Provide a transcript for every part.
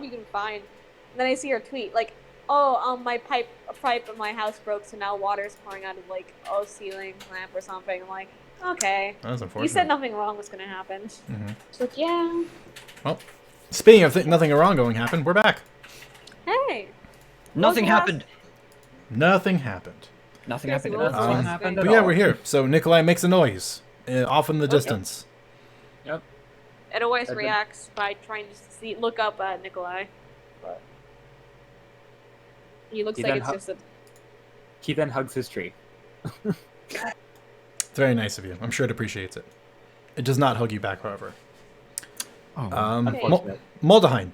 I'll be doing fine. And then I see her tweet, like, oh, my pipe of my house broke, so now water's pouring out of, like, ceiling lamp or something. I'm like, okay. That was unfortunate. You said nothing wrong was gonna happen. Mm-hmm. She's like, yeah. Well, speaking of nothing wrong going to happen, we're back. Hey. Nothing happened. Nothing happened. Nothing happened. Nothing happened But at yeah, all. we're here. So Nikolai makes a noise off in the distance. Yep. It always reacts by trying to look up at Nikolai. But he looks like it's just a... He then hugs his tree. It's very nice of you. I'm sure it appreciates it. It does not hug you back, however. Unfortunate. Moldaheim.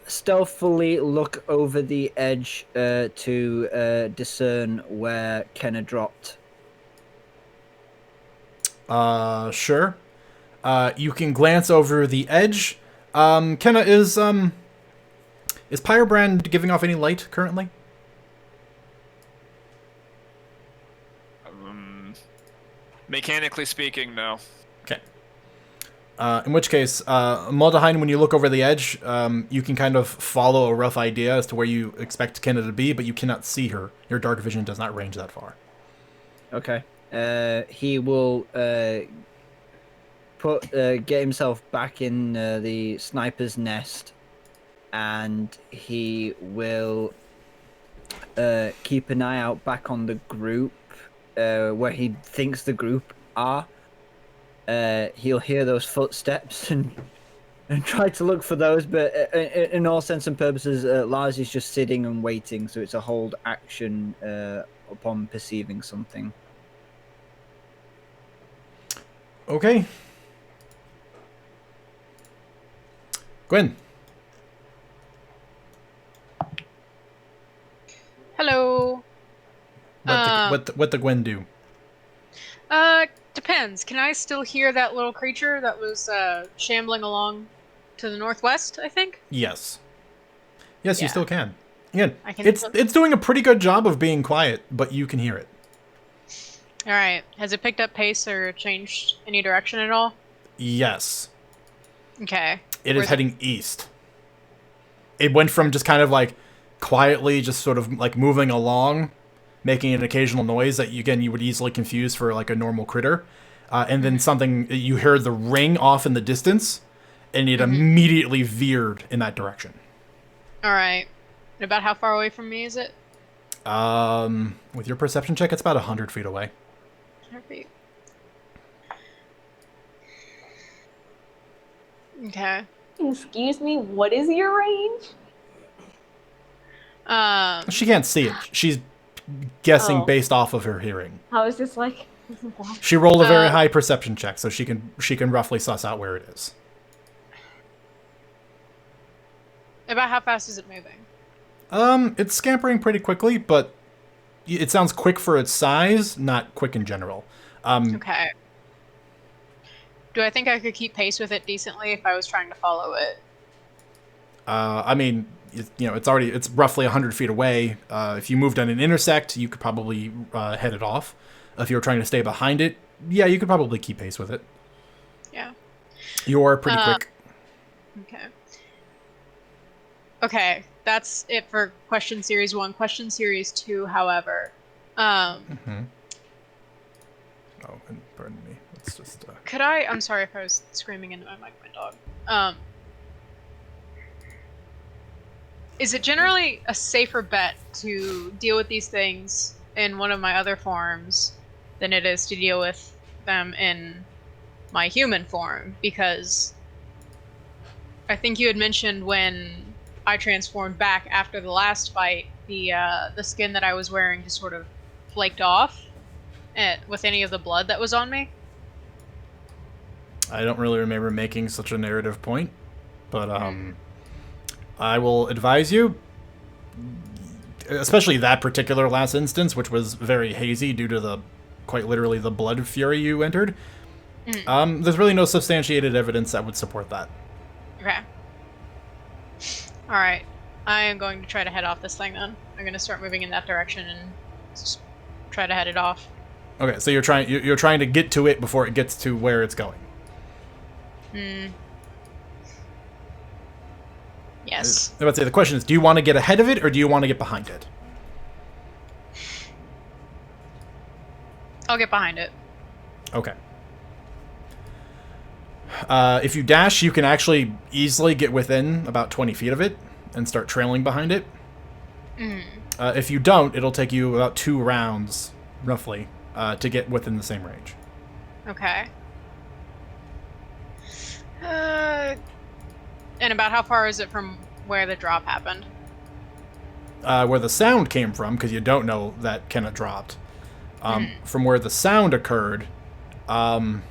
Stealthily look over the edge to discern where Kenna dropped. Sure. You can glance over the edge. Kenna, is Pyrebrand giving off any light currently? Mechanically speaking, no. Okay. In which case, Moldaheim, when you look over the edge, you can kind of follow a rough idea as to where you expect Kenna to be, but you cannot see her. Your dark vision does not range that far. Okay. He will get himself back in the sniper's nest, and he will keep an eye out back on the group where he thinks the group are. He'll hear those footsteps and try to look for those, but in all sense and purposes, Lars is just sitting and waiting, so it's a hold action upon perceiving something. Okay. Gwen. Hello. What the Gwen do? Depends. Can I still hear that little creature that was shambling along to the northwest, I think? Yes. Yes, you Yeah. still can. Again, I can it's doing a pretty good job of being quiet, but you can hear it. Alright. Has it picked up pace or changed any direction at all? Yes. Okay. It is Where's heading east. It went from just kind of like quietly just sort of like moving along, making an occasional noise that you would easily confuse for like a normal critter. And then you heard the ring off in the distance, and it immediately veered in that direction. Alright. And about how far away from me is it? With your perception check, it's about 100 feet away. 100 feet. Okay. Excuse me, what is your range? She can't see it. She's guessing Oh. based off of her hearing. I was just like, what? She rolled a very high perception check, so she can roughly suss out where it is. About how fast is it moving? It's scampering pretty quickly, but it sounds quick for its size, not quick in general. Okay. Do I think I could keep pace with it decently if I was trying to follow it? I mean, it's roughly 100 feet away. If you moved on an intersect, you could probably head it off. If you were trying to stay behind it, yeah, you could probably keep pace with it. Yeah. You're pretty quick. Okay. Okay, that's it for question series 1. Question series 2, however. Oh, and pardon me. Let's just... Could I... I'm sorry if I was screaming into my mic, my dog. Is it generally a safer bet to deal with these things in one of my other forms than it is to deal with them in my human form? Because I think you had mentioned when I transformed back after the last fight, the skin that I was wearing just sort of flaked off with any of the blood that was on me. I don't really remember making such a narrative point, but I will advise you, especially that particular last instance, which was very hazy due to quite literally the blood fury you entered. There's really no substantiated evidence that would support that. Okay. Alright. I am going to try to head off this thing then. I'm going to start moving in that direction and just try to head it off. Okay, so you're trying to get to it before it gets to where it's going. Yes. I would say the question is, do you want to get ahead of it or do you want to get behind it? I'll get behind it. Okay. If you dash, you can actually easily get within about 20 feet of it and start trailing behind it. If you don't, it'll take you about 2 rounds, roughly, to get within the same range. Okay. And about how far is it from where the drop happened? Where the sound came from, because you don't know that Kenna dropped. From where the sound occurred, hang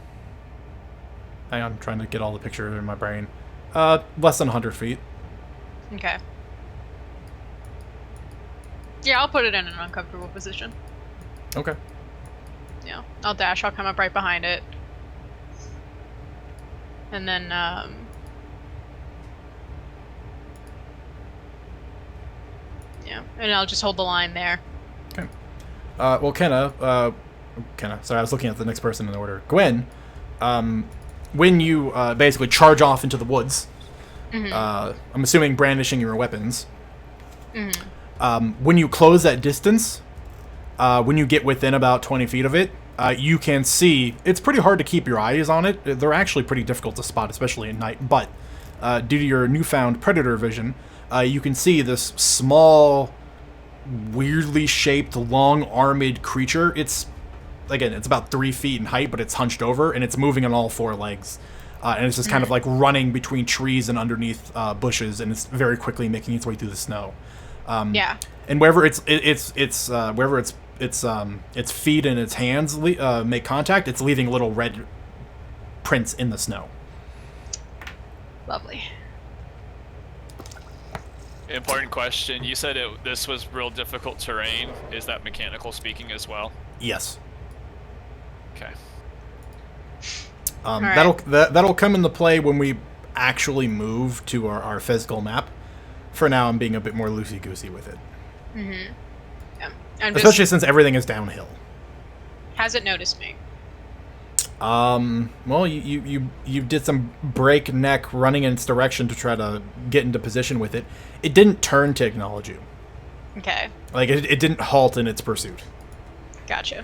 on, I'm trying to get all the picture in my brain. Less than 100 feet. Okay. Yeah, I'll put it in an uncomfortable position. Okay. Yeah, I'll dash. I'll come up right behind it. And then, yeah, and I'll just hold the line there. Okay. Well, Kenna, sorry, I was looking at the next person in order. Gwen, when you basically charge off into the woods, I'm assuming brandishing your weapons, when you close that distance, when you get within about 20 feet of it, you can see, it's pretty hard to keep your eyes on it. They're actually pretty difficult to spot, especially at night, but due to your newfound predator vision, you can see this small, weirdly shaped, long-armed creature. It's about 3 feet in height, but it's hunched over, and it's moving on all 4 legs. And it's just kind of like running between trees and underneath bushes, and it's very quickly making its way through the snow. Yeah. And wherever its feet and its hands make contact, it's leaving little red prints in the snow. Lovely. Important question. You said this was real difficult terrain. Is that mechanical speaking as well? Yes. Okay. right. That'll come into play when we actually move to our physical map. For now, I'm being a bit more loosey-goosey with it. Yeah. I'm Especially since everything is downhill. Has it noticed me? Well, you did some breakneck running in its direction to try to get into position with it. It didn't turn to acknowledge you. Okay. Like, it didn't halt in its pursuit. Gotcha.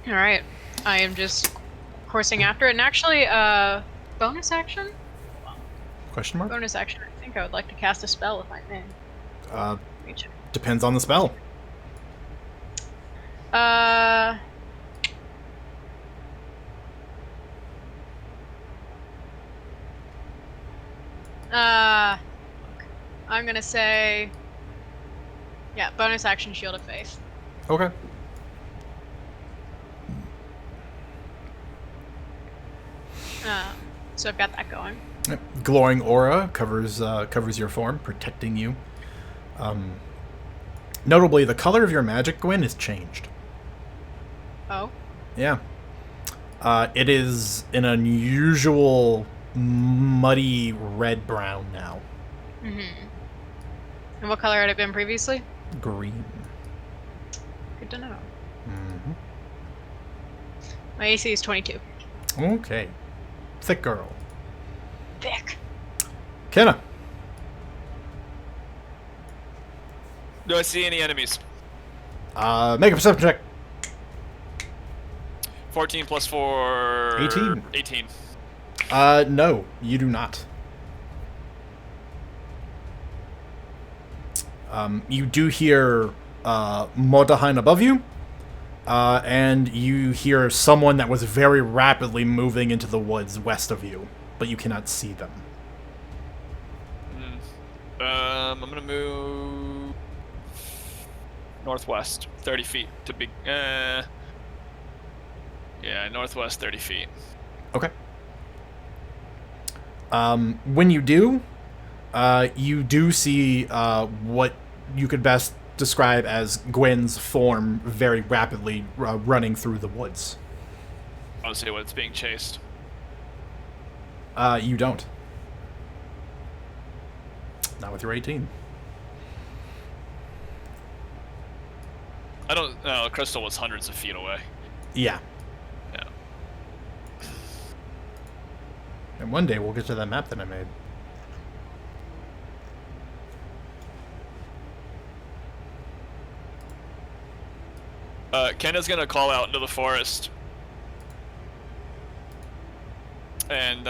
Alright. I am just coursing after it. And actually, bonus action? Question mark? Bonus action. I think I would like to cast a spell if I may. Let me check. Depends on the spell. I'm gonna say, yeah, bonus action, Shield of Faith. Okay. So I've got that going. Yep. Glowing aura covers your form, protecting you. Notably, the color of your magic, Gwen, is changed. Oh. Yeah. It is an unusual, muddy red-brown now. And what color had it been previously? Green. Good to know. My AC is 22. Okay. Thick girl. Thick. Kenna. Do I see any enemies? Make a perception check. 14 plus 4... 18. 18. No, you do not. You do hear Mordaheim above you, and you hear someone that was very rapidly moving into the woods west of you, but you cannot see them. I'm gonna move northwest 30 feet to be. Yeah, northwest 30 feet. Okay. When you do see what you could best describe as Gwen's form very rapidly running through the woods. I'll see what it's being chased. You don't. Not with your 18. I don't know. Crystal was hundreds of feet away. Yeah. Yeah. And one day we'll get to that map that I made. Kenna's gonna call out into the forest. And,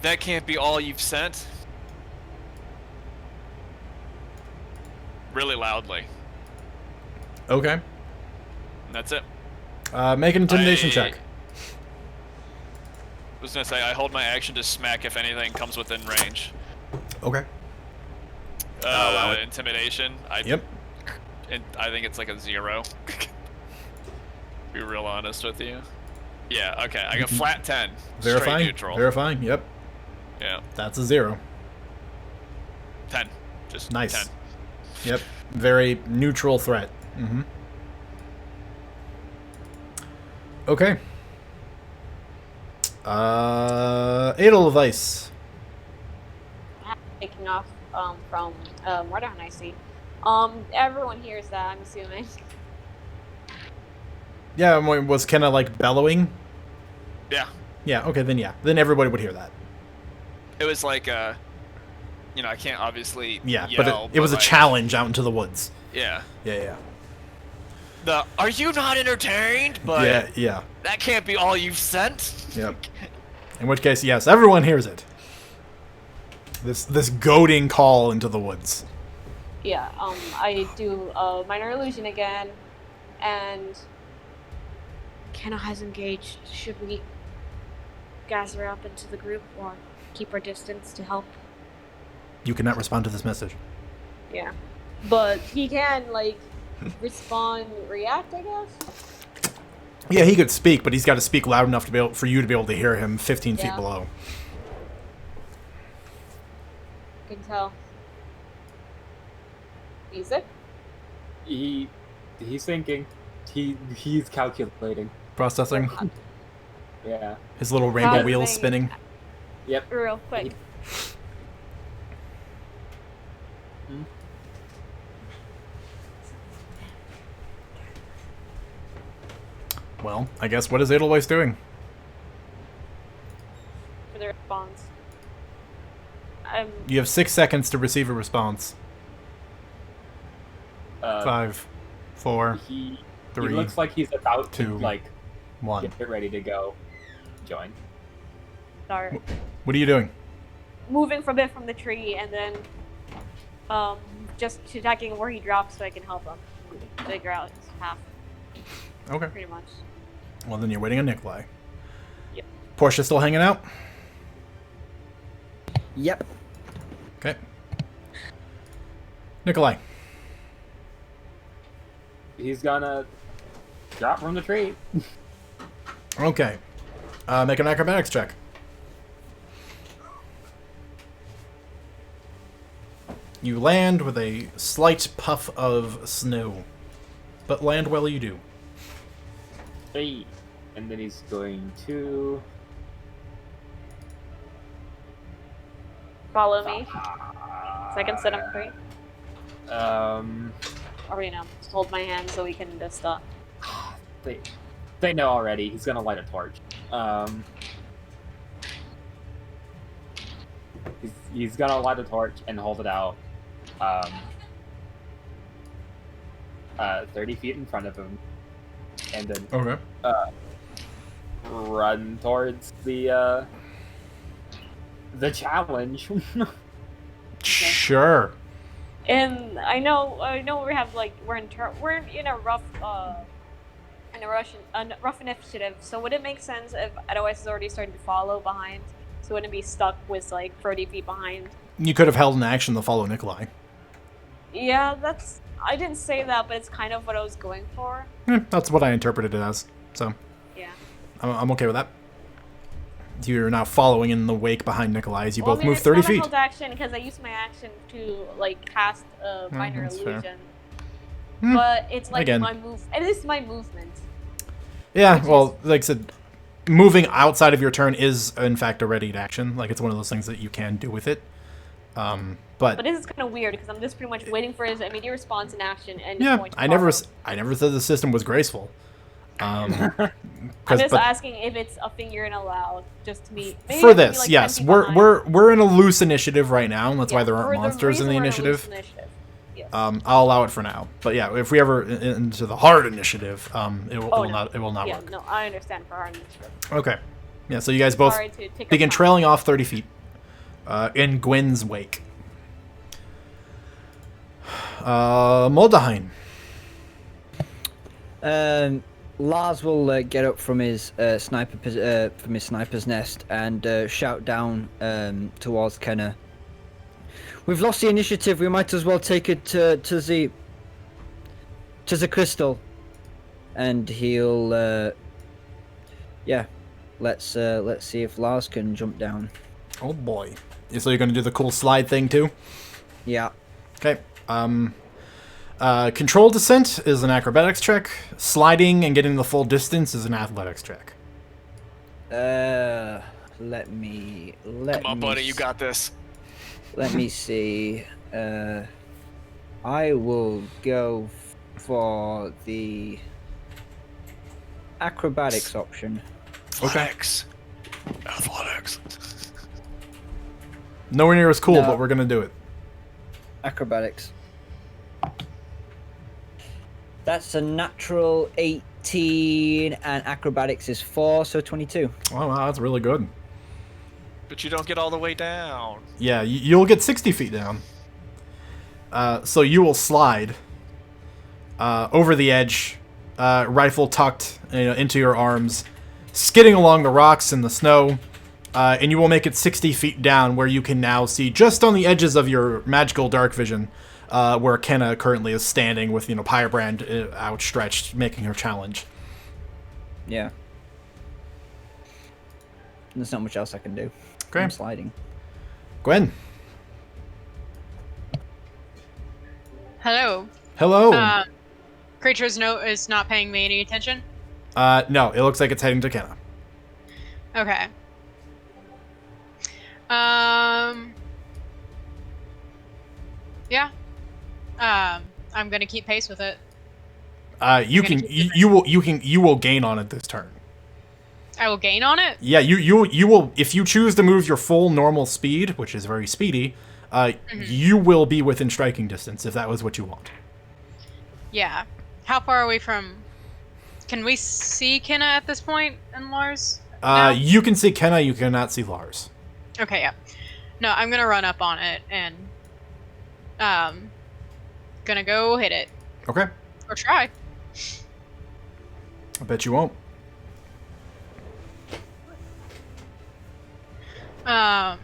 that can't be all you've sent. Really loudly. Okay. And that's it. Make an intimidation check. I was gonna say, I hold my action to smack if anything comes within range. Okay. Intimidation. Yep. I think it's like a 0. Be real honest with you. Yeah, okay. I got flat 10. Straight Verifying. neutral. Verifying. Yep. Yeah. That's a 0. 10. Just Nice. 10. Yep. Very neutral threat. Mm-hmm. Okay. Edelweiss. Taking off from Mordor, I see. Everyone hears that, I'm assuming. Yeah, was Kenna like bellowing? Yeah. Yeah, okay, then yeah. Then everybody would hear that. It was like, I can't obviously Yeah, yell, but it was a like, challenge out into the woods. Yeah. Yeah. Are you not entertained? But Yeah. that can't be all you've sent. Yep. In which case, yes, everyone hears it. This goading call into the woods. Yeah, I do a minor illusion again, and Kenna has engaged. Should we gather up into the group or keep our distance to help? You cannot respond to this message. Yeah. But he can, respond, react, I guess? Yeah, he could speak, but he's got to speak loud enough for you to be able to hear him 15 feet Yeah. below. I can tell. Music? He's thinking. He's calculating. Processing. Yeah. His little rainbow wheels Processing. spinning. Yep. Real quick. Well, I guess what is Edelweiss doing? For the response. You have 6 seconds to receive a response. 5, 4, He 3, looks like he's about to 2, 1. get ready to go join. Sorry. What are you doing? Moving a bit from the tree and then just checking where he drops so I can help him figure out his path, Okay. pretty much. Well, then you're waiting on Nikolai. Yep. Portia still hanging out? Yep. Okay. Nikolai. He's gonna drop from the tree. Okay. Make an acrobatics check. You land with a slight puff of snow. But land well you do. Hey. And then he's going to Follow me. So I can sit him free. Or, just hold my hand so we can just they know already. He's gonna light a torch. He's gonna light a torch and hold it out 30 feet in front of him, and then Okay. run towards the challenge. Sure. And I know we have we're in a rough rough initiative. So would it make sense if Edelweiss is already starting to follow behind? So wouldn't be stuck with 30 feet behind. You could have held an action to follow Nikolai. Yeah, I didn't say that, but it's kind of what I was going for. That's what I interpreted it as. So Yeah. I'm okay with that. You're now following in the wake behind Nikolai as you both move it's 30 not feet. a held action because I used my action to cast a minor that's fair. illusion. But it's Again. my move. It is my movement. Yeah, Which well, like I said, moving outside of your turn is, in fact, a readied action. Like, it's one of those things that you can do with it. But this is kind of weird because I'm just pretty much waiting for his immediate response in action and yeah, going to I never follow. said the system was graceful. I'm just asking if it's a thing you're gonna allow just to meet. Maybe for it can be, this, 10 yes, feet we're behind. we're in a loose initiative right now, and that's why there aren't For the monsters in reason the we're in a loose initiative. Yes. I'll allow it for now. But yeah, if we ever into the hard initiative, it will no. not Yeah, work. no, I understand for our initiative. Okay. Yeah, so you guys both Sorry to take up begin time. trailing off 30 feet in Gwen's wake. Moldaheim. Lars will get up from his sniper's nest and shout down towards Kenna. We've lost the initiative. We might as well take it to the crystal, and he'll let's see if Lars can jump down. Oh boy. So you're going to do the cool slide thing too? Yeah. Okay. Control descent is an acrobatics check. Sliding and getting the full distance is an athletics check. Let me. Come on, buddy, you got this. Let me see. I will go for the acrobatics option. Athletics. Athletics. Nowhere near as cool, No. but we're going to do it. Acrobatics. That's a natural 18, and acrobatics is 4, so 22. Oh, wow, that's really good. But you don't get all the way down. Yeah, you'll get 60 feet down. So you will slide over the edge, rifle tucked into your arms, skidding along the rocks and the snow, and you will make it 60 feet down, where you can now see just on the edges of your magical dark vision where Kenna currently is standing with Pyrebrand outstretched, making her challenge. Yeah. There's not much else I can do. Okay. I'm sliding. Gwen. Hello. Hello. Creature's note is not paying me any attention. No, it looks like it's heading to Kenna. Okay. Yeah. I'm gonna keep pace with it. You will gain on it this turn. I will gain on it. Yeah, you will, if you choose to move your full normal speed, which is very speedy, you will be within striking distance if that was what you want. Yeah. How far away from? Can we see Kenna at this point and Lars? No? You can see Kenna, you cannot see Lars. Okay, yeah. No, I'm gonna run up on it and gonna go hit it. Okay. Or try. I bet you won't. Oh,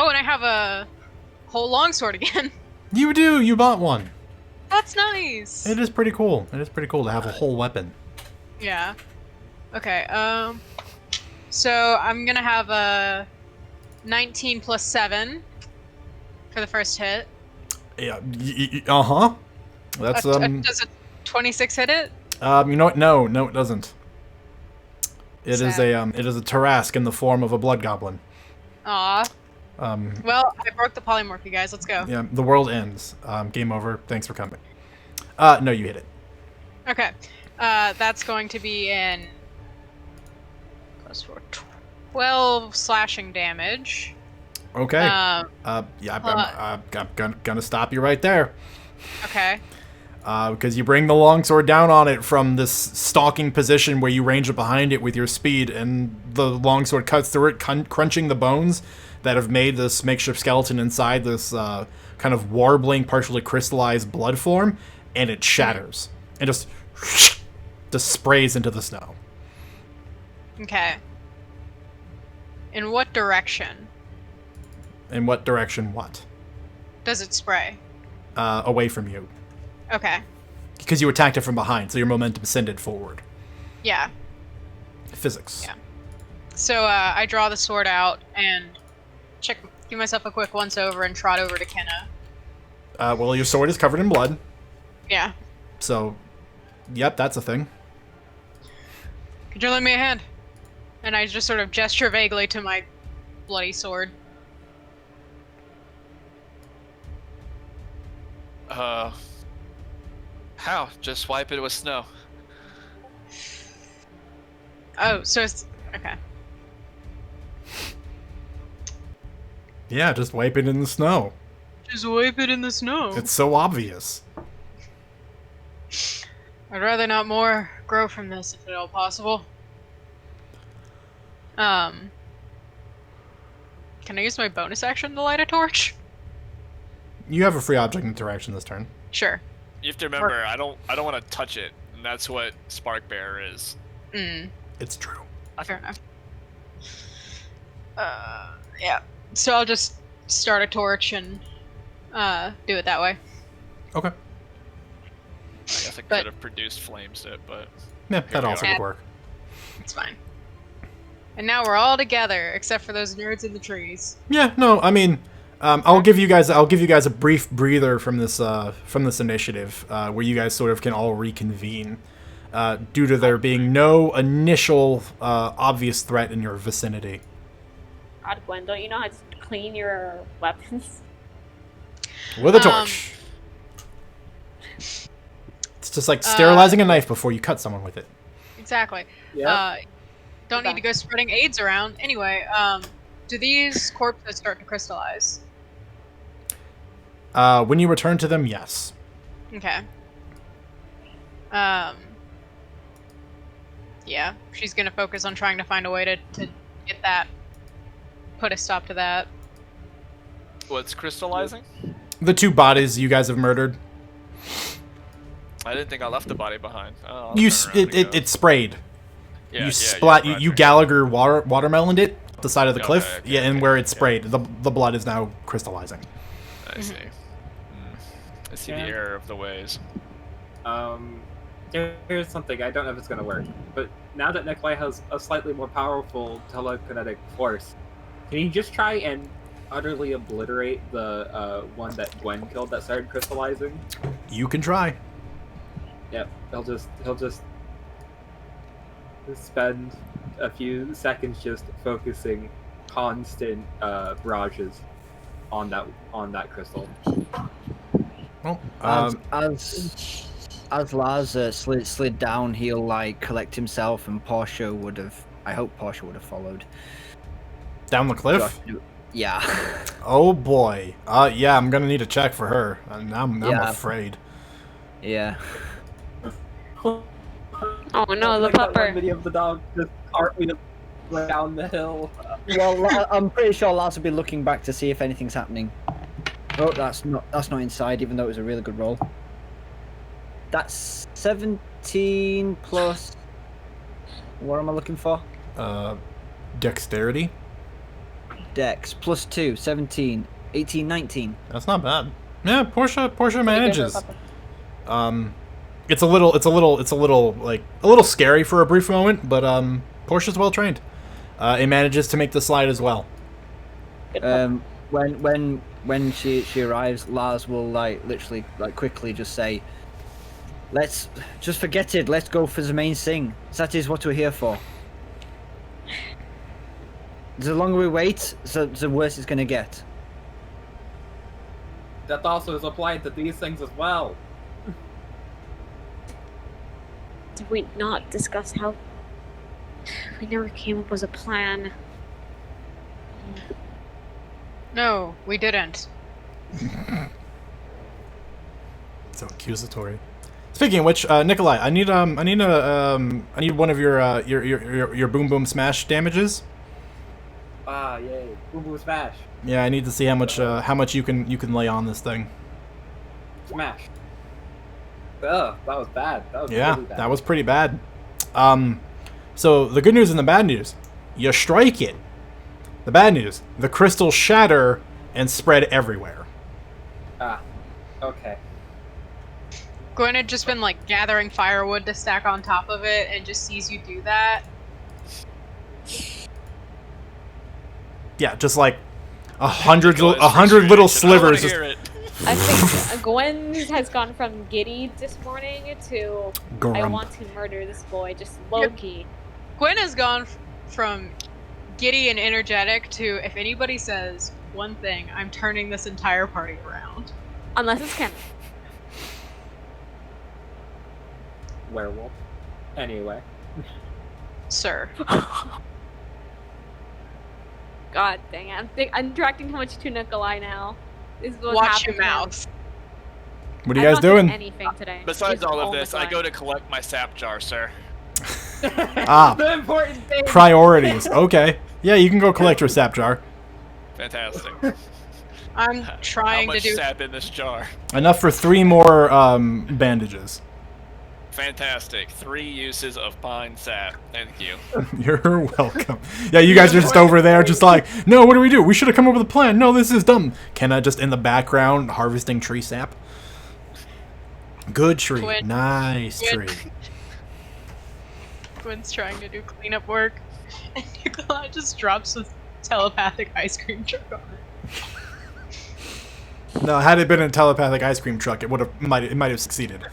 and I have a whole longsword again. You do, you bought one. That's nice. It is pretty cool. It is pretty cool to have a whole weapon. Yeah. Okay, so I'm gonna have a 19 plus 7 for the first hit. Yeah, uh-huh. That's, Does a 26 hit it? you know what? No, it doesn't. It is Sad. it is a Tarask in the form of a blood goblin. Aw. Well, I broke the polymorph, you guys. Let's go. Yeah, the world ends. Game over. Thanks for coming. No, you hit it. Okay. That's going to be in plus 4, 12 slashing damage. Okay. Yeah, I'm gonna stop you right there. Okay. Because you bring the longsword down on it from this stalking position where you range it behind it with your speed, and the longsword cuts through it, crunching the bones that have made this makeshift skeleton inside this kind of warbling, partially crystallized blood form, and it shatters and just sprays into the snow. Okay. In what direction In what direction? What? does it spray? Away from you. Okay. Because you attacked it from behind, so your momentum ascended forward. Yeah. Physics. Yeah. So I draw the sword out and give myself a quick once over and trot over to Kenna. Well, your sword is covered in blood, Yeah. so, yep, that's a thing. Could you lend me a hand? And I just sort of gesture vaguely to my bloody sword. How? Just wipe it with snow. Oh, so it's okay. Yeah, just wipe it in the snow. Just wipe it in the snow. It's so obvious. I'd rather not more grow from this if at all possible. Can I use my bonus action to light a torch? You have a free object interaction this turn. Sure. You have to remember, I don't want to touch it, and that's what Spark Bearer is. It's true. Fair enough. Yeah. So I'll just start a torch and do it that way. Okay. I guess I But- could have produced flames it, but Yeah, Here that we also are. would work. It's fine. And now we're all together, except for those nerds in the trees. Yeah, no, I mean, I'll give you guys a brief breather from this initiative, where you guys sort of can all reconvene, due to there being no initial obvious threat in your vicinity. God, Gwen, don't you know how to clean your weapons? With a torch. It's just like sterilizing a knife before you cut someone with it. Exactly. Yeah. Don't need to go spreading AIDS around. Anyway, do these corpses start to crystallize? When you return to them, yes. Okay. Yeah, she's gonna focus on trying to find a way to get that, put a stop to that. what's crystallizing? The two bodies you guys have murdered. I didn't think I left the body behind. Oh, I'll You turn around and go. it sprayed. Yeah, You splat. You roger. Gallagher watermeloned it up the side of the Okay, cliff. okay, Yeah, and okay, where it yeah. sprayed, the blood is now crystallizing. I see. I see the Yeah. error of the ways. Here's something. I don't know if it's gonna work, but now that Nikolai has a slightly more powerful telekinetic force, can you just try and utterly obliterate the one that Gwen killed that started crystallizing? You can try. Yep. He'll just spend a few seconds just focusing constant barrages on that crystal. Well, As Lars slid down, he'll like collect himself, and Portia would have. I hope Portia would have followed. down the cliff. Josh, yeah. Oh boy. Yeah, I'm gonna need a check for her. I'm Yeah. afraid. Yeah. Oh no, the Like that one pupper. video of the dog just cartwheeling down the hill. Well, I'm pretty sure Lars will be looking back to see if anything's happening. Oh, that's not inside, even though it was a really good roll. That's 17 plus. What am I looking for? Dexterity. Dex plus 2, 17, 18, 19. That's not bad. Yeah, Portia Pretty good manages. for a pupper. It's a little scary for a brief moment, but Portia's well trained. It manages to make the slide as well. Good pupper. When she arrives, Lars will literally quickly just say, "Let's just forget it. Let's go for the main thing. That is what we're here for. The longer we wait, the worse it's gonna get." That also is applied to these things as well. Did we not discuss how we never came up with a plan? No, we didn't. So accusatory. Speaking of which, Nikolai, I need one of your boom boom smash damages. Ah, yay! Boom boom smash! Yeah, I need to see how much you can lay on this thing. Smash! Ugh, that was bad. That was Yeah, really bad. that was pretty bad. So the good news and the bad news, you strike it. The bad news, the crystals shatter and spread everywhere. Ah, okay. Gwen had just been gathering firewood to stack on top of it, and just sees you do that. Yeah, just like a hundred Nikolai's little frustration. I wanna slivers. Just, hear it. I think Gwen has gone from giddy this morning to I Grump. want to murder this boy, just low key. Gwen has gone from giddy and energetic to, if anybody says one thing, I'm turning this entire party around. Unless it's Ken. Werewolf. Anyway. Sir. God dang it. I'm directing too much to Nikolai now. This is what's Watch your happened to him. mouth. What are you I've guys not done doing? anything today. Besides This is all of only this, I fun. go to collect my sap jar, sir. Ah. The important thing. Priorities. Okay. Yeah, you can go collect your sap jar. Fantastic. I'm How trying to much do. sap in this jar? Enough for 3 more bandages. Fantastic. 3 uses of pine sap. Thank you. You're welcome. Yeah, you guys are just over there, just like, no, what do we do? We should have come up with a plan. No, this is dumb. Kenna just in the background harvesting tree sap. Good tree. Quinn. Nice Quinn. tree. Gwen's trying to do cleanup work, and Nicola just drops a telepathic ice cream truck on it. No, had it been a telepathic ice cream truck, it might have succeeded.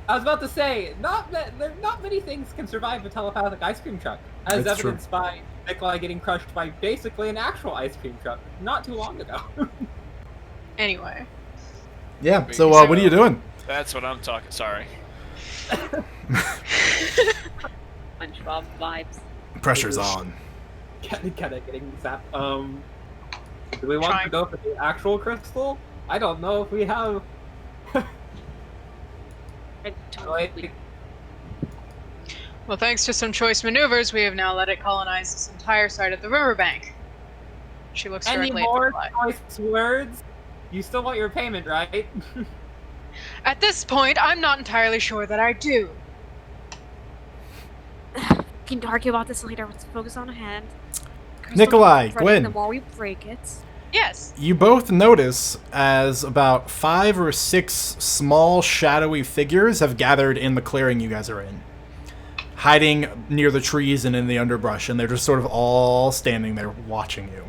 I was about to say, not many things can survive a telepathic ice cream truck, as That's true. evidenced by Nikolai getting crushed by basically an actual ice cream truck not too long ago. Anyway, Yeah. So what are you doing? That's what I'm talking. Sorry. SpongeBob vibes. Pressure's on. Kinda getting zapped. Do we want Trying. to go for the actual crystal? I don't know if we have. I totally. Like, well, thanks to some choice maneuvers, we have now let it colonize this entire side of the riverbank. She looks any directly at more Nikolai. choice words? You still want your payment, right? At this point, I'm not entirely sure that I do. We can argue about this later. Let's focus on ahead. Crystal Nikolai, keeps breaking, Gwen. The more we break it. Yes. You both notice as about 5 or 6 small shadowy figures have gathered in the clearing you guys are in, hiding near the trees and in the underbrush, and they're just sort of all standing there watching you.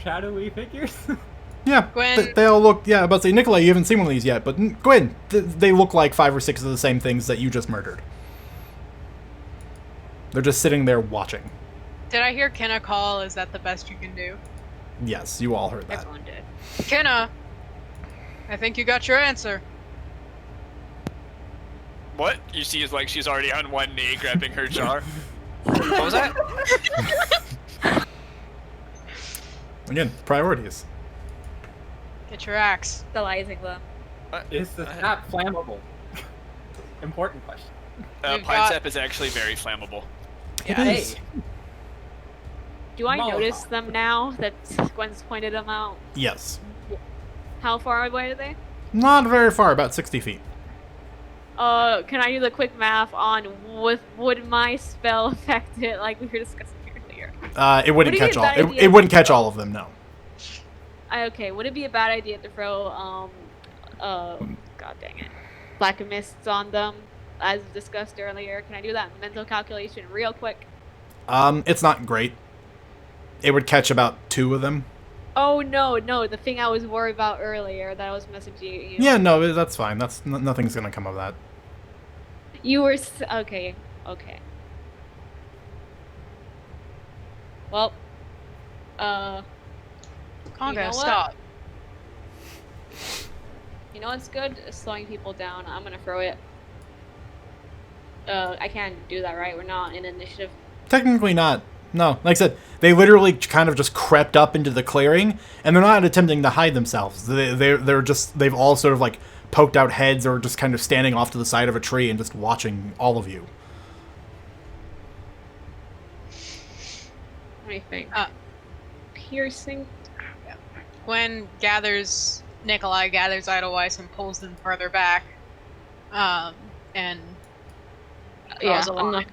Shadowy figures? Yeah, Gwen- they all look. Yeah, I'm about to say, Nikolai, you haven't seen one of these yet, but Gwen, they look like 5 or 6 of the same things that you just murdered. They're just sitting there watching. Did I hear Kenna call? Is that the best you can do? Yes, you all heard that. Everyone did. Kenna, I think you got your answer. What? You see is like she's already on one knee grabbing her jar. What was that? Again, priorities. Get your axe. Crystallizing them. Is the sap flammable? Important question. We've Pine got- sap is actually very flammable. It Hey, is. Do I Molotov. notice them now that Gwen's pointed them out? Yes. How far away are they? Not very far, about 60 feet. Can I do the quick math on would my spell affect it like we were discussing earlier? It wouldn't Would it be catch a all. bad It idea? wouldn't catch all of them. No. Okay, would it be a bad idea to throw god dang it, black mists on them as discussed earlier? Can I do that mental calculation real quick? It's not great. It would catch about 2 of them. Oh no, the thing I was worried about earlier that I was messaging you. Yeah, no, that's fine. That's nothing's gonna come of that. You were okay. Well, Conga, You know what? stop. you know what's good? Slowing people down. I'm gonna throw it. I can't do that, right? We're not in initiative. Technically not. No, like I said, they literally kind of just crept up into the clearing, and they're not attempting to hide themselves. They've all sort of like poked out heads or just kind of standing off to the side of a tree and just watching all of you. What do you think? Uh, Piercing. Nikolai gathers Edelweiss and pulls them further back. And Yeah, draws a line.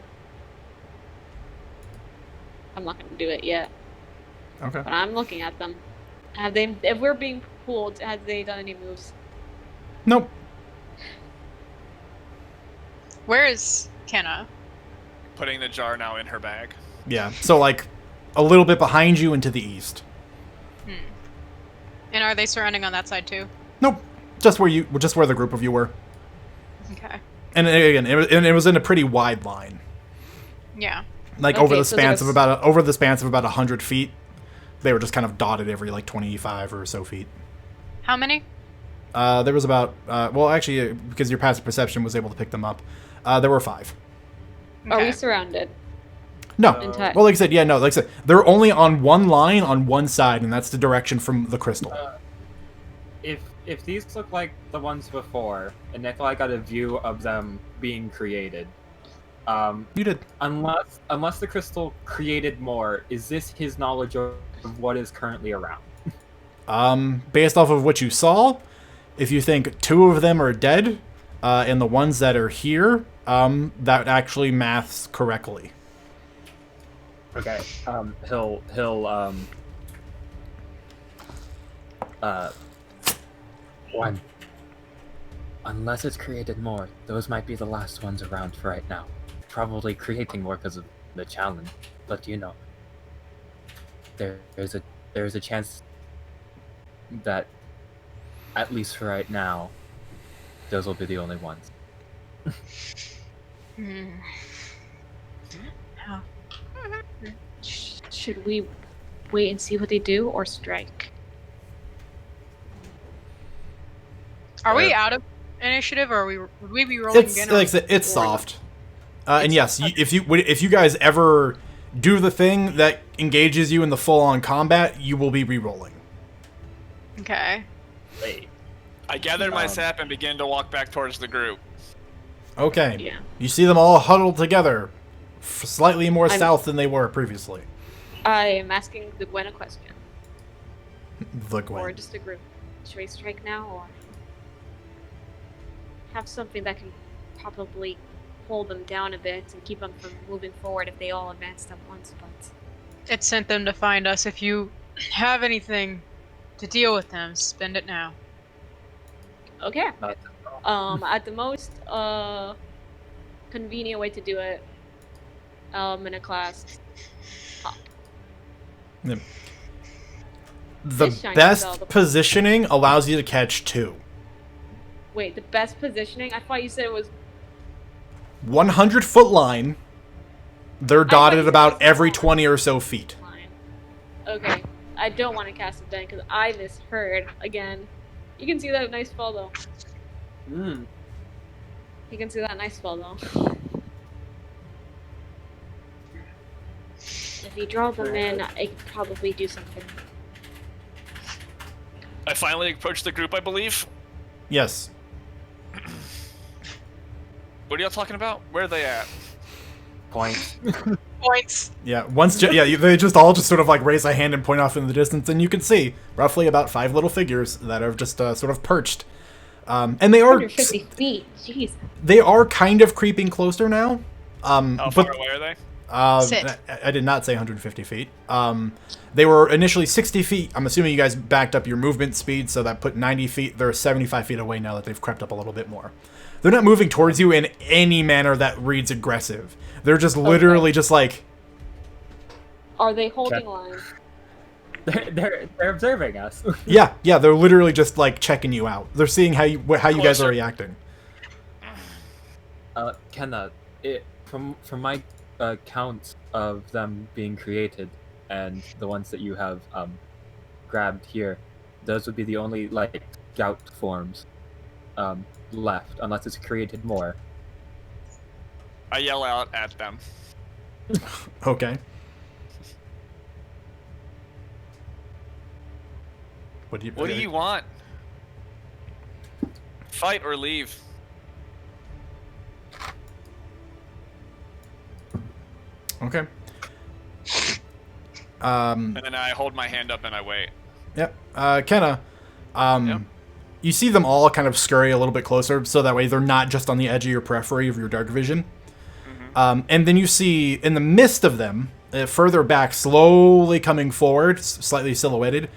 I'm not gonna do it yet, Okay. but I'm looking at them. Have they? If we're being pulled, have they done any moves? Nope. Where is Kenna? Putting the jar now in her bag. Yeah. So like a little bit behind you and to the east. And are they surrounding on that side too? Nope. Just where the group of you were. Okay. And again, it was in a pretty wide line. Yeah. Like Okay, over the so spans of there's- about 100 feet. They were just kind of dotted every like 25 or so feet. How many? There was about well, actually, because your passive perception was able to pick them up. There were 5. Are Okay. we surrounded? No. Entire. Well, like I said, yeah, no, like I said, they're only on one line on one side, and that's the direction from the crystal. If these look like the ones before, and Nikolai got a view of them being created, You did. unless the crystal created more, is this his knowledge of what is currently around? Based off of what you saw, if you think 2 of them are dead, and the ones that are here, that actually maths correctly. Okay. He'll one. Unless it's created more, those might be the last ones around for right now. Probably creating more because of the challenge, but you know, there's a chance that, at least for right now, those will be the only ones. Should we wait and see what they do, or strike? Are we out of initiative, or would we be rolling It's again? like I said, it's soft. And yes, if you guys ever do the thing that engages you in the full-on combat, you will be re-rolling. Okay. Wait. I gathered my sap and began to walk back towards the group. Okay. Yeah. You see them all huddled together, slightly more south than they were previously. I am asking the Gwen a question, The or Gwen. just a group. Should we strike now, or have something that can probably hold them down a bit and keep them from moving forward if they all advanced at once? But It sent them to find us. If you have anything to deal with them, spend it now. okay. Not- At the most convenient way to do it, in a class. Hop. The This shiny best spell, the- positioning allows you to catch 2. Wait, the best positioning? I thought you said it was 100-foot line. They're thought dotted you said about it was every long. 20 or so feet. line. Okay, I don't want to cast it then because I misheard again. You can see that nice spell though. Mm. You can see that nice spell though. If you draw them in, I could probably do something. I finally approached the group, I believe. Yes. What are y'all talking about? Where are they at? Points. Points. Yeah, they just all just sort of like raise a hand and point off in the distance, and you can see roughly about 5 little figures that are just sort of perched. And they are 150 feet. Jeez. they are kind of creeping closer now. How far away are they? Sit. I did not say 150 feet. They were initially 60 feet. I'm assuming you guys backed up your movement speed, so that put 90 feet. They're 75 feet away now that they've crept up a little bit more. They're not moving towards you in any manner that reads aggressive. They're just literally just like... Are they holding line? They're observing us. Yeah, they're literally just like checking you out. They're seeing how you guys are Closer. reacting. Kenna, from my count of them being created, and the ones that you have grabbed here, those would be the only like gout forms left, unless it's created more. I yell out at them. Okay. What do What do you want? Fight or leave? Okay. And then I hold my hand up and I wait. Yep. Kenna, Yep. you see them all kind of scurry a little bit closer, so that way they're not just on the edge of your periphery of your dark vision. And then you see, in the midst of them, further back, slowly coming forward, slightly silhouetted,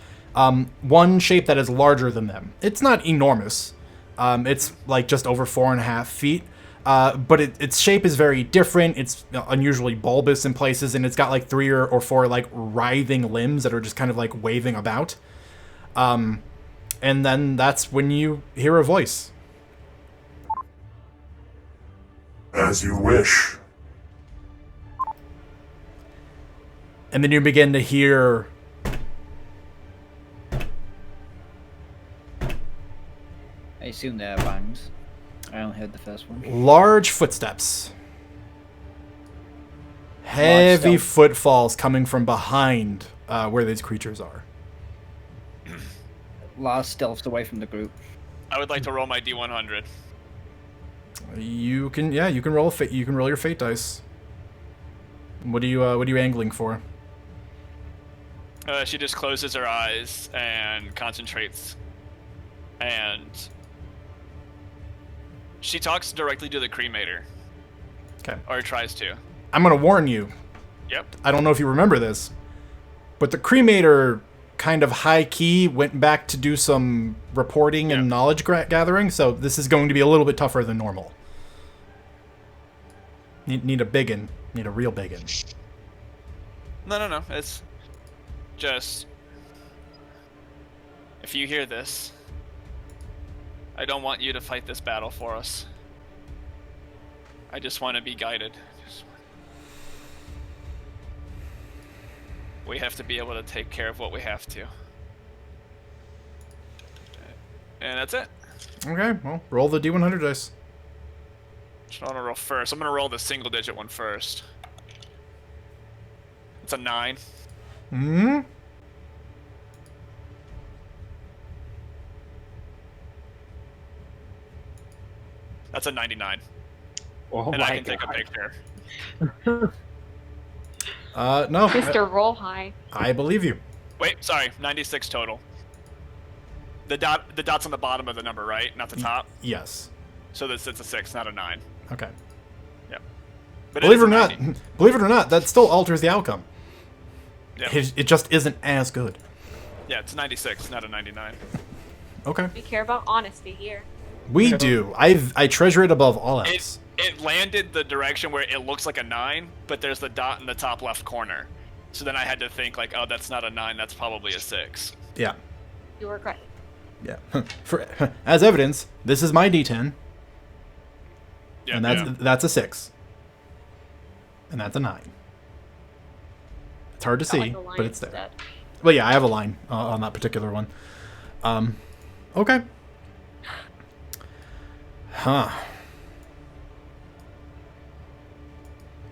one shape that is larger than them. It's not enormous. It's like just over 4.5 feet. But its shape is very different. It's unusually bulbous in places, and it's got like 3 or 4 like writhing limbs that are just kind of like waving about. And then that's when you hear a voice. As you wish. And then you begin to hear I assume they're bangs. I only heard the first one. large footsteps heavy stealth. footfalls coming from behind where these creatures are. Lars stealths away from the group. I would like to roll my D100. You can roll you can roll your fate dice. What are you angling for? She just closes her eyes and concentrates, and she talks directly to the cremator. Okay. Or tries to. I'm gonna warn you. Yep. I don't know if you remember this, but the cremator kind of high key went back to do some reporting and knowledge gathering, so this is going to be a little bit tougher than normal. Need a biggin. Need a real biggin. No. It's just, if you hear this, I don't want you to fight this battle for us. I just want to be guided. We have to be able to take care of what we have to. And that's it. Okay, well, roll the D100 dice. I want to roll first. I'm going to roll the single digit one first. It's a 9. Hmm? That's a 99. Oh And my I can take a God. picture. No. Mr. Roll High. I believe you. Wait, sorry, 96 total. The dot's on the bottom of the number, right? Not the top. Yes. So it's a 6, not a 9. Okay. Yep. But Believe it is or a not, 90. believe it or not, that still alters the outcome. Yeah. It just isn't as good. Yeah, it's 96, not a 99. Okay. We care about honesty here. We do. I treasure it above all else. It landed the direction where it looks like a 9, but there's the dot in the top left corner. So then I had to think like, oh, that's not a 9, that's probably a 6. Yeah. You were correct. Yeah. As evidence, this is my D10, Yeah, and that's a 6. And that's a 9. It's hard to Got, see, like, a line but it's there. instead. Well, yeah, I have a line on that particular one. Okay. Huh.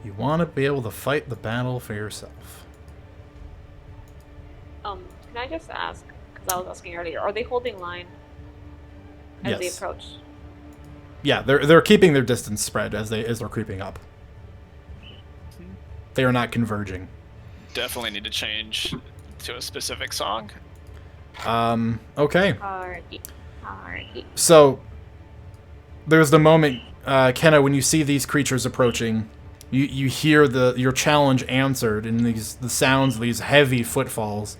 You want to be able to fight the battle for yourself. Can I just ask, because I was asking earlier, are they holding line as they Yes. approach? Yeah, they're keeping their distance spread as they're creeping up. They are not converging. Definitely need to change to a specific song. Okay. Alrighty. So there's the moment, Kenna, when you see these creatures approaching, you hear your challenge answered in the sounds of these heavy footfalls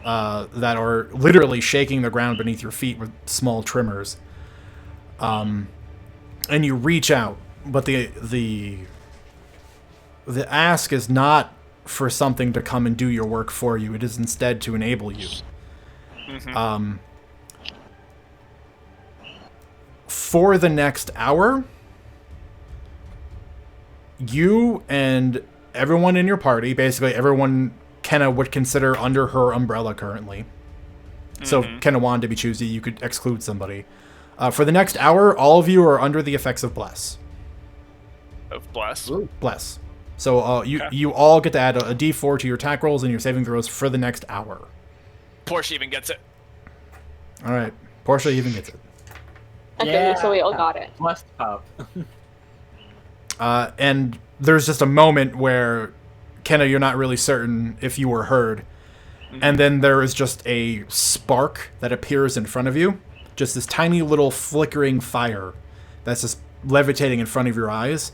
that are literally shaking the ground beneath your feet with small tremors. And you reach out, but the ask is not for something to come and do your work for you. It is instead to enable you. Mm-hmm. For the next hour, you and everyone in your party, basically everyone Kenna would consider under her umbrella currently. So if Kenna wanted to be choosy, you could exclude somebody. For the next hour, all of you are under the effects of Bless. Of Bless. Ooh. Bless. So you all get to add a D4 to your attack rolls and your saving throws for the next hour. Portia even gets it. All right. Portia even gets it. Okay, Yeah. so we all got it. Blessed pup. And there's just a moment where, Kenna, you're not really certain if you were heard. And then there is just a spark that appears in front of you. Just this tiny little flickering fire that's just levitating in front of your eyes.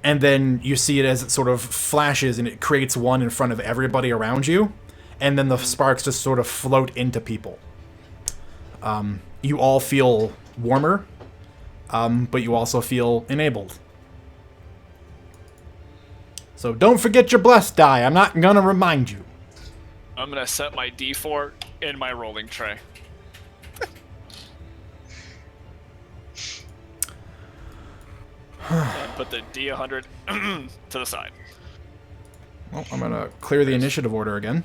And then you see it as it sort of flashes and it creates one in front of everybody around you. And then the sparks just sort of float into people. You all feel warmer, but you also feel enabled. So don't forget your blessed die. I'm not gonna remind you. I'm gonna set my D4 in my rolling tray. And put the D100 to the side. Well, I'm gonna clear the initiative order again.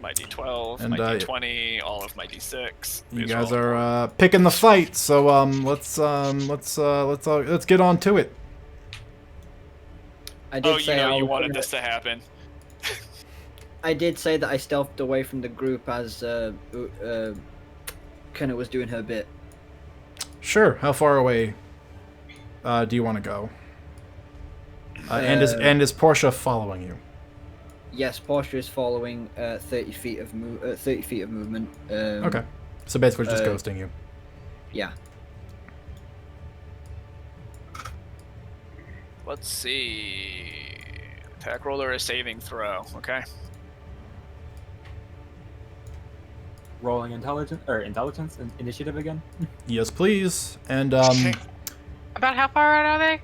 My D12, And, my D20, all of my D6. You These guys all- are picking the fight, so let's get on to it. I did Oh, say you was wanted gonna- this to happen. I did say that I stealthed away from the group as Kenna was doing her bit. Sure. How far away do you want to go? And is Portia following you? Yes, Portia is following 30 feet of 30 feet of movement. Okay. So basically just uh, ghosting you. Yeah. Let's see. Attack roll or a saving throw. Okay. Rolling intelligence and initiative again. Yes, please. And About how far out are they?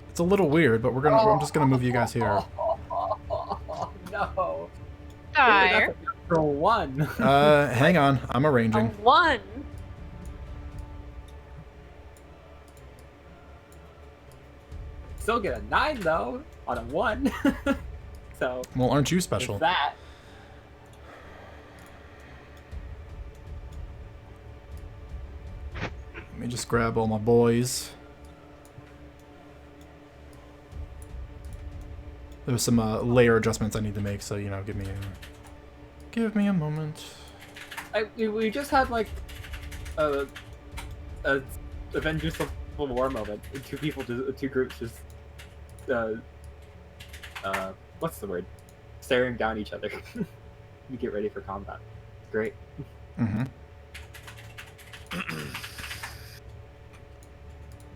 it's a little weird, but I'm just gonna move you guys here. Oh, no. Dire. That's a natural 1. Hang on. I'm A arranging. 1. Still get a 9 though on a 1. So Well, aren't you with special? that. Let me just grab all my boys. There's some layer adjustments I need to make, so give me a moment. We just had like a Avengers Civil War moment. Two groups just what's the word? Staring down each other. You get ready for combat. Great. Mm-hmm.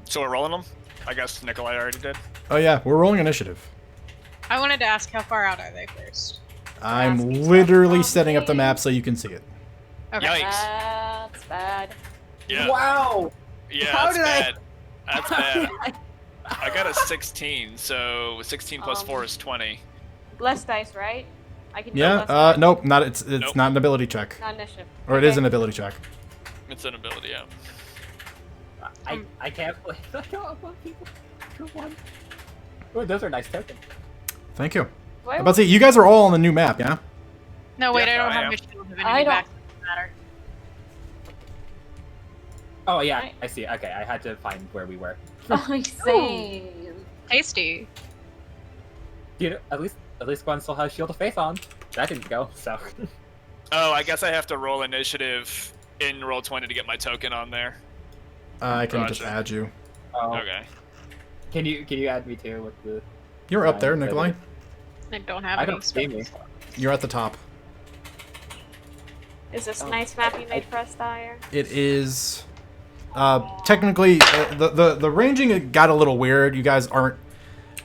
So we're rolling them? I guess Nikolai already did. Oh yeah, we're rolling initiative. I wanted to ask how far out are they first. I'm Asking literally stuff setting up the from map so you can see it. Okay. Yikes. That's bad. Yeah. Wow! Yeah, How that's did I- bad. That's bad. I got a 16, so 16 plus 4 is 20. Less dice, right? I can do Yeah. less dice. Nope. Not it's Nope. not an ability check, Not initiative. or it is an ability check. It's an ability, yeah. I can't believe I don't want people to one. Oh, those are nice tokens. Thank you. Why I'm about to say, you guys are all on the new map, yeah? No, wait, Yeah, I don't I have am. my shield of I enemy don't- back. Doesn't matter. Oh yeah, Right. I see. Okay, I had to find where we were. Oh, same. Tasty. You know, at least Gwen still has Shield of Faith on. That didn't go, so. Oh, I guess I have to roll initiative in roll 20 to get my token on there. I can just Gotcha. add you. Oh. Okay. Can you add me too with the? You're up there, Nikolai. I don't have I any don't see me. spells. You're at the top. Is this a nice map you made for us, Dyer? It is. Technically, the ranging got a little weird. You guys aren't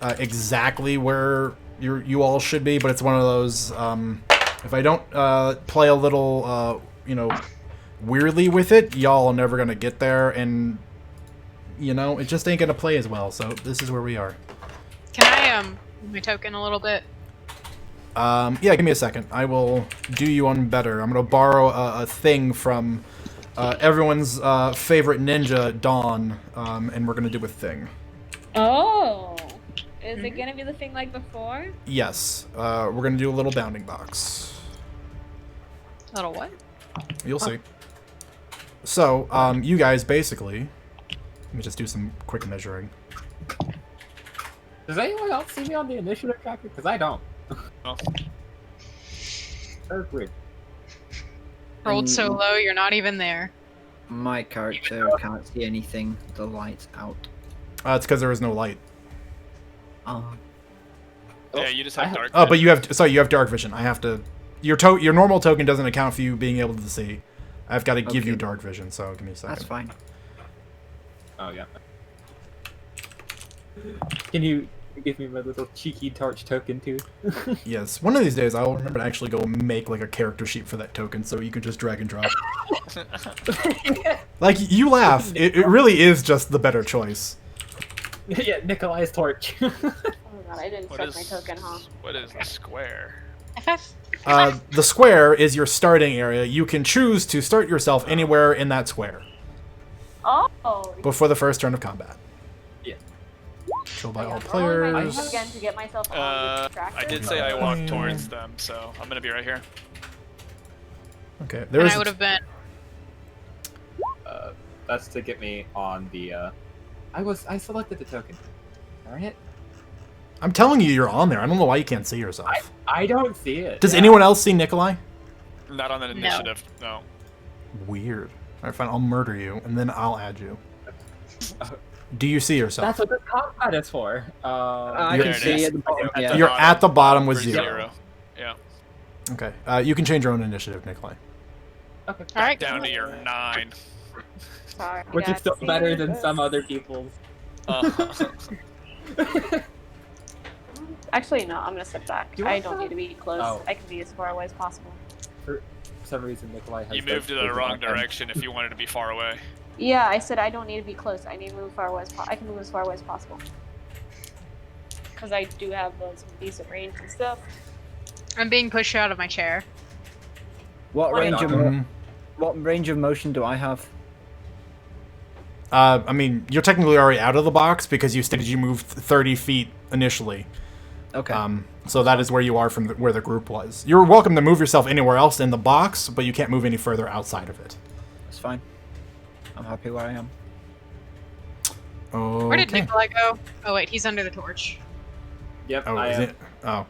exactly where you all should be, but it's one of those. If I don't play a little, weirdly with it, y'all are never gonna get there, and it just ain't gonna play as well. So this is where we are. Can I move my token a little bit? Yeah, give me a second. I will do you one better. I'm gonna borrow a thing from everyone's favorite ninja, Dawn, and we're gonna do a thing. Oh. Is it gonna be the thing like before? Yes, we're gonna do a little bounding box. Little what? You'll see. So, you guys basically. Let me just do some quick measuring. Does anyone else see me on the initiative tracker? Because I don't. Oh. Very weird. Rolled so low, you're not even there. My character can't see anything. The light's out. It's because there is no light. Yeah, you just have dark. Oh, but you have dark vision. I have to. Your normal token doesn't account for you being able to see. I've got to give you Okay. dark vision. So give me a second. That's fine. Oh yeah. Can you give me my little cheeky torch token too? Yes, one of these days I'll remember to actually go make like a character sheet for that token, so you can just drag and drop. Like you laugh, it really is just the better choice. Yeah, Nikolai's torch. Oh god, I didn't What set is my token, huh? What is the square? The square is your starting area. You can choose to start yourself anywhere in that square Oh. before the first turn of combat. Yeah. Controlled by all Rolling my players. dice again to get myself on the tracker. I did say I walked towards them, so I'm gonna be right here. Okay, And there's. I would have been. That's to get me on the. I selected the token. Darn it. I'm telling you, you're on there. I don't know why you can't see yourself. I don't see it. Does yeah. anyone else see Nikolai? Not on the initiative. No. Weird. All right, fine. I'll murder you, and then I'll add you. Do you see yourself? That's what this combat is for. I There can it see is. at the bottom. Yeah. You're at the bottom with for zero. Yeah. Okay. You can change your own initiative, Nikolai. Okay. All right. Down to your 9. Sorry. Which is guys, still see better than this. some other people's. Actually, no. I'm gonna step back. Do you I want don't that? need to be close. Oh. I can be as far away as possible. For some reason, Nikolai has. You like, moved to the taken wrong my pen. direction if you wanted to be far away. Yeah, I said I don't need to be close. I need to move far away as I can move as far away as possible. Because I do have some decent range and stuff. I'm being pushed out of my chair. What Why range not? of what range of motion do I have? I mean, you're technically already out of the box because you stated you moved 30 feet initially. Okay. So that is where you are from where the group was. You're welcome to move yourself anywhere else in the box, but you can't move any further outside of it. That's fine. I'm happy where I am. Okay. Where did Nikolai go? Oh wait, he's under the torch. Yep. Oh, I is am. it? Oh,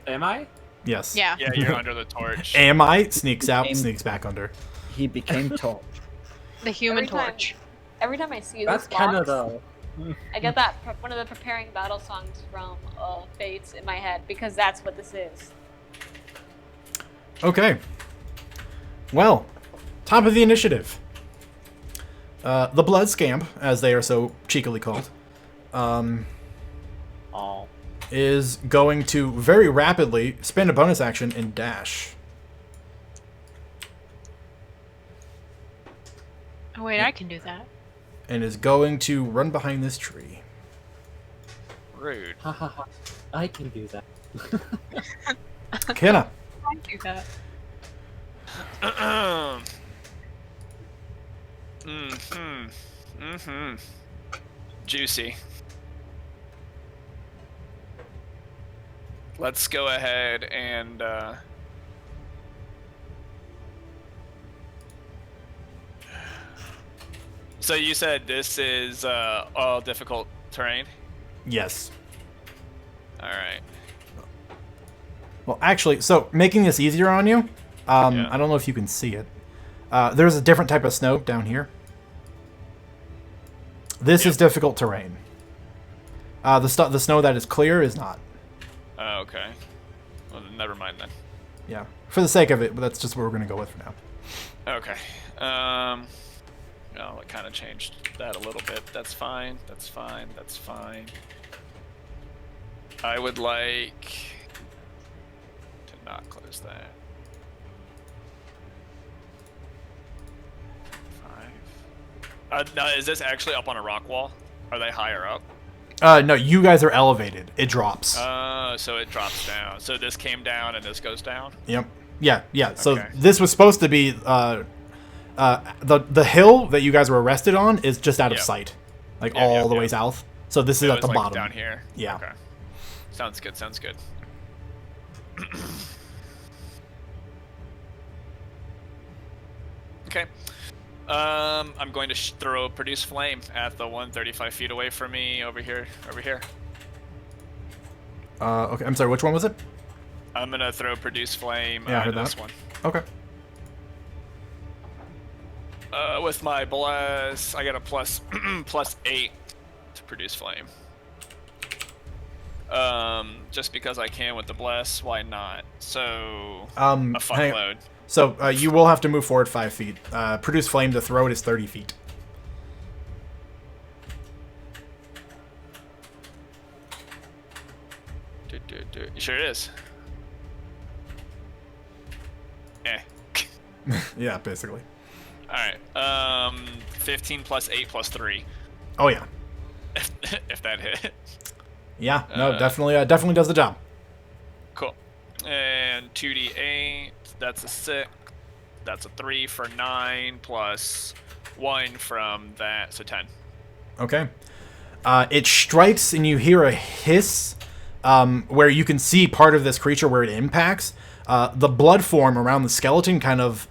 Am I? yes. Yeah. Yeah, you're under the torch. Am I? Sneaks out, sneaks back under. He became tall. The human Every time- torch. Every time I see That's this kind of box, the. I get that one of the preparing battle songs from Fates in my head because that's what this is. Okay. Well, top of the initiative. The Blood Scamp, as they are so cheekily called, Oh. is going to very rapidly spend a bonus action and dash. Oh wait, I can do that. And is going to run behind this tree. Rude. Ha ha ha. I can do that. Kenna. I do that. Juicy. Let's go ahead and so you said this is all difficult terrain? Yes. Alright. Well, actually, so making this easier on you, Yeah. I don't know if you can see it. There's a different type of snow down here. This is difficult terrain. The snow that is clear is not. Oh, okay. Well, never mind then. Yeah. For the sake of it, but that's just what we're going to go with for now. Okay. Oh, it kind of changed that a little bit. That's fine. That's fine. That's fine. I would like to not close that. 5. Now, is this actually up on a rock wall? Are they higher up? No, you guys are elevated. It drops. So it drops down. So this came down and this goes down? Yep. Yeah. So Okay. this was supposed to be the hill that you guys were arrested on is just out of Yep. sight, like Yep, all yep, the way yep. south. So this is It at the was, like, bottom. down here? Yeah. Okay. Sounds good, sounds good. Okay. I'm going to throw Produce Flame at the one 35 feet away from me over here. Okay. I'm sorry. Which one was it? I'm gonna throw Produce Flame Yeah, I heard this that. one. Okay. With my bless, I got a plus +8 to Produce Flame. Just because I can with the bless, why not? So a hang on. fuckload. So you will have to move forward 5 feet. Produce flame to throw it is 30 feet. You sure it is? Eh. Yeah, basically. All right. 15 plus 8 plus 3. Oh yeah. If that hit. Yeah. No, definitely does the job. Cool. And 2d8. That's a 6. That's a 3 for 9 plus 1 from that, so 10. Okay. It strikes and you hear a hiss where you can see part of this creature where it impacts. The blood form around the skeleton kind of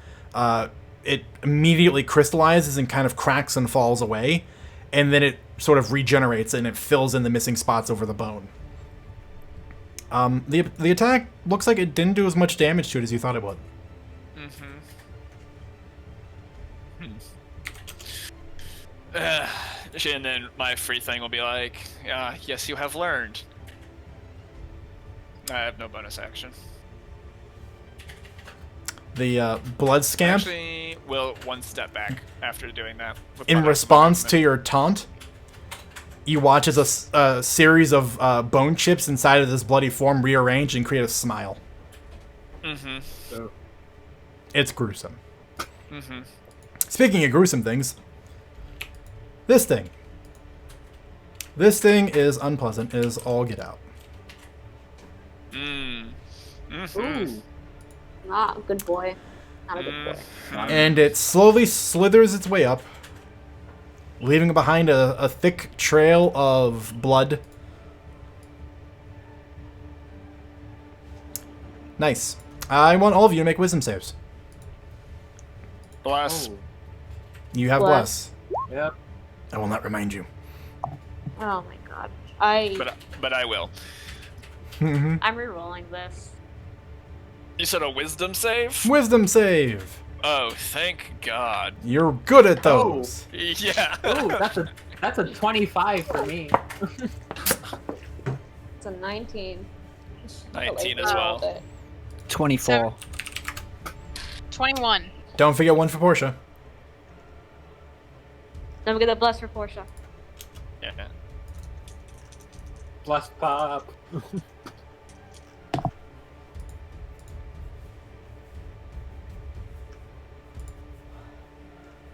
it immediately crystallizes and kind of cracks and falls away, and then it sort of regenerates and it fills in the missing spots over the bone. The attack looks like it didn't do as much damage to it as you thought it would. And then my free thing will be like, yes, you have learned. I have no bonus action. The blood scamp, Actually, will one step back after doing that. with in my response to movement. your taunt, you watch as a series of bone chips inside of this bloody form rearrange and create a smile. So, It's gruesome. Speaking of gruesome things, this thing. This thing is unpleasant, is all get out. ooh. Not a good boy. Not a good boy. And it slowly slithers its way up, leaving behind a thick trail of blood. Nice. I want all of you to make wisdom saves. Bless. Oh, You have Bless. bless. yep. I will not remind you. Oh my god. But I will. I'm re-rolling this. You said a wisdom save? Wisdom save. Oh, thank God. You're good at those. Yeah. Ooh, that's a 25 for me. It's a 19. 19 as well. 24. 21. Don't forget one for Portia. Don't forget the bless for Portia. Yeah. Plus pop.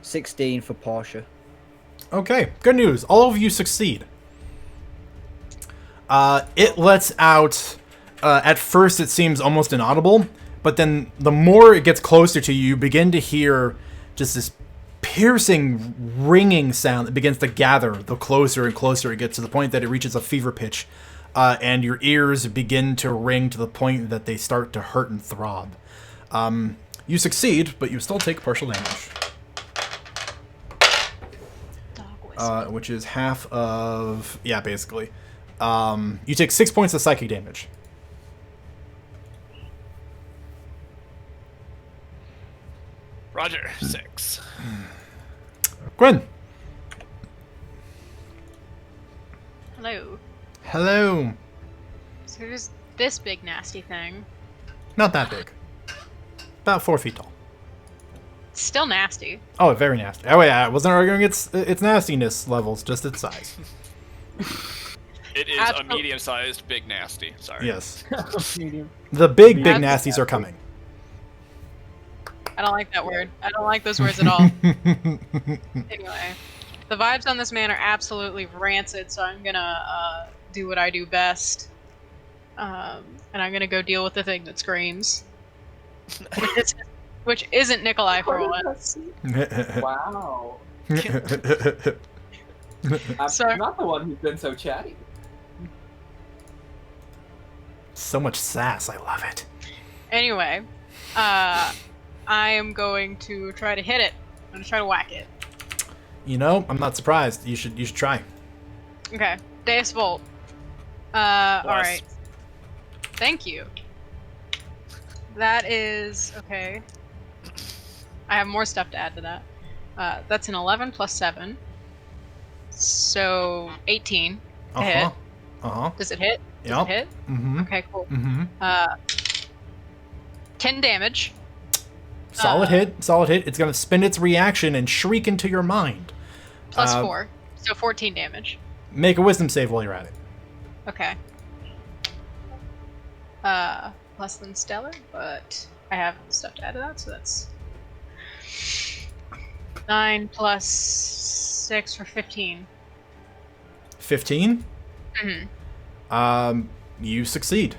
16 for Porsche. Okay, good news. All of you succeed. It lets out. At first, it seems almost inaudible, but then the more it gets closer to you, you begin to hear just this piercing, ringing sound that begins to gather the closer and closer it gets, to the point that it reaches a fever pitch, and your ears begin to ring to the point that they start to hurt and throb. You succeed, but you still take partial damage. Which is half of... Yeah, basically. You take 6 points of psychic damage. Roger, 6. Gwen. Hello. Hello. So there's this big nasty thing. Not that big. About 4 feet tall. It's still nasty. Oh, very nasty. Oh, yeah, I wasn't arguing its nastiness levels, just its size. It is a Absolute- medium-sized big nasty. Sorry. Yes. Medium. The big That's- nasties are coming. I don't like that word. I don't like those words at all. Anyway, the vibes on this man are absolutely rancid, so I'm gonna do what I do best. And I'm gonna go deal with the thing that screams. Which isn't Nikolai for once. Wow. Sorry. I'm not the one who's been so chatty. So much sass. I love it. Anyway, I am going to try to hit it. I'm gonna try to whack it. You know, I'm not surprised. You should try. Okay, Deus Volt. Alright. Thank you. That is... okay. I have more stuff to add to that. That's an 11 plus 7. So, 18 to hit. Uh-huh. Uh-huh. Does it hit? Does Yep. it hit? Mm-hmm. Okay, cool. Mm-hmm. 10 damage. Solid hit. Solid hit. It's going to spend its reaction and shriek into your mind. Plus 4. So 14 damage. Make a wisdom save while you're at it. Okay. Less than stellar, but I have stuff to add to that, so that's 9 plus 6 for 15. 15? Mm-hmm. You succeed.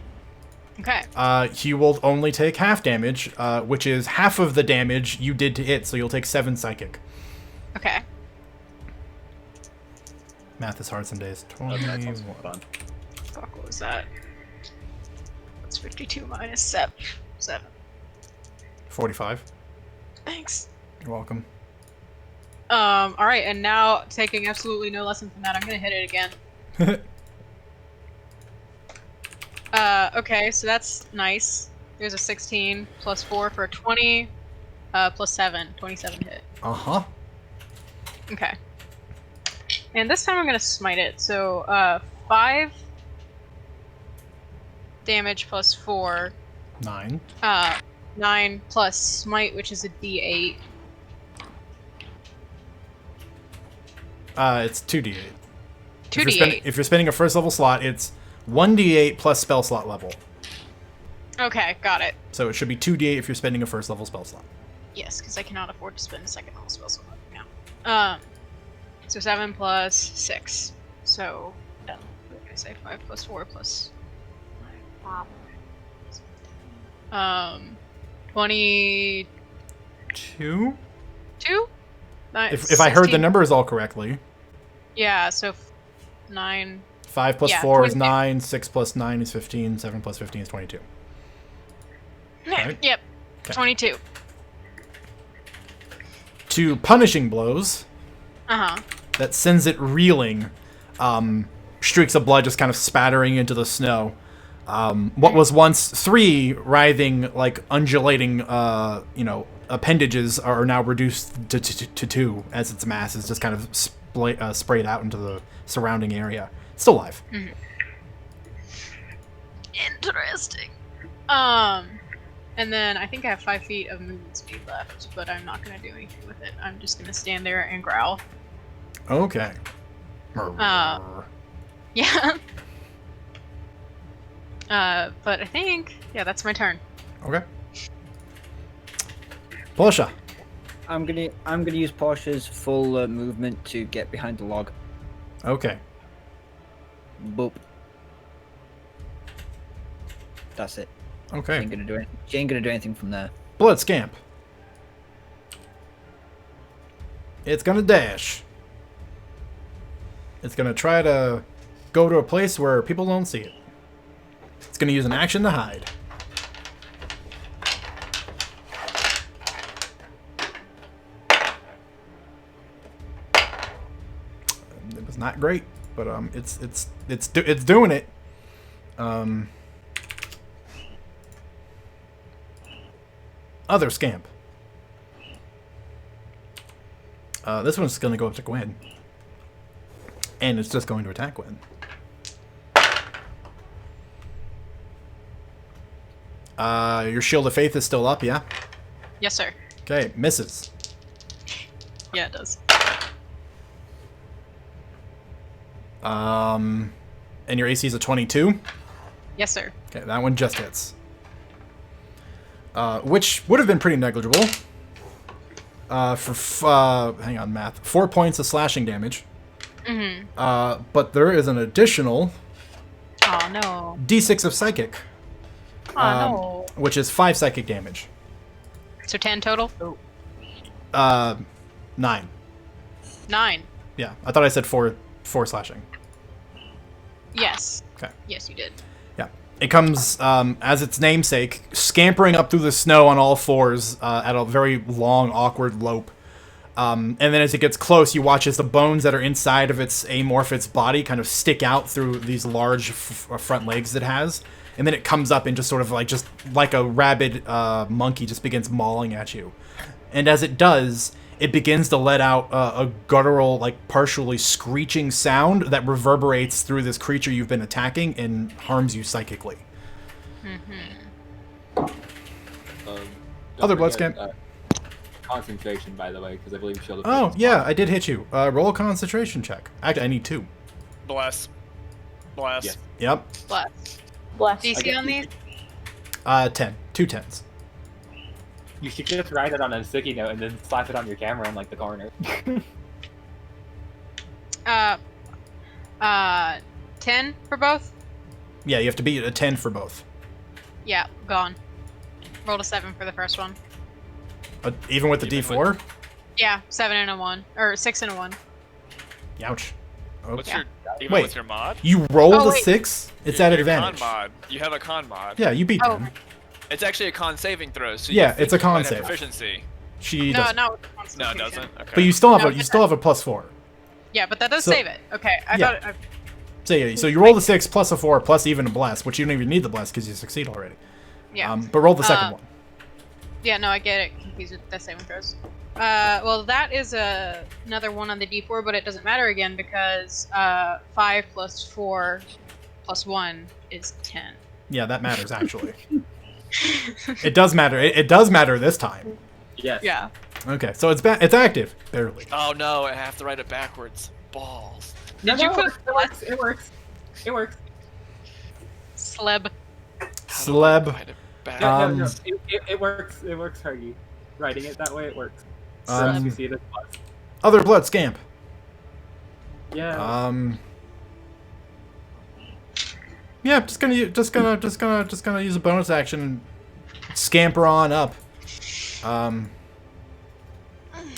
Okay. He will only take half damage, which is half of the damage you did to it, so you'll take 7 psychic. Okay. Math is hard some days. That sounds 21. fun. Fuck, what was that? That's 52 minus 7. 7. 45. Thanks. You're welcome. Alright, and now taking absolutely no lesson from that, I'm gonna hit it again. Okay, so that's nice. There's a 16 plus 4 for a 20, plus 7, 27 hit. Uh-huh. Okay. And this time I'm gonna smite it. So 5 damage plus 4. 9. 9 plus smite, which is a D8. It's 2d8. 2D8. If you're spending a first level slot, it's 1d8 plus spell slot level. Okay, got it. So it should be 2d8 if you're spending a first level spell slot. Yes, because I cannot afford to spend a second level spell slot now. So 7 plus 6. So, what did I say? 5 plus 4 plus 22? 2? Nine, If I heard the 16. numbers all correctly. Yeah, so 9. 5 plus Yeah, 4 is 22. 9, 6 plus 9 is 15, 7 plus 15 is 22. Right. Yep, Okay. 22. 2 punishing blows Uh-huh. that sends it reeling. Streaks of blood just kind of spattering into the snow. What was once 3 writhing, like undulating, appendages are now reduced to 2 as its mass is just kind of sprayed out into the surrounding area. It's still alive. Interesting. And then I think I have 5 feet of movement speed left, but I'm not going to do anything with it. I'm just going to stand there and growl. Okay. Yeah. But I think, yeah, that's my turn. Okay. Portia. I'm gonna use Portia's full movement to get behind the log. Okay. Boop. That's it. She Okay. ain't gonna do it. She ain't gonna do anything from there. Blood Scamp. It's gonna dash. It's gonna try to go to a place where people don't see it. It's gonna use an action to hide. It was not great, but it's doing it. Other Scamp. This one's gonna go up to Gwen. And it's just going to attack Gwen. Your Shield of Faith is still up, yeah? Yes, sir. Okay, misses. Yeah, it does. And your AC is a 22? Yes, sir. Okay, that one just hits. Which would have been pretty negligible. Hang on, math. 4 points of slashing damage. Mm-hmm. But there is an additional Oh, no. D6 of psychic, Oh, no. which is 5 psychic damage. So 10 total? 9. 9. Yeah, I thought I said 4 slashing. Yes. Okay. Yes, you did. Yeah. It comes, as its namesake, scampering up through the snow on all fours at a very long, awkward lope. And then as it gets close, you watch as the bones that are inside of its amorphous body kind of stick out through these large front legs it has. And then it comes up and just sort of like a rabid monkey just begins mauling at you. And as it does, it begins to let out a guttural, like partially screeching sound that reverberates through this creature you've been attacking and harms you psychically. Other blood scamp. Concentration, by the way, because I believe Shield of Oh, Faith is yeah, fine. I did hit you. Roll a concentration check. Actually, I need 2. Bless. Yes. Yep. Bless. Bless. DC on these? 10. 2 10s. You should just write it on a sticky note and then slap it on your camera in like the corner. 10 for both? Yeah, you have to beat a 10 for both. Yeah, gone. Rolled a 7 for the first one. Even with the Even D4? Yeah, 7 and a 1. Or 6 and a 1. Ouch. Oh. What's Yeah. your even Wait. with your mod? You rolled Oh, a wait. 6? It's Your- at your advantage. Con mod. You have a con mod. Yeah, you beat Oh. 10. It's actually a con saving throw. So Yeah, you think it's a you con might have save. Proficiency. She No, doesn't. not with No, it Constitution. doesn't. Okay. But you still have No, a it's +4. Yeah, but that does So- save it. Okay, I Yeah. thought. So yeah, so you roll the 6 plus a 4 plus even a bless, which you don't even need the bless because you succeed already. Yeah. But roll the second one. Yeah, no, I get it. Confused with death saving throws. Well, that is another 1 on the d4, but it doesn't matter again because 5 plus 4 plus 1 is 10. Yeah, that matters actually. It does matter. It does matter this time. Yes. Yeah. Okay, so it's active barely. Oh no, I have to write it backwards. Balls. Did you put it works? It works. It works. sleb? Sleb. Write it No, backwards. it works. It works, Hargy. Writing it that way, it works. Um, you see it as plus. Other blood scamp. Yeah. Yeah, just gonna use a bonus action and scamper on up.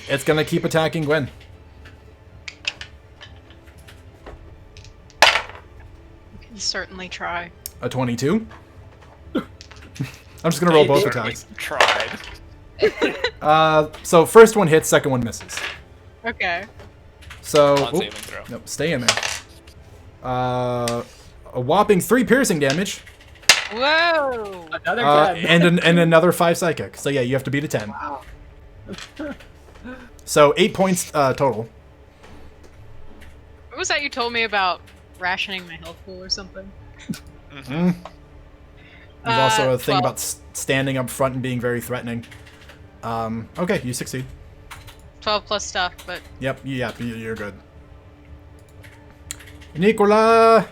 It's gonna keep attacking Gwen. We can certainly try. A 22. I'm just gonna roll both attacks. Tried. So first one hits, second one misses. Okay. So Con saving throw. nope, stay in there. A whopping 3 piercing damage, Whoa! Another 10. and another 5 psychic. So yeah, you have to beat a 10. Wow. So 8 points total. What was that you told me about rationing my health pool or something? Mm-hmm. There's also a thing 12. about standing up front and being very threatening. Okay, you succeed. 12 plus stuff, but Yep, you're good. Nicola!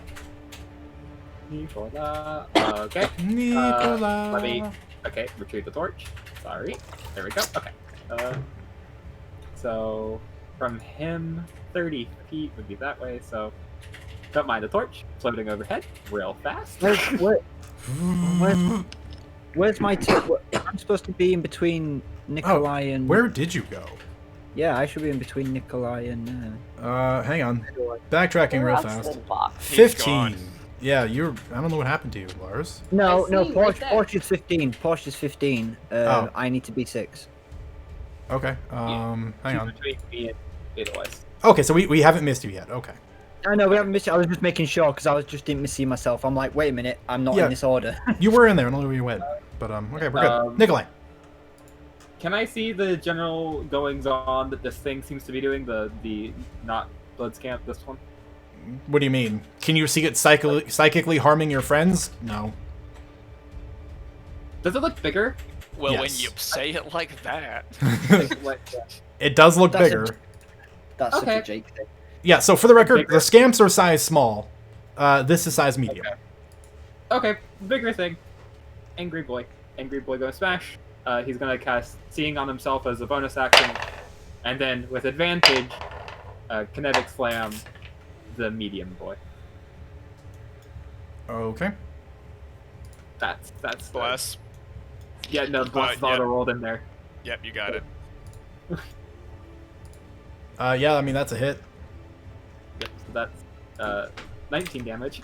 Nicola. Okay. Nicola! Let me. Okay, retrieve the torch. Sorry. There we go. Okay. So from him, 30 feet would be that way. So don't mind the torch floating overhead, real fast. Where's my I'm supposed to be in between Nikolai and... Where did you go? Yeah, I should be in between Nikolai and... Hang on. Backtracking real fast. 15. gone. Yeah, I don't know what happened to you, Lars. No, I no, see, right there. Porsche is 15. Porsche is 15. Oh. I need to be 6. Okay, hang on. Between me and Edelweiss. Okay, so we haven't missed you yet. Okay. I know, we haven't missed it. I was just making sure, because I didn't see myself. I'm like, wait a minute, I'm not Yeah. in this order. You were in there, I don't know where you went. But, okay, we're good. Nikolai. Can I see the general goings on that this thing seems to be doing? The not blood scamp, this one? What do you mean? Can you see it psychically harming your friends? No. Does it look bigger? Well, when Yes. you say it like that. It does look That's a- bigger. That's Okay. such a Jake thing. Yeah, so for the record, Bigger. the scamps are size small. This is size medium. Okay, bigger thing. Angry boy. Angry boy gonna smash. He's gonna cast Seeing on himself as a bonus action, and then with advantage, kinetic slam the medium boy. Okay. That's Bless. Yeah, no, bless is yeah. auto rolled in there. Yep, you got it. Yeah, I mean, that's a hit. Yep, so that's 19 damage.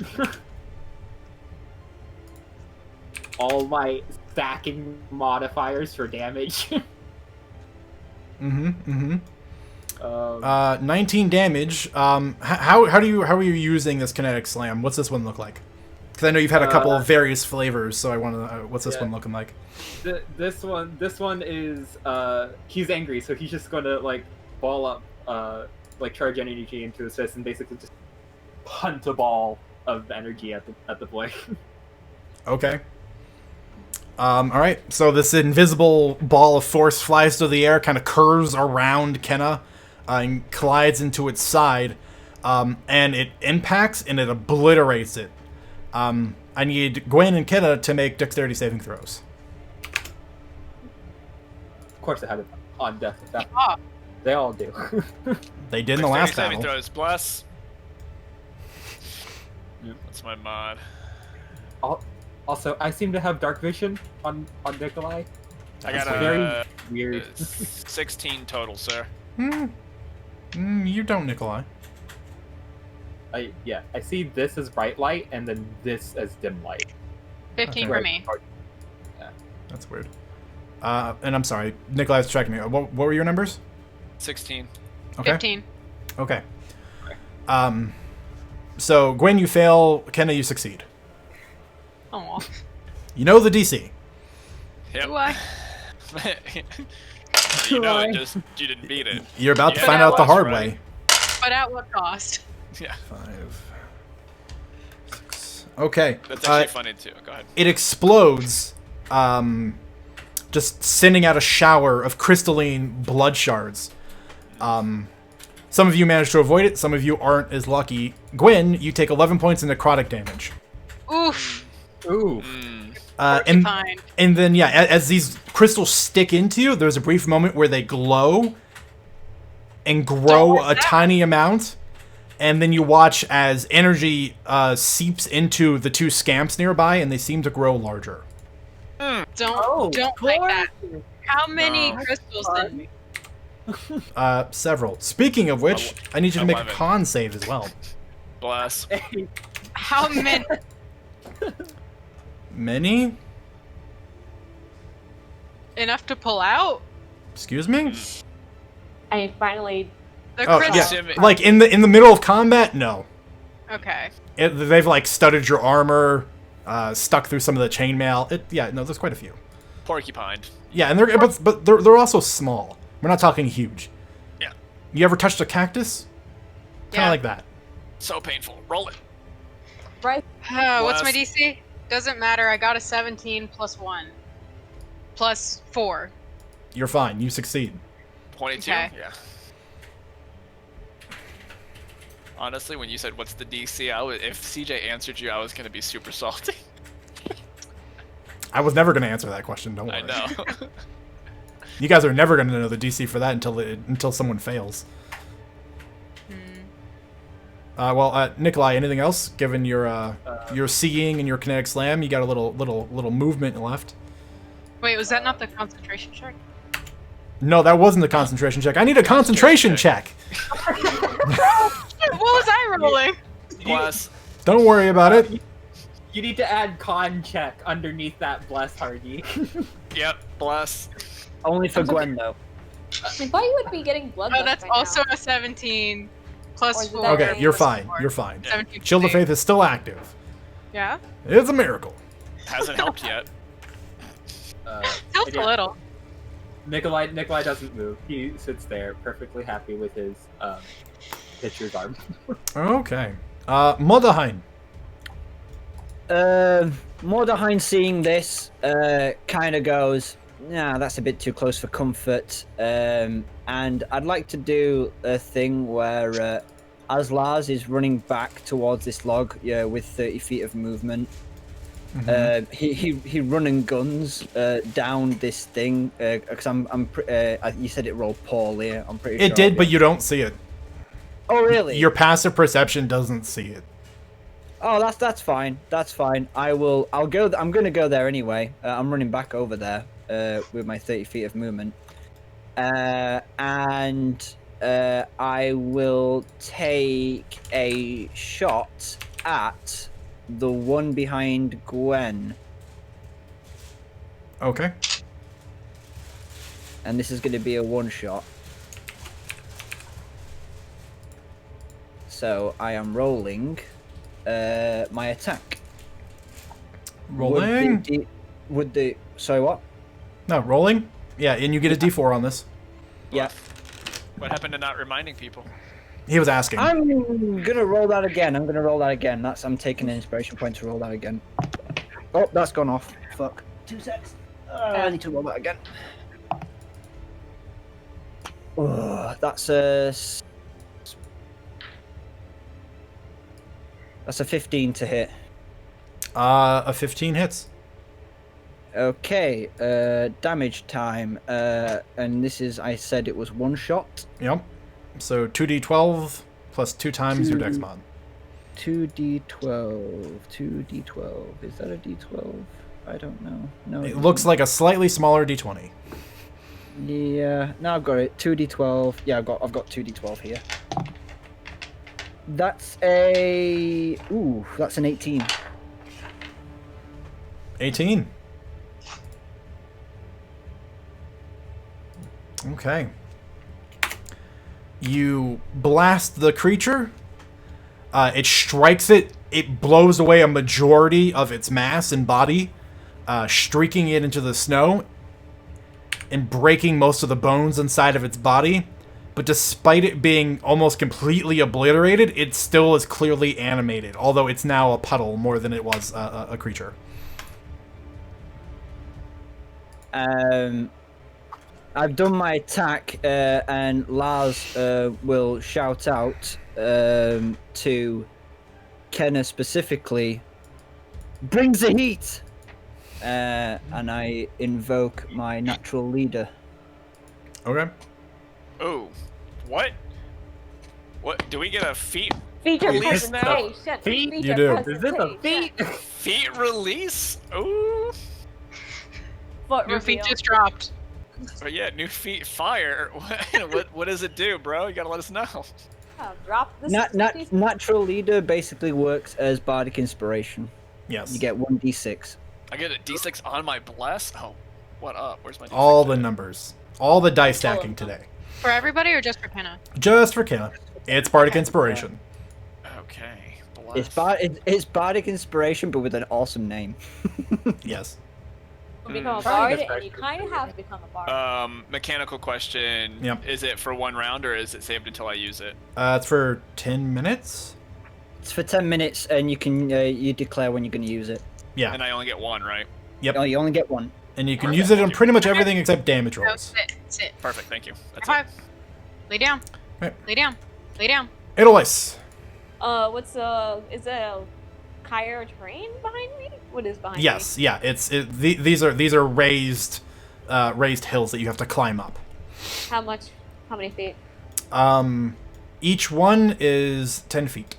All my stacking modifiers for damage. Mm-hmm, mm-hmm. 19 damage. How are you using this kinetic slam? What's this one look like? Because I know you've had a couple of various flavors, so I want to. What's this yeah. one looking like? This one is he's angry, so he's just gonna like ball up, like charge energy into his fist and basically just punt a ball of energy at the boy. Okay. All right. So this invisible ball of force flies through the air, kind of curves around Kenna, and collides into its side, and it impacts and it obliterates it. I need Gwen and Kenna to make dexterity saving throws. Of course, I had it on death. Ah. They all do. They did in the last Saving battle. throws. Bless. Yep. That's my mod. Also, I seem to have dark vision on Nikolai. I It's got very a weird. 16 total, sir. You don't, Nikolai. I see this as bright light and then this as dim light. 15 Okay. for me. That's weird. And I'm sorry, Nikolai's checking me. What were your numbers? 16. Okay. 15. Okay. So, Gwen, you fail. Kenna, you succeed. Oh, You know the DC. Yep. do I? You know Why? it, just you didn't beat it. You're about to Yeah, find that out the was hard right. way. But at what cost? Yeah, 5, 6. Okay. that's actually funny too. Go ahead. It explodes, just sending out a shower of crystalline blood shards. Some of you manage to avoid it. Some of you aren't as lucky. Gwen, you take 11 points of necrotic damage. Oof. Ooh. And Fine. then, yeah, as these crystals stick into you, there's a brief moment where they glow and grow a tiny amount. And then you watch as energy seeps into the two scamps nearby, and they seem to grow larger. Don't like that. How many No. crystals then? Several. Speaking of which, I need you to make a 11. con save as well. Bless. How many? Many? Enough to pull out? Excuse me? I finally. The Oh, crystal. yeah. Like in the middle of combat? No. Okay. They've like studded your armor, stuck through some of the chainmail. Yeah, no, there's quite a few. Porcupined. Yeah, and they're also small. We're not talking huge. Yeah. You ever touched a cactus? Kind of Yeah. like that. So painful. Roll it. Right. What's my Bless. DC? Doesn't matter. I got a 17 plus 1. Plus 4. You're fine. You succeed. 22. Okay. Yeah. Honestly, when you said what's the DC, if CJ answered you, I was gonna be super salty. I was never going to answer that question. Don't worry. I know. You guys are never going to know the DC for that until someone fails. Nikolai, anything else? Given your seeing and your kinetic slam, you got a little movement left. Wait, was that not the concentration check? No, that wasn't the concentration check. I need a concentration check. What was I rolling? Bless. Don't worry about it. You need to add con check underneath that bless, Hardy. Yep. Bless. Only for Gwen though. I thought you would be getting blood. Oh, that's also a 17 Or plus is it 4. that Okay, you're plus fine. 4. You're fine. 17 Shield of plus Faith is still active. 8. Yeah? It's a miracle. Hasn't helped yet. Helped a little. Nikolai doesn't move. He sits there, perfectly happy with his pitcher's arm. Okay. Modahain. Mordahine seeing this, kind of goes, nah, that's a bit too close for comfort. And I'd like to do a thing where as Lars is running back towards this log, with 30 feet of movement, he run and guns down this thing because you said it rolled poorly. I'm pretty sure It did, but you don't see it. Oh really? Your passive perception doesn't see it. Oh, that's fine. That's fine. I'll go. I'm gonna go there anyway. I'm running back over there with my 30 feet of movement, and I will take a shot at the one behind Gwen, Okay. and this is going to be a one shot. So I am rolling my attack. Rolling. Sorry, what? No, rolling. Yeah, and you get a D4 on this. Yeah. What happened to not reminding people? He was asking. I'm gonna roll that again. I'm taking an inspiration point to roll that again. Oh, that's gone off. Fuck. 2 seconds. I need to roll that again. Oh, that's a 15 to hit. A 15 hits. Okay, damage time. And this is, I said it was one shot. Yep. So 2d12 plus 2 times your dex mod. 2d12. 2d12. Is that a d12? I don't know. No. It looks like a slightly smaller d20. Yeah. No, I've got it. 2d12. Yeah, I've got 2d12 here. That's that's an 18. 18. Okay. You blast the creature. It strikes it. It blows away a majority of its mass and body, streaking it into the snow and breaking most of the bones inside of its body. But despite it being almost completely obliterated, it still is clearly animated, although it's now a puddle more than it was a creature. I've done my attack, and Lars will shout out to Kenna specifically, "Brings the heat!" And I invoke my natural leader. Okay. Oh, what? What? Do we get a feat Feature release now? presentation. Feet? Feature You do. Is this a feat? Feat release? Ooh. Foot New feet reveal. just dropped. But yeah, new feat fire. What does it do, bro? You gotta let us know. Drop the Natural leader basically works as bardic inspiration. Yes. You get 1d6. I get a d6 on my bless. Oh, what up? Where's my d6? All the at? numbers. All the dice All of stacking them. today. For everybody or just for Kenna? Just for Kenna. It's bardic inspiration. Okay. Bless. It's bardic inspiration, but with an awesome name. Yes. You become a Trying to bard, and you get kind of have to become a bard. Mechanical question. Yep. Is it for 1 round or is it saved until I use it? It's for 10 minutes? It's for 10 minutes, and you can you declare when you're going to use it. Yeah. And I only get 1, right? Oh, you only get one. And you can use it on pretty much everything except damage No, rolls. sit. Perfect. Thank you. That's High it. five. Lay down. Right. Lay down. Lay down. Edelweiss. Is there a Kyra terrain behind me? What is behind me? Yes, yeah. These are raised hills that you have to climb up. How much? How many feet? Each one is 10 feet.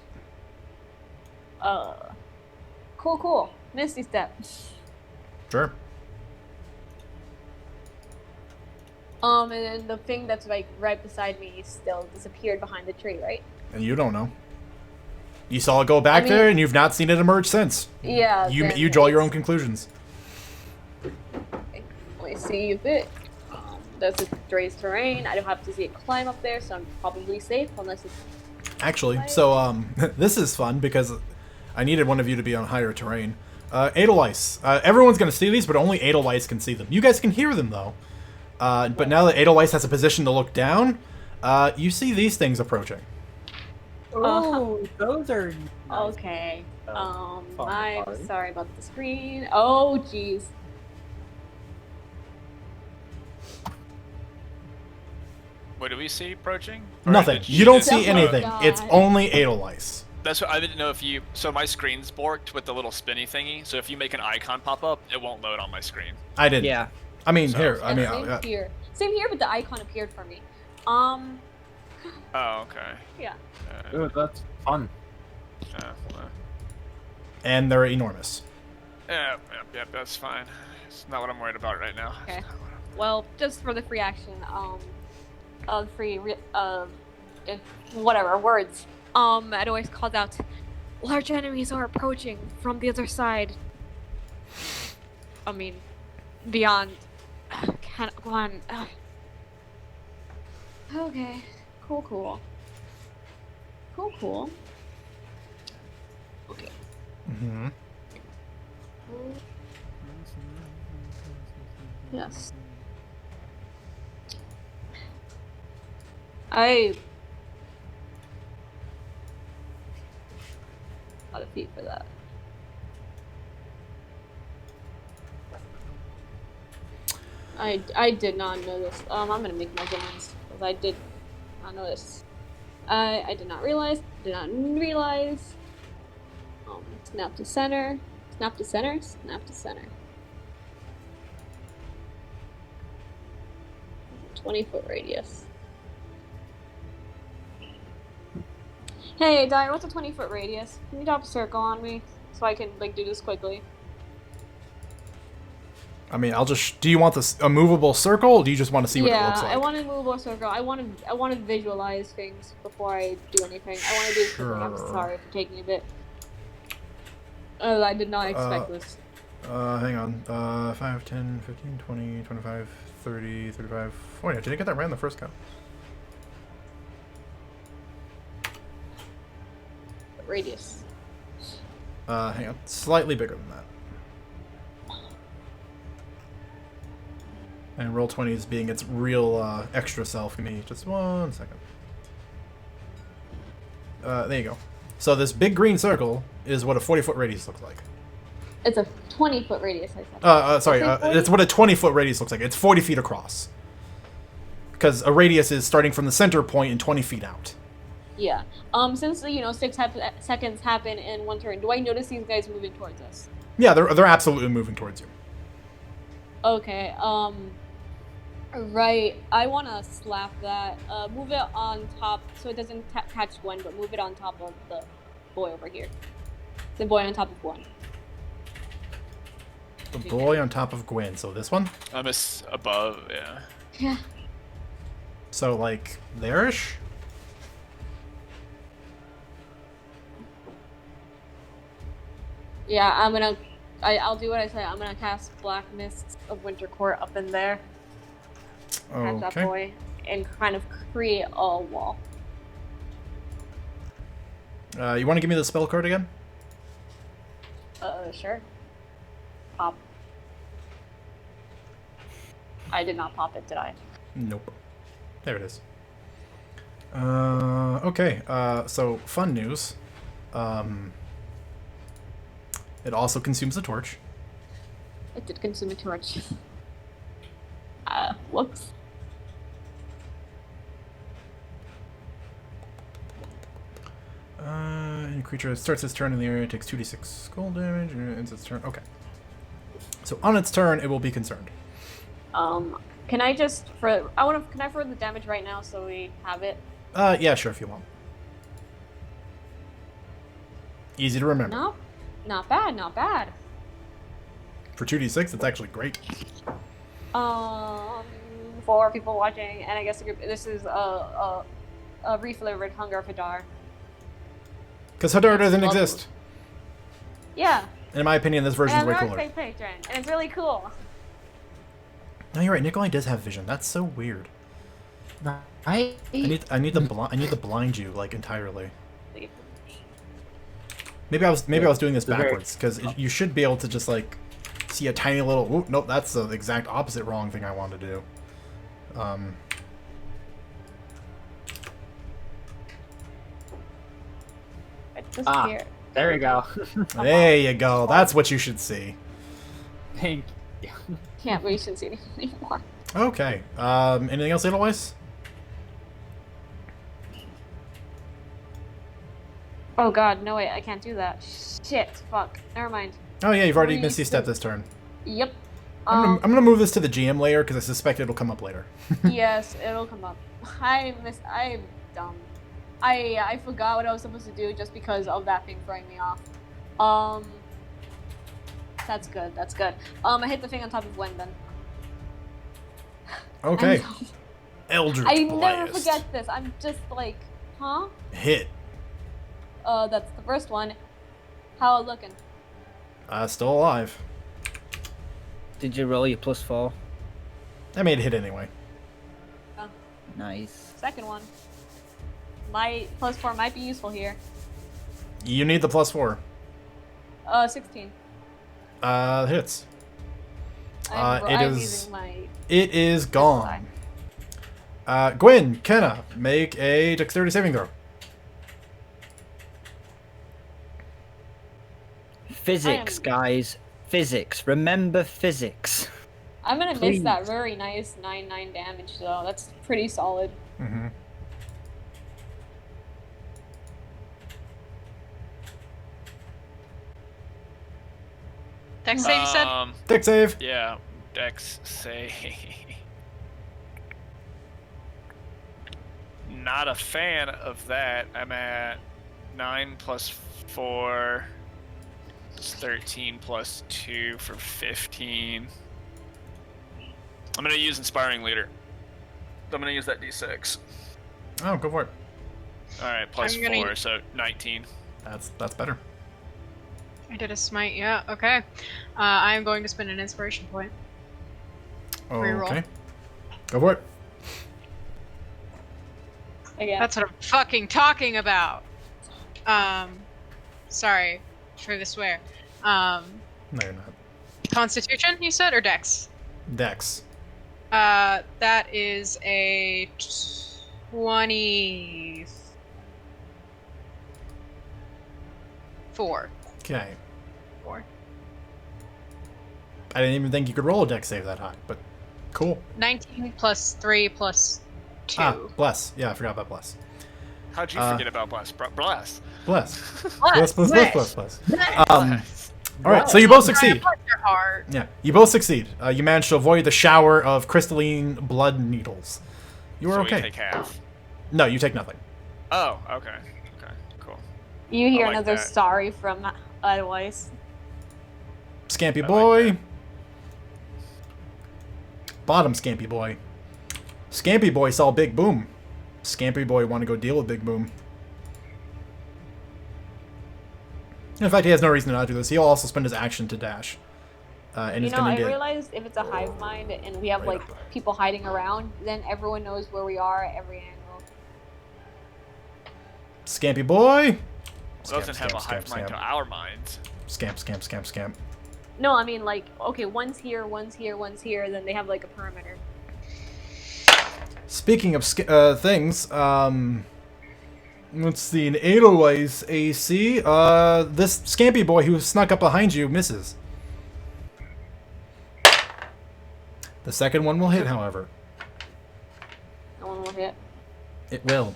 Cool. Misty step. Sure. And then the thing that's like right beside me still disappeared behind the tree, right? And you don't know. You saw it go back I mean- there, and you've not seen it emerge since. Yeah. You then draw your it's- own conclusions. Let me see if it. That's a raised terrain. I don't have to see it climb up there, so I'm probably safe unless it's. Actually, so this is fun because I needed one of you to be on higher terrain. Edelweiss. Everyone's gonna see these, but only Edelweiss can see them. You guys can hear them though. But now that Edelweiss has a position to look down, you see these things approaching. Oh, those are nice. Okay. fun I'm part. sorry about the screen. Oh, jeez. What do we see approaching? Or Nothing. did You don't just- see Oh my anything. God. It's only Edelweiss. That's what I didn't know if you. So my screen's borked with the little spinny thingy. So if you make an icon pop up, it won't load on my screen. I didn't. Yeah. I mean, So- here. I mean, Same here. Same here, but the icon appeared for me. Oh, okay. Yeah. Ooh, that's fun. Well, and they're enormous. yeah, that's fine. It's not what I'm worried about right now. Okay. Well, just for the free action, whatever words. It always calls out, large enemies are approaching from the other side. I mean, beyond. Can't go on. Okay. Cool. Okay. Mm-hmm. Yes. I got a feat for that. I did not know this. I'm gonna make measurements because I did not know this. I did not realize. Snap to center. 20-foot radius. Hey, Dyer, what's a 20-foot radius? Can you drop a circle on me so I can do this quickly? I mean, I'll just. Do you want a movable circle, or do you just want to see what it looks like? I want to move a circle. I want to visualize things before I do anything. I want to do it quickly. I'm Sure. sorry for taking a bit. Oh, I did not expect this. Hang on. 5, 10, 15, 20, 25, 30, 35, 40. Did I get that right in the first count? radius. Hang on. Slightly bigger than that. And Roll20 is being its real extra self. Give me just 1 second. There you go. So this big green circle is what a 40-foot radius looks like. It's a 20-foot radius, I said. Sorry, Is it 40? it's what a 20-foot radius looks like. It's 40 feet across. Because a radius is starting from the center point and 20 feet out. Yeah. Since, 6 seconds happen in one turn, do I notice these guys moving towards us? Yeah, they're absolutely moving towards you. Okay, right. I want to slap that. Move it on top so it doesn't catch Gwen, but move it on top of the boy over here. The boy on top of Gwen. The boy on top of Gwen. So this one? I'm above, yeah. Yeah. So, like, there-ish? Yeah, I'll do what I say. I'm gonna cast Black Mists of Winter Court up in there. Catch that Okay. boy. And kind of create a wall. You want to give me the spell card again? Sure. Pop. I did not pop it, did I? Nope. There it is. Okay. So fun news. It also consumes a torch. It did consume a torch. Whoops. Any creature that starts its turn in the area takes 2d6 cold damage and ends its turn. Okay. So on its turn, it will be concerned. Can I can I throw the damage right now so we have it? Yeah, sure, if you want. Easy to remember. No, not bad, not bad. For 2d6, it's actually great. For people watching, and I guess this is a reflavored Hunger Fadar. Because Hadar doesn't exist. Yeah. In my opinion, this version is And way I'm cooler. Dark Patron, and it's really cool. No, you're right. Nikolai does have vision. That's so weird. I I need to blind you like entirely. Maybe I was doing this backwards because you should be able to just like see a tiny little. Ooh, nope, that's the exact opposite wrong thing I want to do. Disappear. There we go. There you go. That's what you should see. Thank you. Can't we shouldn't see anything anymore. Okay. Anything else, Edelweiss? Oh god, no wait, I can't do that. Shit, fuck. Never mind. Oh yeah, you've already Three, Misty stepped this turn. Yep. I'm gonna move this to the GM layer because I suspect it'll come up later. Yes, it'll come up. I'm dumb. I forgot what I was supposed to do just because of that thing throwing me off. That's good, that's good. I hit the thing on top of Gwen then. Okay. Eldritch I never Blast. forget this. I'm just like, huh? Hit. That's the first one. How it looking? Still alive. Did you roll your +4? I made a hit anyway. Nice. Second one. My +4 might be useful here. You need the +4. 16. Hits. I'm it is. using my. It is gone. Gwen, Kenna, make a dexterity saving throw. Physics, guys. Physics. Remember physics. I'm gonna Please. miss that very nice 9/9 damage though. That's pretty solid. Mm-hmm. Dex save, you said? Dex save. Yeah, Dex save. Not a fan of that. I'm at 9 plus 4 is 13 plus 2 for 15. I'm gonna use Inspiring Leader. I'm gonna use that D6. Oh, go for it. Alright, plus Are you gonna 4, so 19. That's better. I did a smite, yeah, okay. I am going to spend an inspiration point. Reroll. Okay. Go for it. Again. That's what I'm fucking talking about. Sorry for the swear. No, you're not. Constitution, you said, or Dex? Dex. That is a 24. Okay. 4. I didn't even think you could roll a dex save that high, but cool. 19 plus 3 plus 2. Ah, bless. Yeah, I forgot about bless. How'd you forget about bless? Bless. Bless. Bless. Bless. All right, so you both succeed. Bless your heart. Yeah, you both succeed. You managed to avoid the shower of crystalline blood needles. You were So okay. we take half. No, you take nothing. Oh, okay. Okay, cool. You hear I like another that. sorry from Edelweiss. Scampy I boy. like Bottom Scampy boy. Scampy boy saw Big Boom. Scampy boy want to go deal with Big Boom. In fact, he has no reason to not do this. He'll also spend his action to dash. And You he's know, going I to get... realized if it's a hive mind and we have like people hiding around, then everyone knows where we are at every angle. Scampy boy. Doesn't have a hive mind to our minds. Scamp. No, I mean like, okay, one's here, one's here, then they have like a perimeter. Speaking of things, let's see, an Edelweiss AC, this Scampy boy who snuck up behind you misses. The second one will hit, however. No one will hit. It will.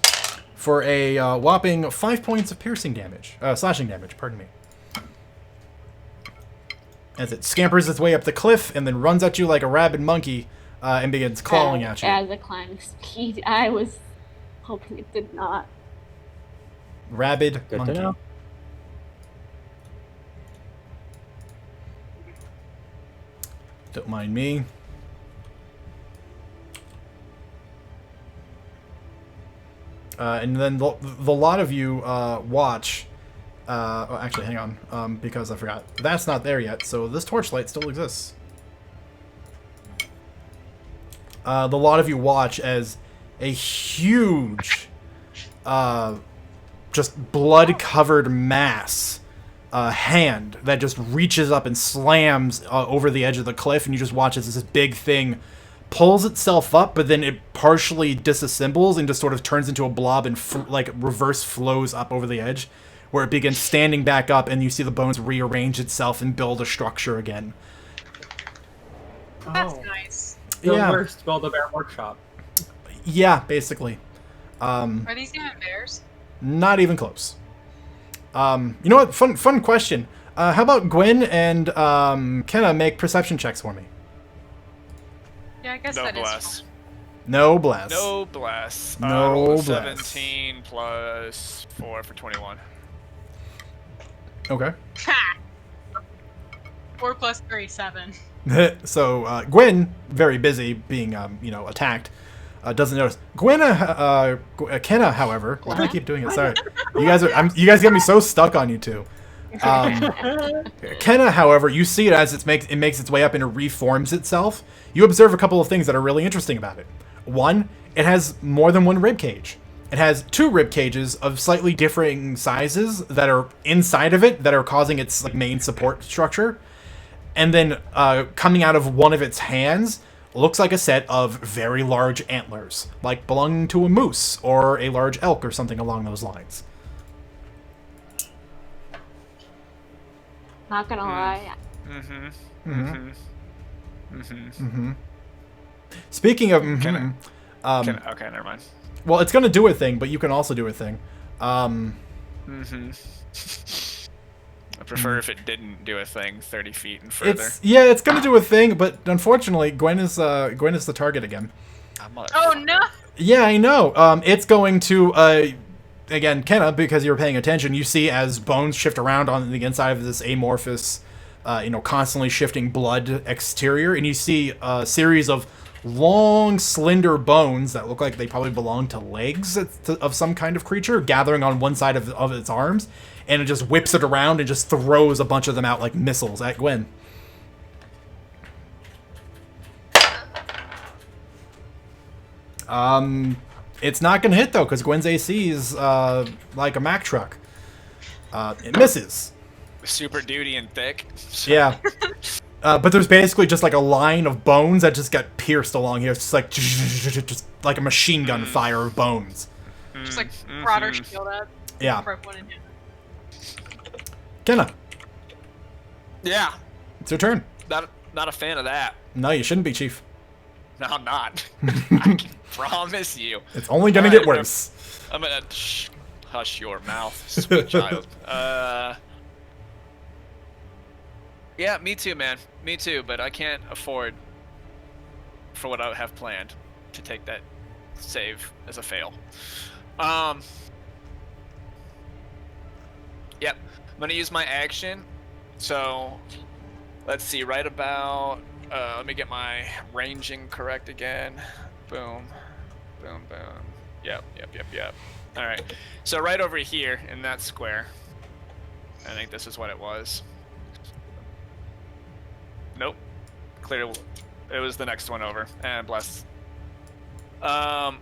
For a whopping 5 points of piercing damage. Slashing damage, pardon me. As it scampers its way up the cliff and then runs at you like a rabid monkey and begins clawing at you. As a climbing speed, I was hoping it did not. Rabid Good monkey. to know. Don't mind me. And then the lot of you watch. Oh, actually, hang on, because I forgot. That's not there yet, so this torchlight still exists. The lot of you watch as a huge, just blood-covered mass hand that just reaches up and slams over the edge of the cliff, and you just watch as this big thing pulls itself up, but then it partially disassembles and just sort of turns into a blob and like reverse flows up over the edge, where it begins standing back up, and you see the bones rearrange itself and build a structure again. That's Oh. nice. The Yeah. worst Build-A-Bear workshop. Yeah, basically. Are these even bears? Not even close. You know what? Fun question. How about Gwen and Kenna make perception checks for me? Yeah, I guess No that is. bless. No bless. No bless. No roll a bless. 17 plus 4 for 21. Okay. Ha! 4 plus 3, 7. So Gwen, very busy being attacked, doesn't notice. Kenna, however, why do I keep doing it? Sorry, you guys get me so stuck on you two. Kenna, however, you see it as it makes its way up and it reforms itself. You observe a couple of things that are really interesting about it. One, it has more than one rib cage. It has 2 rib cages of slightly differing sizes that are inside of it that are causing its like main support structure. And then coming out of one of its hands looks like a set of very large antlers, like belonging to a moose or a large elk or something along those lines. Not gonna lie. Speaking of, Okay, never mind. well, it's gonna do a thing, but you can also do a thing. I prefer if it didn't do a thing 30 feet and further. It's gonna do a thing, but unfortunately, Gwen is the target again. Oh no! Yeah, I know. It's going to again, Kenna, because you're paying attention, you see as bones shift around on the inside of this amorphous, constantly shifting blood exterior, and you see a series of long, slender bones that look like they probably belong to legs of some kind of creature gathering on one side of its arms, and it just whips it around and just throws a bunch of them out like missiles at Gwen. It's not gonna hit though, because Gwen's AC is like a Mack truck. It misses. Super duty and thick. Yeah. But there's basically just like a line of bones that just got pierced along here. It's just like a machine gun fire of bones. Just like brought her shield up. Yeah. Broke one in half. Kenna, Yeah. it's your turn. Not a fan of that. No, you shouldn't be, Chief. No, I'm not. I can promise you. It's only gonna Alright, get worse. I'm gonna hush your mouth, sweet child. Yeah, me too, man. Me too, but I can't afford for what I have planned to take that save as a fail. Yep. I'm gonna use my action. So let's see, right about let me get my ranging correct again. Boom. Boom, boom. Yep. Alright. So right over here in that square. I think this is what it was. Nope. Clear. It was the next one over. And bless. I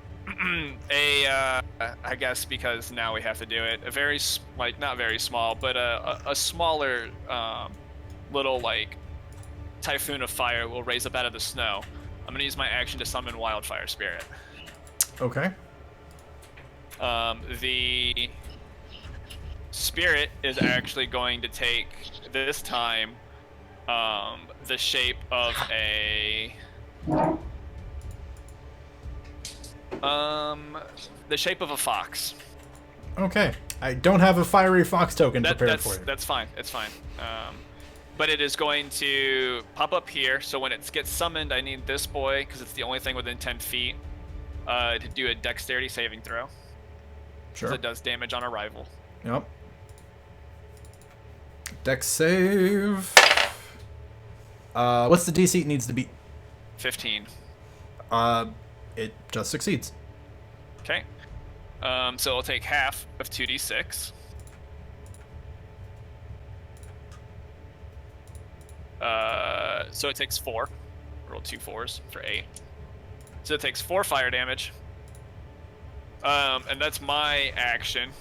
guess because now we have to do it. A very not very small, but a smaller little like typhoon of fire will raise up out of the snow. I'm gonna use my action to summon Wildfire Spirit. Okay. The spirit is actually going to take this time the shape of a fox. Okay. I don't have a fiery fox token prepared for you. That's fine. It's fine. But it is going to pop up here. So when it gets summoned, I need this boy because it's the only thing within 10 feet to do a dexterity saving throw. Sure. So it does damage on arrival. Yep. Dex save. What's the DC it needs to beat? 15. It just succeeds. Okay. So it'll take half of 2d6. So it takes 4. Roll 2 4s for 8. So it takes 4 fire damage. And that's my action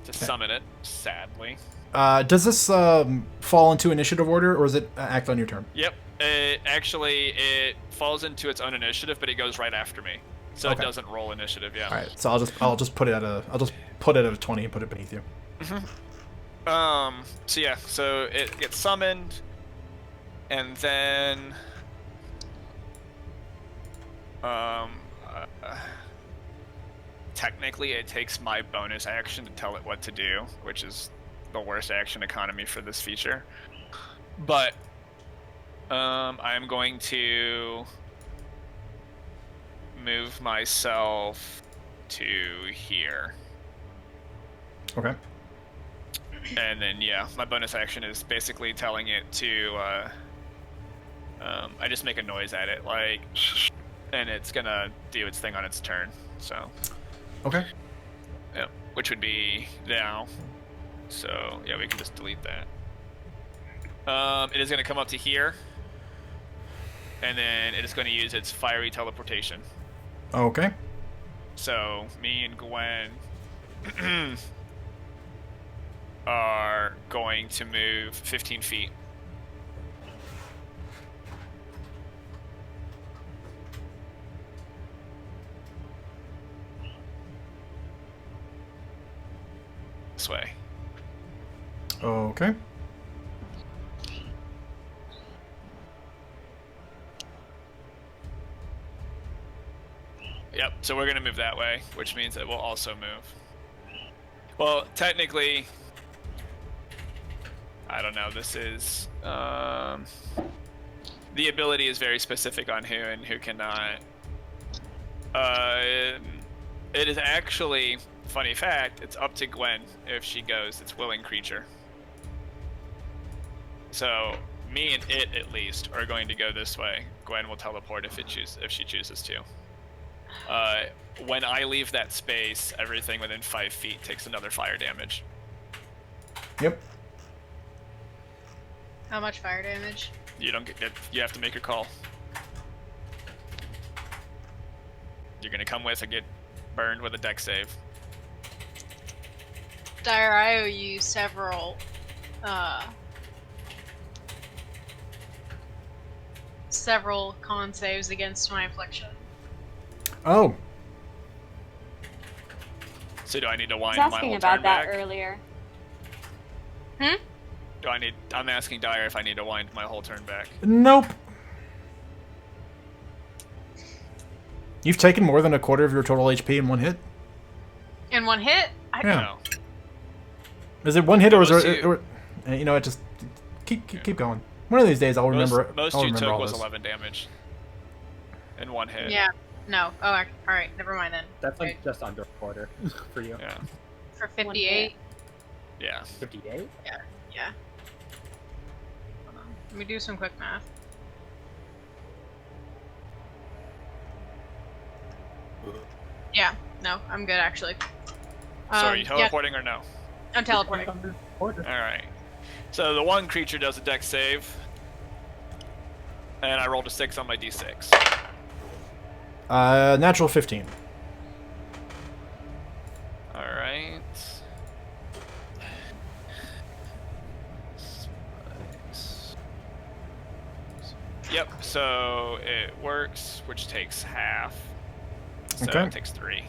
to summon it, sadly. Does this fall into initiative order, or is it act on your turn? Yep. It falls into its own initiative, but it goes right after me. So Okay. it doesn't roll initiative, yeah. All right. So I'll just put it at a 20 and put it beneath you. So yeah, so it gets summoned, and then technically it takes my bonus action to tell it what to do, which is the worst action economy for this feature. But I'm going to move myself to here. Okay. And then, yeah, my bonus action is basically telling it to, I just make a noise at it, like, and it's gonna do its thing on its turn, so. Okay. Yeah, which would be now. So, yeah, we can just delete that. It is gonna come up to here, and then it is gonna use its fiery teleportation. Okay. So, me and Gwen are going to move 15 feet. This way. Okay. Yep, so we're going to move that way, which means it will also move. Well, technically, I don't know, this is, the ability is very specific on who and who cannot. It is actually, funny fact, it's up to Gwen if she goes. It's willing creature. So, me and it, at least, are going to go this way. Gwen will teleport if she chooses to. When I leave that space, everything within 5 feet takes another fire damage. Yep. How much fire damage? You don't get. You have to make a call. You're gonna come with and get burned with a dex save. Dyer, I owe you several con saves against my affliction. Oh, So do I need to I wind was my asking whole about turn that back? earlier. I'm asking Dyer if I need to wind my whole turn back. nope. You've taken more than a quarter of your total HP in one hit. In one hit? Yeah. No. Is it one hit or is Most it? You know, it just keep going. One of these days, I'll remember. Most I'll you remember took all was this. 11 damage. In one hit. Yeah. No. Oh, alright. Never mind then. That's like Okay. just under a quarter for you. Yeah. For 58? Yeah. 58? Yeah. Hold on. Let me do some quick math. Yeah. No, I'm good actually. So are you Yeah, teleporting or no? I'm teleporting. Under a quarter. Alright. So the one creature does a dex save. And I rolled a 6 on my d6. Natural 15. Alright. Yep, so it works, which takes half. So Okay. it takes 3.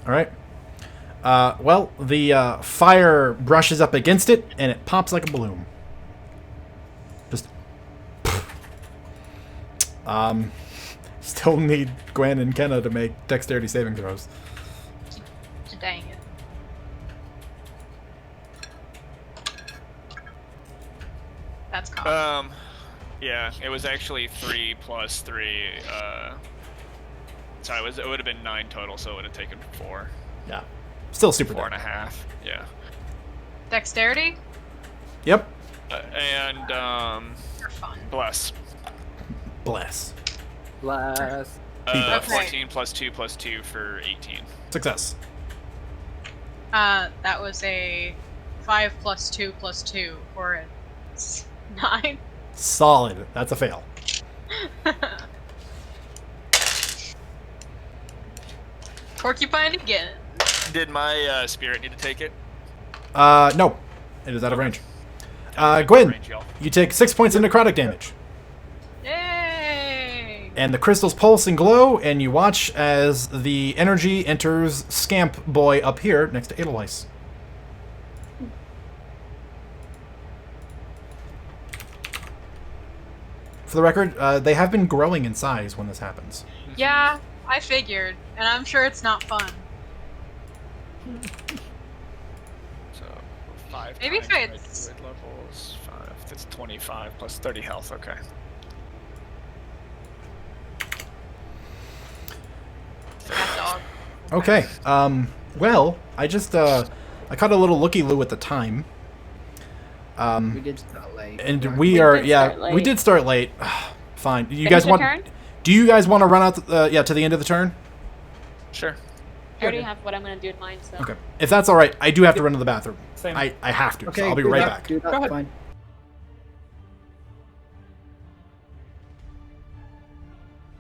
All right. Well, the fire brushes up against it, and it pops like a balloon. Just. Still need Gwen and Kenna to make dexterity saving throws. Dang it. That's cost. Yeah, it was actually 3 plus 3. So it would have been 9 total, so it would have taken 4. Yeah. Still super 4.5. Yeah. Dexterity? Yep. And You're fun. bless. Bless. Bless. Okay. 14 plus 2 plus 2 for 18. Success. That was a 5 plus 2 plus 2 for a 9. Solid. That's a fail. Porcupine again. Did my spirit need to take it? No. It is out of range. Gwen, Range, y'all. you take 6 points of necrotic damage. Yay! And the crystals pulse and glow, and you watch as the energy enters Scamp Boy up here next to Edelweiss. For the record, they have been growing in size when this happens. Yeah, I figured, and I'm sure it's not fun. So 5 Maybe times if I my had druid levels 5. That's 25 plus 30 health. Okay. Cat dog. Okay. Well, I just I caught a little looky-loo at the time. We did start late. And Right. we We are did yeah, start late. we did start late. Fine. You Finish guys your want turn? Do you guys want to run out to the end of the turn? Sure. I already have what I'm gonna do in mine, so. Okay. If that's all right, I do have to run to the bathroom. Same. I have to. Okay, So I'll be do right that, back. Do that, Go ahead. fine.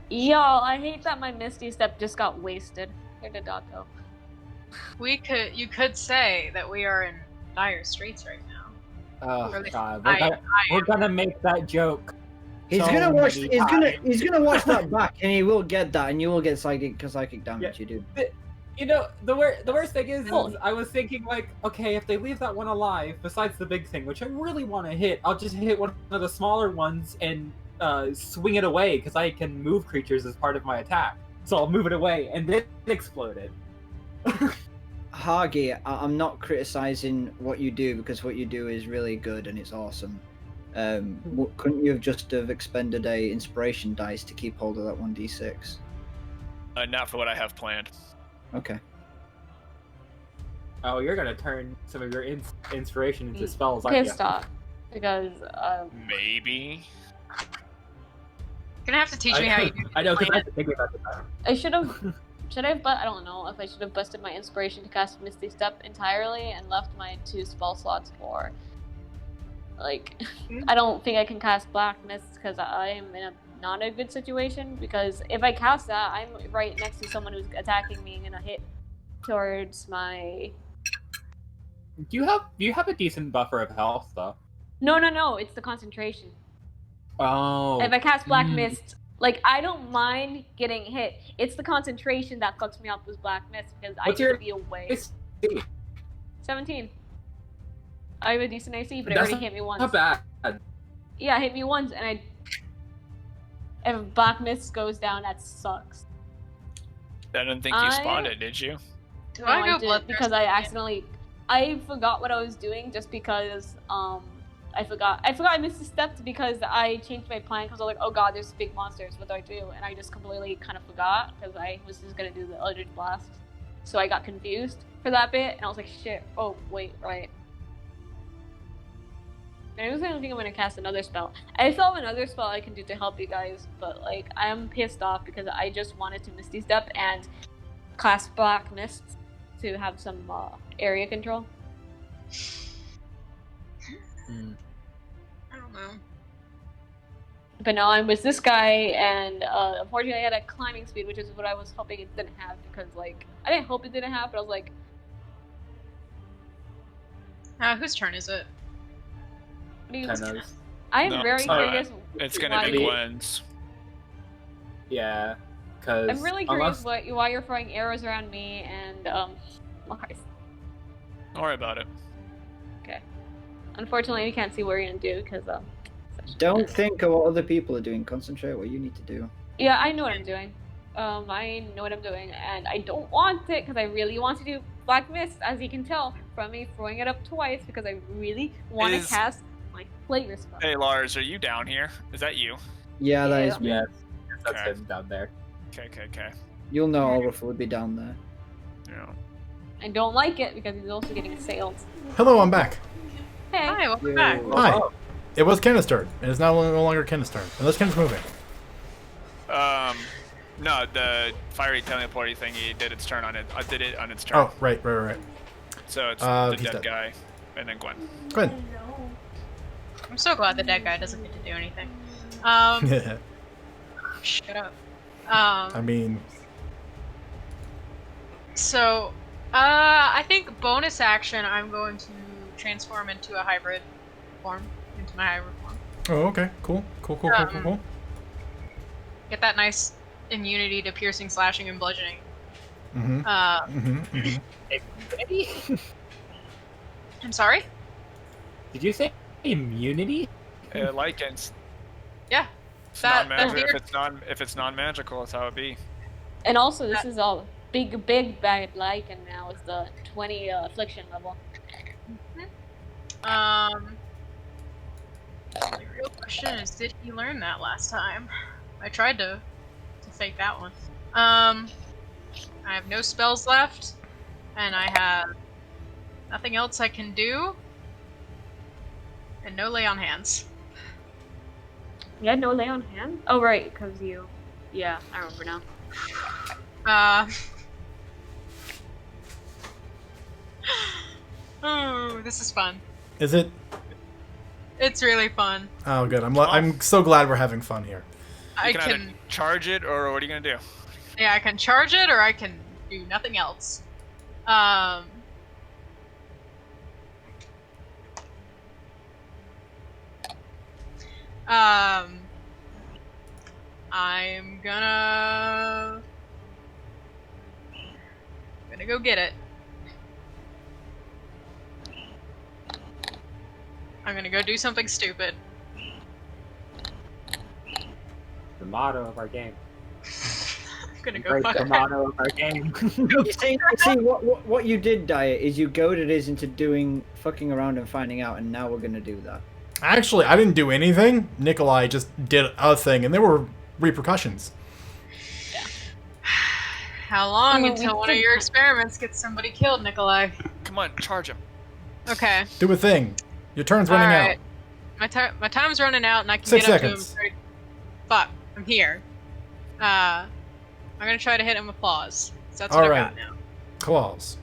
Y'all, I hate that my Misty Step just got wasted. Where did Doc go? You could say that we are in dire straits right now. Oh Or at least god, I we're am. gonna make that joke. He's so gonna watch. many He's gonna times. watch that back, and he will get that, and you will get psychic damage. Yeah. You do. You know, the worst thing is Oh. I was thinking like, okay, if they leave that one alive, besides the big thing, which I really want to hit, I'll just hit one of the smaller ones and swing it away because I can move creatures as part of my attack. So I'll move it away, and then it exploded. Hagi, I'm not criticizing what you do because what you do is really good and it's awesome. Couldn't you have just have expended a inspiration dice to keep hold of that 1d6? Not for what I have planned. Okay. Oh, you're gonna turn some of your inspiration into spells, Okay, aren't you? stop. Because Maybe. You're gonna have to teach me how you do I know, because I plan. have to think about that. I should have. Should I have? But I don't know if I should have busted my inspiration to cast Misty Step entirely and left my 2 spell slots for. Like, I don't think I can cast Black Mist because I am in a not a good situation. Because if I cast that, I'm right next to someone who's attacking me and gonna hit towards my You have a decent buffer of health though. No, it's the concentration. Oh. If I cast Black Mist, like, I don't mind getting hit. It's the concentration that fucks me up with Black Mist because What's I need your to be away. AC? 17. I have a decent AC, but it That's already hit me once. Not bad. Yeah, it hit me once, and if Black Mist goes down, that sucks. I didn't think you spawned it, did you? Do No, I I go did bloodthirsty because I again? accidentally. I forgot what I was doing just because I forgot I missed a step because I changed my plan because I was like, oh god, there's big monsters, what do I do? And I just completely kind of forgot because I was just gonna do the Eldritch Blast. So I got confused for that bit and I was like, shit, oh wait, right. And I was gonna think I'm gonna cast another spell. I still have another spell I can do to help you guys, but like I'm pissed off because I just wanted to Misty Step and cast Black Mist to have some area control. I don't know. But no, I'm with this guy, and unfortunately I had a climbing speed, which is what I was hoping it didn't have, because, like, I didn't hope it didn't have, but I was like... Whose turn is it? What do you... Tenno's. I'm No, very it's not. curious... It's gonna why be you- Gwen's. Yeah, because I'm really curious why you're throwing arrows around me, and, Mars. Don't worry about it. Okay. Unfortunately, we can't see what you're gonna do, because, Don't think of what other people are doing. Concentrate what you need to do. Yeah, I know what I'm doing. I know what I'm doing, and I don't want it because I really want to do Black Mist, as you can tell from me throwing it up twice, because I really want to Is- cast my flavor spell. Hey Lars, are you down here? Is that you? Yeah, that is me. Yes, that's Okay. him down there. Okay. You'll know Olaf will be down there. Yeah. I don't like it because he's also getting assailed. Hello, I'm back. Hey, Hi, welcome Yo. back. Hi. It was Kenneth's turn. It is now no longer Kenneth's turn. Unless Kenneth's moving. No, the fiery teleporty thingy did its turn on it. I did it on its turn. Oh, right. So it's the he's dead dead. guy, and then Gwen. Go ahead. I'm so glad the dead guy doesn't get to do anything. Shut up. I mean, So, I think bonus action, I'm going to transform into a hybrid form. Into my hybrid form. oh, okay. Cool. Get that nice immunity to piercing, slashing, and bludgeoning. Mm-hmm. I'm sorry? Did you say immunity? Lycans. Yeah. It's That- non-magic. that's If it's non-magical, that's how it be. and also this is all big bad Lycan now is the 20 affliction level. The real question is, did he learn that last time? I tried to fake that one. I have no spells left, and I have nothing else I can do, and no lay on hands. You had no lay on hand? Oh right, because you. Yeah, I remember now. Oh, this is fun. Is it? It's really fun. Oh, good. I'm so glad we're having fun here. I You can can, either charge it, or what are you gonna do? yeah, I can charge it, or I can do nothing else. I'm gonna go get it. I'm gonna go do something stupid. The motto of our game. I'm gonna go Break fuck the her. motto of our game. You see, what you did, Diet, is you goaded us into doing fucking around and finding out, and now we're gonna do that. Actually, I didn't do anything. Nikolai just did a thing, and there were repercussions. How long Oh, until we one of did your that. experiments gets somebody killed, Nikolai? Come on, charge him. Okay. Do a thing. Your turn's running Alright. out. My time's running out, and I can 6 get up seconds. to him. Fuck, I'm here. I'm gonna try to hit him with claws. So that's what I Alright. got now. Claws.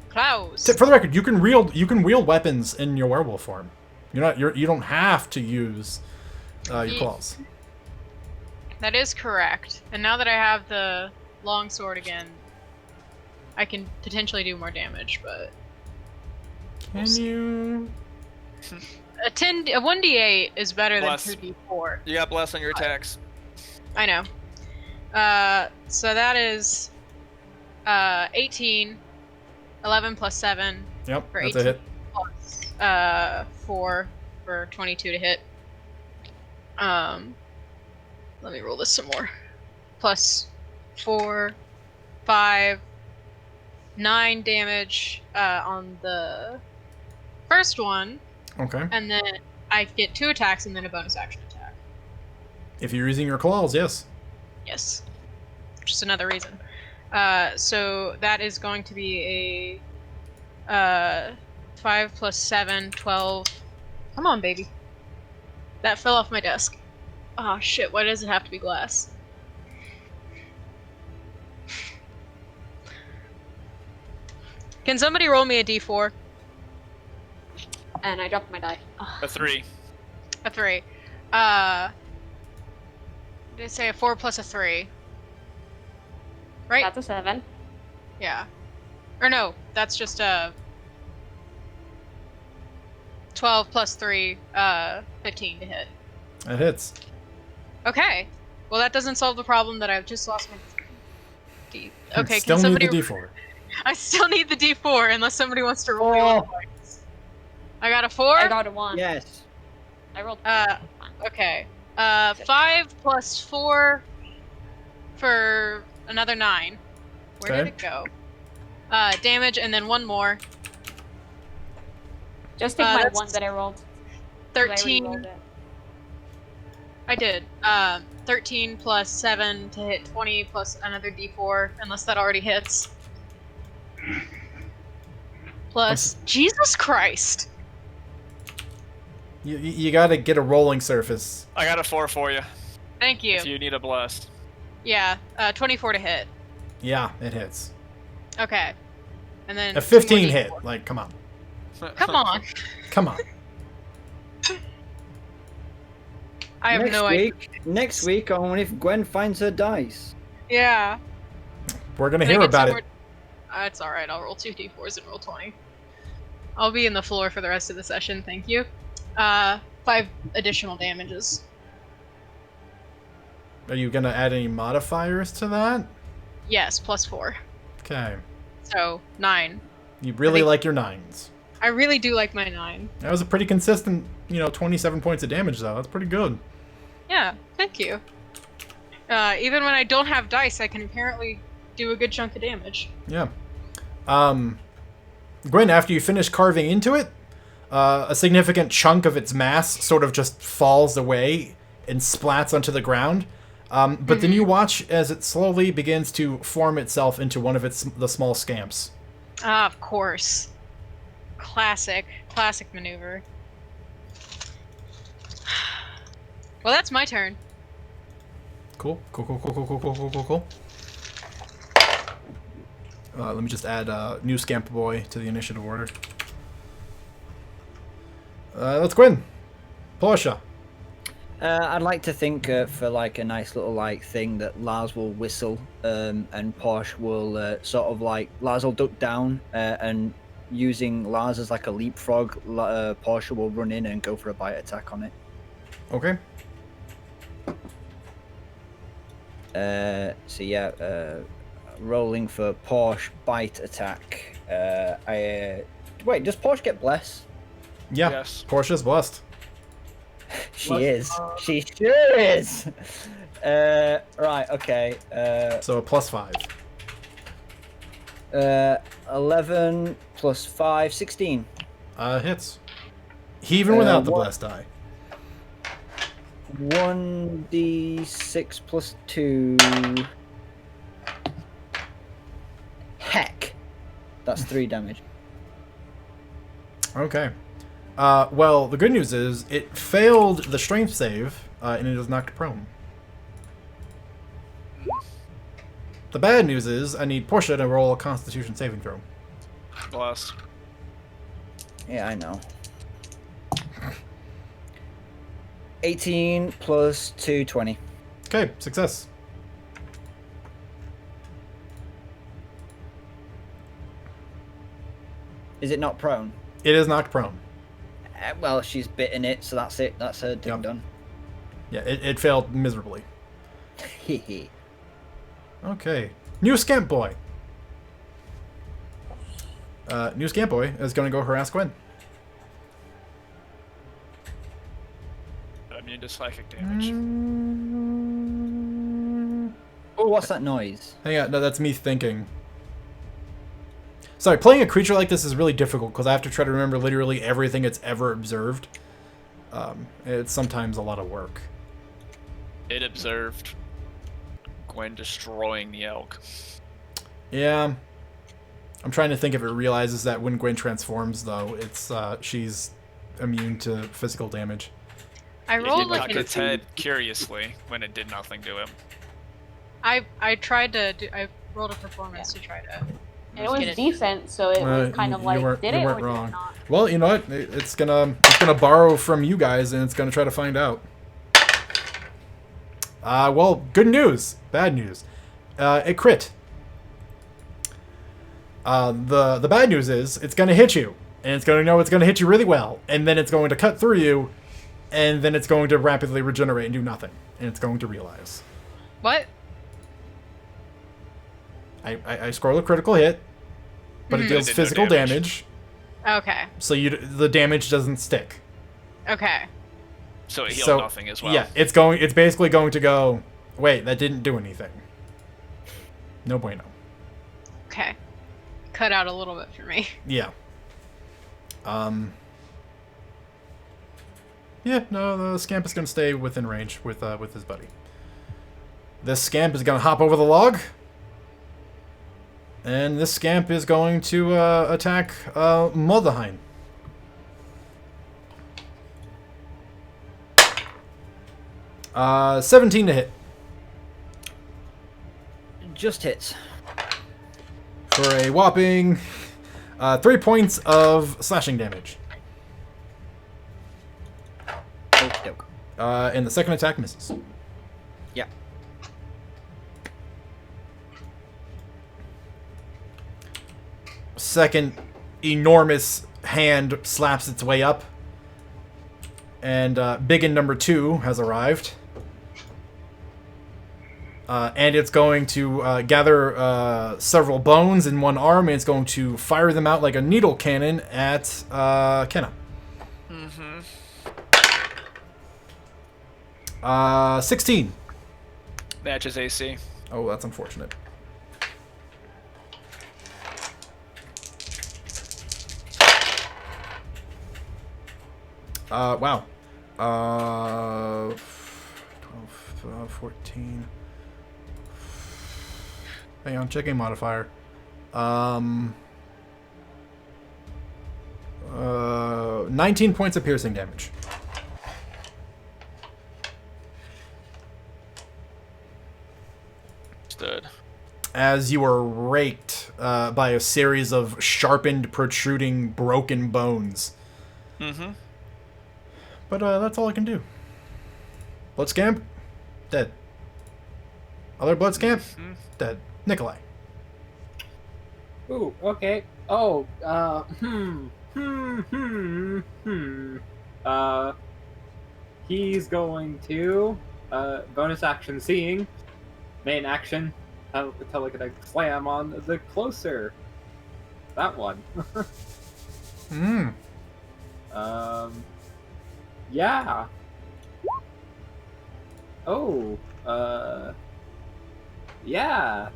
Claws. For the record, you can wield weapons in your werewolf form. You don't have to use your claws. That is correct. And now that I have the long sword again, I can potentially do more damage, but Can you? A 1d8 is better Bless. than 2d4. You got bless on your attacks. I know. So that is 18, 11 plus 7 Yep, for that's 18 a hit. plus 4 for 22 to hit. Let me roll this some more. Plus 4, 5, 9 damage on the first one, Okay. and then I get 2 attacks and then a bonus action attack. If you're using your claws, yes. Yes. Just another reason. So that is going to be a 5 plus 7, 12. Come on, baby. That fell off my desk. Oh shit, why does it have to be glass? Can somebody roll me a d4? And I dropped my die. Ugh. A 3. A 3. Did I say a 4 plus a 3? Right? That's a 7. Yeah. Or no, that's just a 12 plus 3, 15 to hit. That hits. Okay. Well, that doesn't solve the problem that I've just lost my D. Okay, Still can somebody... need the D4. I still need the D4 unless somebody wants to roll me one point. I got a 4? I got a 1. Yes. I rolled. Okay. 5 plus 4 for another 9. Where did Okay. it go? Damage, and then 1 more. Just take my that's 1 that I rolled. 'Cause I already 13. rolled it. I did. 13 plus 7 to hit 20 plus another d4, unless that already hits. Plus, Jesus Christ! You gotta get a rolling surface. I got a 4 for you. Thank you. If you need a blessed. Yeah, 24 to hit. Yeah, it hits. Okay. And then A 2 more 15 D4. hit. Like, come on. Come on. Come on. I have no idea. Next week, only if Gwen finds her dice. Yeah. We're gonna Can I hear get about some it. more- it's alright, I'll roll 2 d4s and roll 20. I'll be in the floor for the rest of the session, thank you. 5 additional damages. Are you gonna add any modifiers to that? Yes, plus 4. Okay. So, 9. You really think- like your 9s. I really do like my 9. That was a pretty consistent, 27 points of damage, though. That's pretty good. Yeah, thank you. Even when I don't have dice, I can apparently do a good chunk of damage. Yeah. Gwen, after you finish carving into it, a significant chunk of its mass sort of just falls away and splats onto the ground. But then you watch as it slowly begins to form itself into one of the small scamps. Ah, of course. Classic maneuver. Well, that's my turn. Cool. Let me just add new scamp boy to the initiative order. Let's Gwen. Portia. I'd like to think for like a nice little thing that Lars will whistle, and Porsche will sort of Lars will duck down, and using Lars as like a leapfrog, Porsche will run in and go for a bite attack on it. Okay. So yeah, rolling for Porsche bite attack. Wait, does Porsche get bless? Yeah. Yes. Portia's blessed. She is. She sure is. Right. Okay. So a +5. 11 plus 5, 16. Hits. Even without the what- blessed die. 1d6 plus 2. Heck. That's 3 damage. Okay. Well, the good news is it failed the strength save, and it is knocked prone. The bad news is I need Portia to roll a Constitution saving throw. Blessed. Yeah, I know. 18 plus 2, 20. Okay, success. Is it not prone? It is knocked prone. Well, she's bitten it, so that's it. That's her ding Yep. done. Yeah, it failed miserably. Hehe. Okay. New Scamp Boy. New Scamp Boy is going to go harass Gwen. Immune to psychic damage. Oh, what's that noise? Hang on, no, that's me thinking. Sorry, playing a creature like this is really difficult because I have to try to remember literally everything it's ever observed. It's sometimes a lot of work. It observed Gwen destroying the elk. Yeah. I'm trying to think if it realizes that when Gwen transforms, though, it's she's immune to physical damage. I It rolled cocked like an, its head curiously when it did nothing to him. I tried to do. I rolled a performance to try to. And it was get it. decent, so it was kind of like, did it or did it wrong. not? Well, you know what? It's gonna borrow from you guys, and it's gonna try to find out. Well, good news, bad news. It crit. The bad news is it's gonna hit you, and it's gonna know it's gonna hit you really well, and then it's going to cut through you, and then it's going to rapidly regenerate and do nothing, and it's going to realize. What? I scroll a critical hit, but it Mhm. deals It did no physical damage. damage, Okay. so the damage doesn't stick. Okay. So it healed So, nothing as well. Yeah, it's basically going to go, wait, that didn't do anything. No bueno. Okay. Cut out a little bit for me. Yeah. Yeah, no, the scamp is going to stay within range with his buddy. This scamp is going to hop over the log. And this scamp is going to attack Moldaheim. Uh, 17 to hit. Just hits. For a whopping 3 points of slashing damage. Okie doke. And the second attack misses. Yeah. Second enormous hand slaps its way up. And Biggin number 2 has arrived. And it's going to gather several bones in one arm, and it's going to fire them out like a needle cannon at Kenna. Mm-hmm. 16. Matches AC. Oh, that's unfortunate. Wow. 12, 14. Hang on, checking modifier. 19 points of piercing damage. Stood. As you are raked by a series of sharpened, protruding, broken bones. Mm-hmm. But that's all I can do. Blood Scamp, dead. Other Blood Scamp, dead. Nikolai. Ooh, okay. Oh, he's going to, bonus action seeing, main action, telekinetic slam on the closer. That one. Hmm. Yeah. Oh, yeah.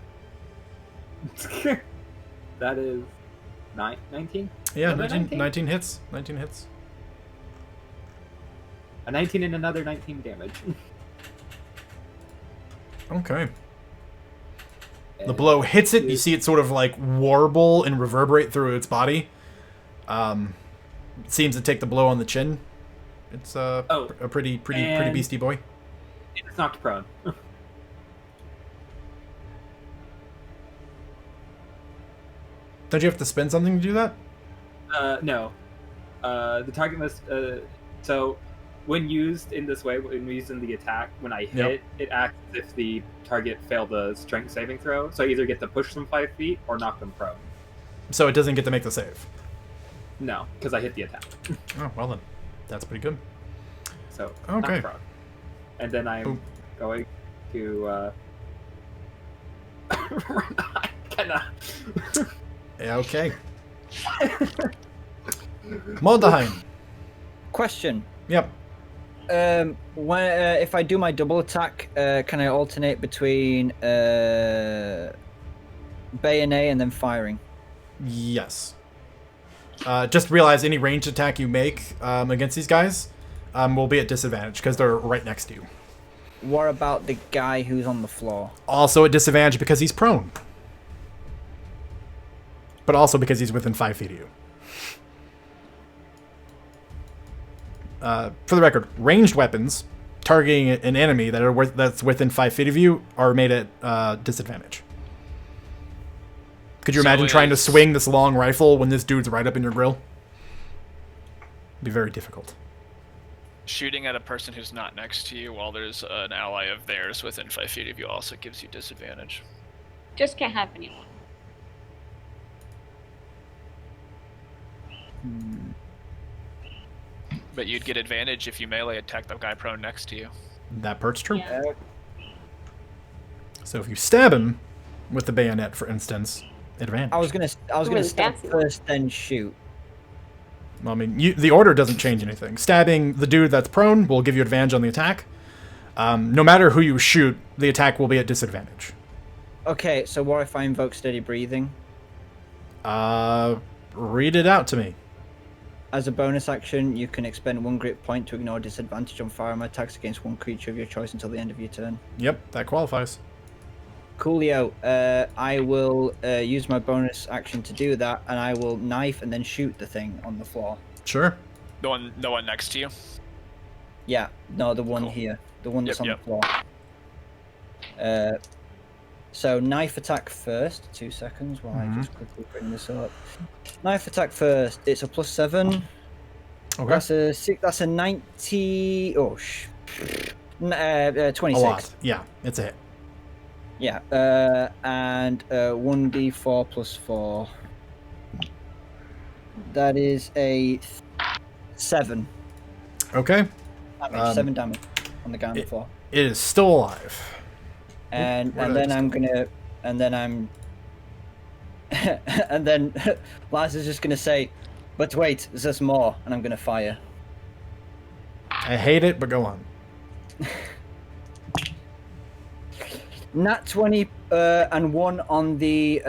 That is 19? Yeah, Another 19 hits. 19 hits. A 19 and another 19 damage. Okay. The blow hits it. You see it sort of like warble and reverberate through its body. It seems to take the blow on the chin. It's a pretty beastie boy. It's knocked prone. Don't you have to spend something to do that? No. The target must. So, when used in this way, when used in the attack, when I hit, it acts as if the target failed a strength saving throw. So I either get to push them 5 feet or knock them prone. So it doesn't get to make the save. No, because I hit the attack. Oh, well then. That's pretty good. So, Okay. not frog. And then I'm going to... I cannot. Yeah, okay. Moldaheim. Question. Yep. If I do my double attack, can I alternate between bayonet and then firing? Yes. Just realize any ranged attack you make against these guys will be at disadvantage because they're right next to you. What about the guy who's on the floor? Also at disadvantage because he's prone. But also because he's within 5 feet of you. For the record, ranged weapons targeting an enemy that's within 5 feet of you are made at disadvantage. Could you imagine trying to swing this long rifle when this dude's right up in your grill? It'd be very difficult. Shooting at a person who's not next to you while there's an ally of theirs within 5 feet of you also gives you disadvantage. Just can't have anyone. But you'd get advantage if you melee attack the guy prone next to you. That part's true. Yeah. So if you stab him with the bayonet, for instance, advantage. I was gonna Really stab fancy. first, then shoot. Well, I mean, the order doesn't change anything. Stabbing the dude that's prone will give you advantage on the attack. No matter who you shoot, the attack will be at disadvantage. Okay, so what if I invoke steady breathing? Read it out to me. As a bonus action, you can expend 1 grit point to ignore disadvantage on firearm attacks against one creature of your choice until the end of your turn. Yep, that qualifies. Coolio. I will use my bonus action to do that, and I will knife and then shoot the thing on the floor. Sure. The one next to you. Yeah, no, the one Cool. here, the one that's Yep, on the floor. So knife attack first. 2 seconds while I just quickly bring this up. Knife attack first. It's a +7. Okay. That's a 6. That's a 90. 26. A lot. Yeah, it's a hit. Yeah. And 1d4 + 4. That is a 7. Okay. Damage, 7 damage on the guy on the floor. It is still alive. And Where did I then just I'm go? gonna, and then I'm, and then Lars is just gonna say, "But wait, there's more," and I'm gonna fire. I hate it, but go on. Nat 20 and one on the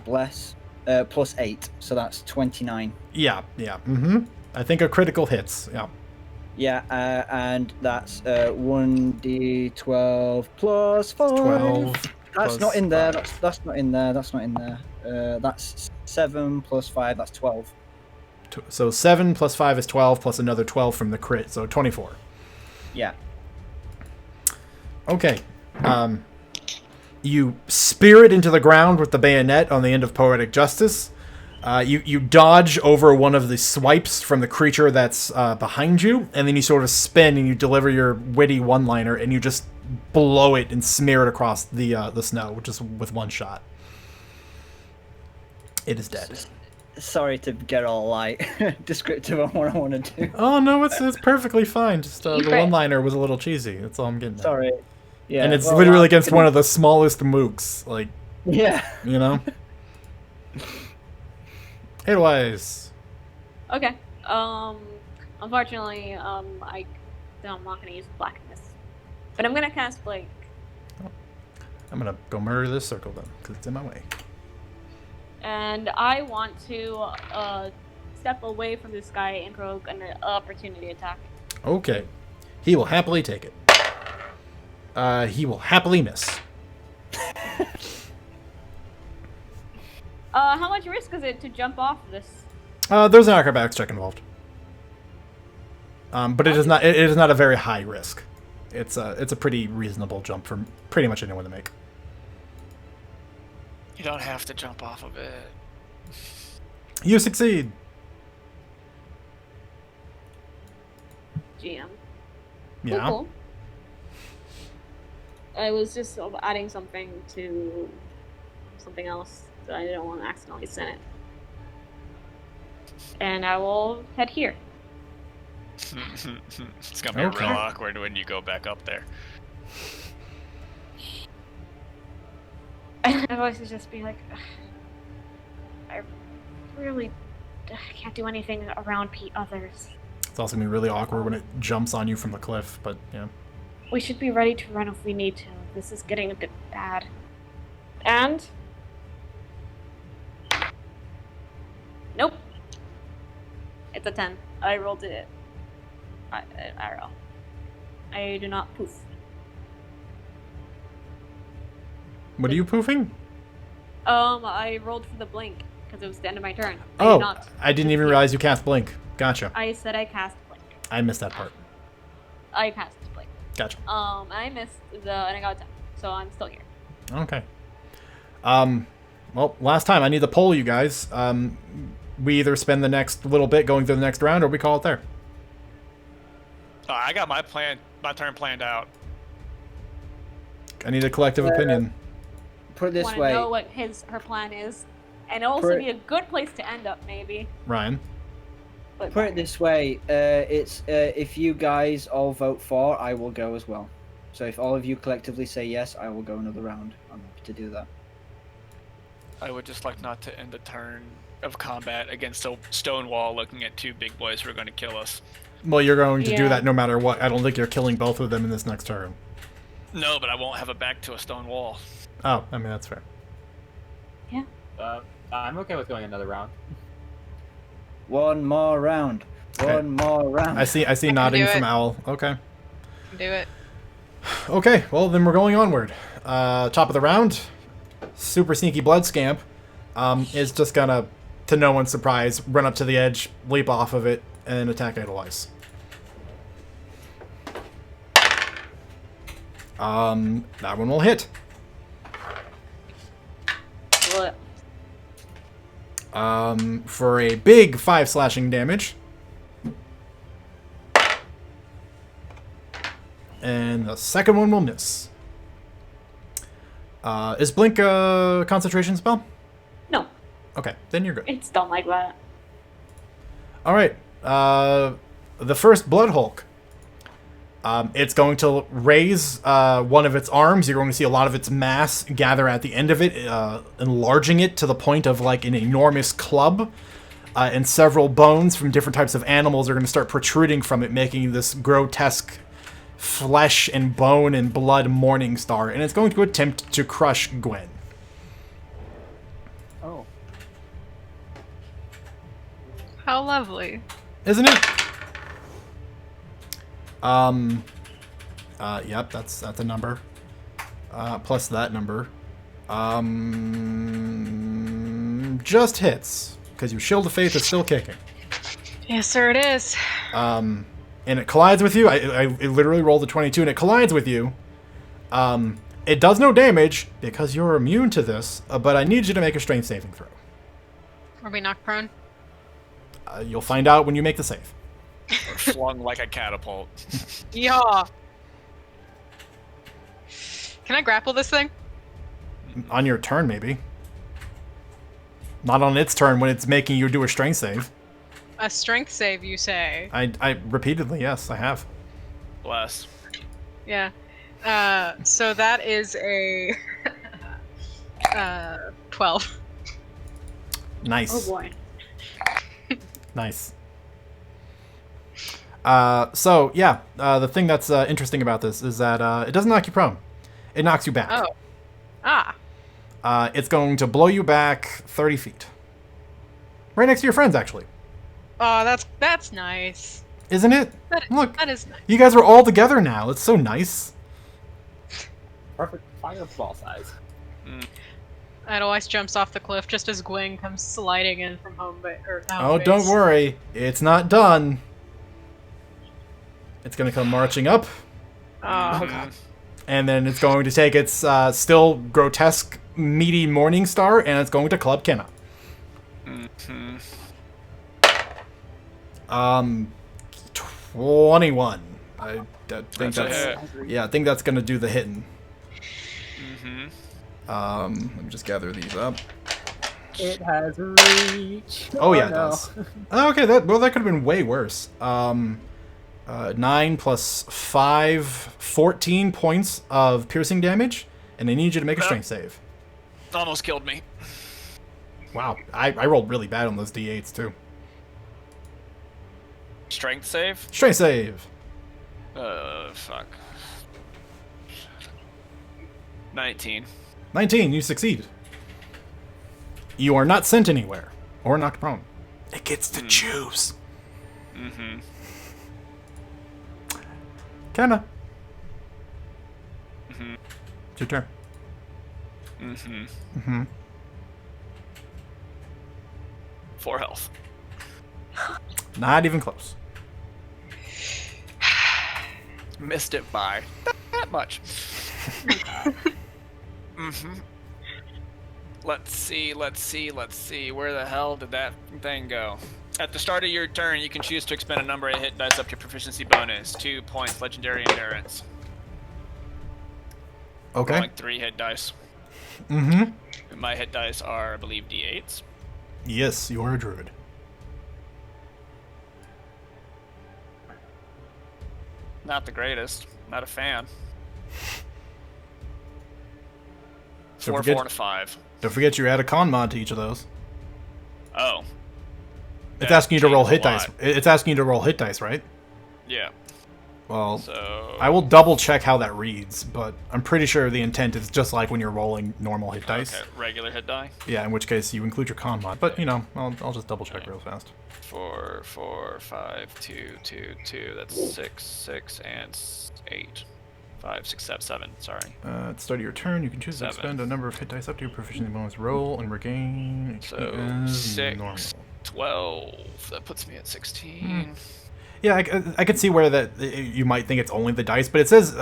bless +8, so that's 29. Yeah. Mm-hmm. I think a critical hits. Yeah. Yeah, and that's 1d12 + 5. 12. That's plus not in there. 5. That's not in there. That's not in there. That's 7 + 5. That's 12. So 7 + 5 is 12, plus another 12 from the crit, so 24. Yeah. Okay. You spear it into the ground with the bayonet on the end of Poetic Justice. You dodge over one of the swipes from the creature that's behind you, and then you sort of spin and you deliver your witty one-liner, and you just blow it and smear it across the snow, just with one shot. It is dead. Sorry to get all like descriptive on what I want to do. Oh no, it's perfectly fine. Just the crit. one-liner was a little cheesy. That's all I'm getting. At. Sorry. Yeah. And it's well, literally I'm against gonna- one of the smallest mooks, like, Yeah. you know. Hit-wise. Okay. Unfortunately, I'm not gonna use blackness, but I'm gonna cast Blake. I'm gonna go murder this circle then, because it's in my way. And I want to step away from this guy and provoke an opportunity attack. Okay. He will happily take it. He will happily miss. How much risk is it to jump off this? There's an acrobatics check involved. But it is not a very high risk. It's a pretty reasonable jump for pretty much anyone to make. You don't have to jump off of it. You succeed. GM. Yeah. Cool. I was just adding something to something else that I didn't want to accidentally send it. and I will head here. It's gonna be Okay. real awkward when you go back up there. My voice is just being like, I really can't do anything around others. It's also gonna be really awkward when it jumps on you from the cliff, but yeah. We should be ready to run if we need to. This is getting a bit bad. And... Nope. It's a 10. I rolled it. Arrow. I do not poof. What are you poofing? I rolled for the blink because it was the end of my turn. I didn't even realize you cast blink. Gotcha. I said I cast blink. I missed that part. I cast blink. Gotcha. I missed and I got 10, so I'm still here. Okay. Well, last time I need to poll you guys. We either spend the next little bit going through the next round, or we call it there. I got my turn planned out. I need a collective opinion. Put it this Want to way. know what her plan is, and it'll also be a good place to end up, maybe. Ryan. But Put it this way. It's if you guys all vote for, I will go as well. So if all of you collectively say yes, I will go another round. I'm happy to do that. I would just like not to end a turn of combat against a stone wall looking at two big boys who are going to kill us. Well, you're going to do Yeah. that no matter what. I don't think you're killing both of them in this next turn. No, but I won't have a back to a stone wall. Oh, I mean, that's fair. I'm okay with going another round. One more round. Okay. One more round. I see can nodding do from it. Owl. Okay. Do it. Okay, well, then we're going onward. Top of the round, super sneaky blood scamp is just gonna, to no one's surprise, run up to the edge, leap off of it, and attack Edelweiss. That one will hit. What? For a big 5 slashing damage. And the second one will miss. Is Blink a concentration spell? No, Okay, then you're good. it's done like that. Alright, the first Blood Hulk. It's going to raise one of its arms. You're going to see a lot of its mass gather at the end of it, enlarging it to the point of like an enormous club. And several bones from different types of animals are going to start protruding from it, making this grotesque flesh and bone and blood morning star. And it's going to attempt to crush Gwen. Oh. How lovely. Isn't it? Yep, that's a number. Plus that number. Just hits. Because your Shield of Faith is still kicking. Yes, sir, it is. And it collides with you. I literally rolled a 22 and it collides with you. It does no damage because you're immune to this, but I need you to make a strength saving throw. Are we knocked prone? You'll find out when you make the save. Or flung like a catapult. Yeah. Can I grapple this thing? On your turn, maybe. Not on its turn when it's making you do a strength save. A strength save, you say? I repeatedly, yes, I have. Bless. Yeah. So that is a 12. Nice. Oh boy. Nice. So, yeah, the thing that's interesting about this is that it doesn't knock you prone. It knocks you back. Oh. Ah. It's going to blow you back 30 feet. Right next to your friends, actually. Oh, that's nice. Isn't it? Look, That is nice. you guys are all together now. It's so nice. Perfect fireball size. Edelweiss jumps off the cliff just as Gwyn comes sliding in from home Oh, don't worry. It's not done. It's going to come marching up. Oh, God. And then it's going to take its still grotesque, meaty morning star, and it's going to club Kenna. 21. I think That's a hit. yeah, I think that's going to do the hitting. Mm-hmm. Let me just gather these up. It has reach. Oh yeah, it no. does. Okay, that could have been way worse. 9 plus 5, 14 points of piercing damage, and I need you to make a strength save. Almost killed me. Wow, I rolled really bad on those d8s too. Strength save? Strength save. Fuck. 19. 19, you succeed. You are not sent anywhere or knocked prone. It gets to choose. Mm-hmm. Kenna. Mm-hmm. It's your turn. Mm-hmm. Mm-hmm. 4 health. Not even close. Missed it by that much. Mm-hmm. Let's see. Where the hell did that thing go? At the start of your turn, you can choose to expend a number of hit dice up to your proficiency bonus. 2 points, legendary endurance. Okay. Like 3 hit dice. Mm-hmm. My hit dice are, I believe, d8s. Yes, you are a druid. Not the greatest. Not a fan. Don't 4, forget- 4, and a 5. Don't forget you add a con mod to each of those. Oh. It's That asking you to roll hit changed a dice. lot. It's asking you to roll hit dice, right? Yeah. Well, So I will double check how that reads, but I'm pretty sure the intent is just like when you're rolling normal hit dice. Okay, regular hit die. Yeah, in which case you include your con mod. But, you know, I'll just double check real fast. 4, 4, 5, 2, 2, 2. That's 6, 6, and 8. 5, 6, 7, 7. Sorry. At the start of your turn, you can choose to 7. expend a number of hit dice up to your proficiency bonus roll and regain So HP as 6, normal. 12. That puts me at 16. Yeah, I could see where that you might think it's only the dice, but it says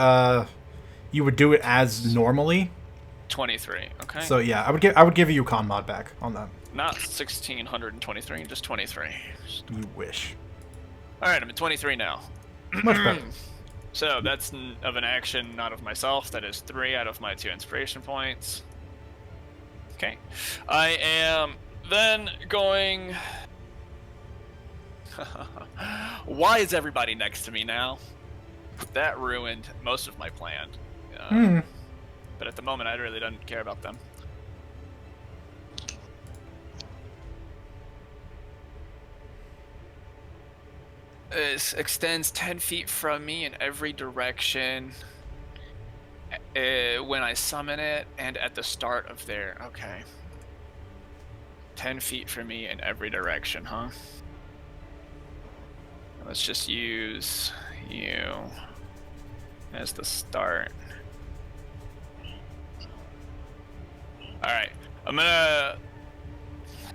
you would do it as normally. 23. Okay. So yeah, I would give you con mod back on that. Not 1623, just 23. You wish. All right, I'm at 23 now. Much better. So that's of an action, not of myself. That is 3 out of my 2 inspiration points. Okay. I am then going... Why is everybody next to me now? That ruined most of my plan. But at the moment, I really don't care about them. It extends 10 feet from me in every direction when I summon it and at the start of their... Okay. 10 feet from me in every direction, huh? Let's just use you as the start. Alright. I'm gonna...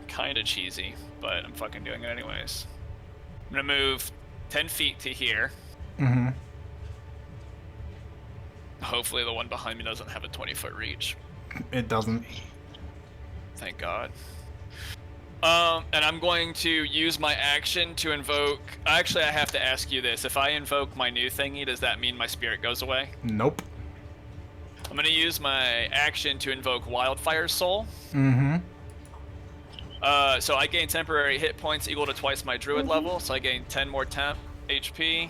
Kinda cheesy, but I'm fucking doing it anyways. I'm gonna move 10 feet to here. Mm-hmm. Hopefully the one behind me doesn't have a 20-foot reach. It doesn't. Thank God. And I'm going to use my action to invoke... Actually, I have to ask you this. If I invoke my new thingy, does that mean my spirit goes away? Nope. I'm going to use my action to invoke Wildfire Soul. Mm-hmm. So I gain temporary hit points equal to twice my druid level, so I gain 10 more temp HP.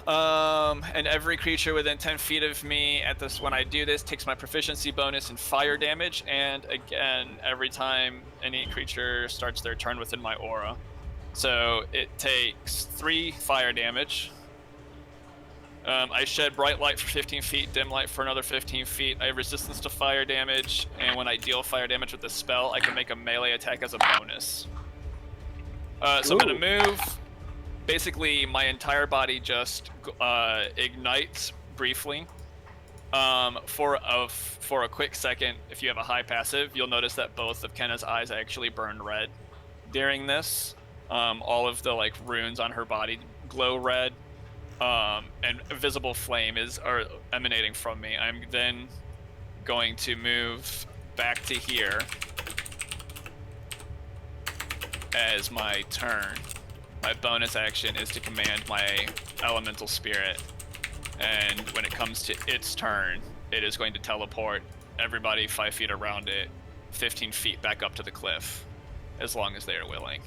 And every creature within 10 feet of me at this when I do this takes my proficiency bonus in fire damage, and again every time any creature starts their turn within my aura. So it takes 3 fire damage. I shed bright light for 15 feet, dim light for another 15 feet. I have resistance to fire damage, and when I deal fire damage with this spell, I can make a melee attack as a bonus. So I'm gonna move. Basically, my entire body just ignites briefly. For a quick second, if you have a high passive, you'll notice that both of Kenna's eyes actually burn red. During this, all of the runes on her body glow red. And a visible flame are emanating from me. I'm then going to move back to here as my turn. My bonus action is to command my elemental spirit, and when it comes to its turn, it is going to teleport everybody 5 feet around it 15 feet back up to the cliff, as long as they are willing.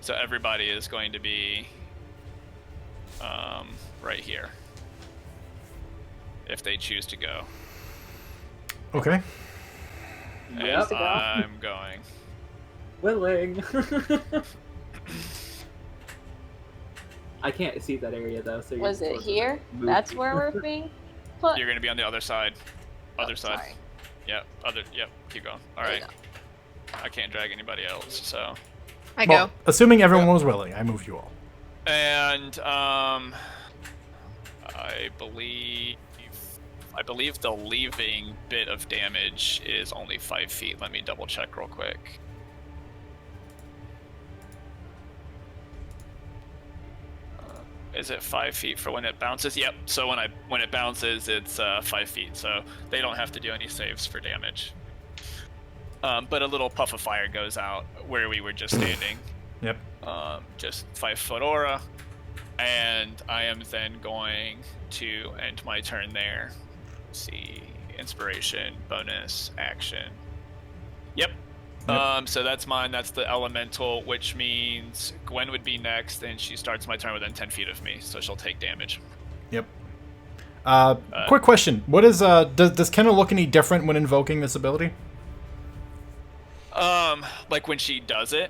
So everybody is going to be right here, if they choose to go. Okay. Yep. to go. I'm going. Willing. I can't see that area though. So Was you're it supposed to here? move. That's where we're being put. You're going to be on the other side. Other Oh, side. sorry. Yep. Yep. Keep going. All There you right. I can't drag anybody else. So. I Well, go. assuming everyone was willing, I moved you all. And I believe the leaving bit of damage is only 5 feet. Let me double check real quick. Is it 5 feet for when it bounces? Yep. So when it bounces, it's 5 feet. So they don't have to do any saves for damage. But a little puff of fire goes out where we were just standing. Yep. Just 5-foot aura, and I am then going to end my turn there. Let's see, inspiration, bonus, action. Yep. So that's mine. That's the elemental, which means Gwen would be next, and she starts my turn within 10 feet of me, so she'll take damage. Yep. Quick question: what is does Kenna look any different when invoking this ability? Like when she does it.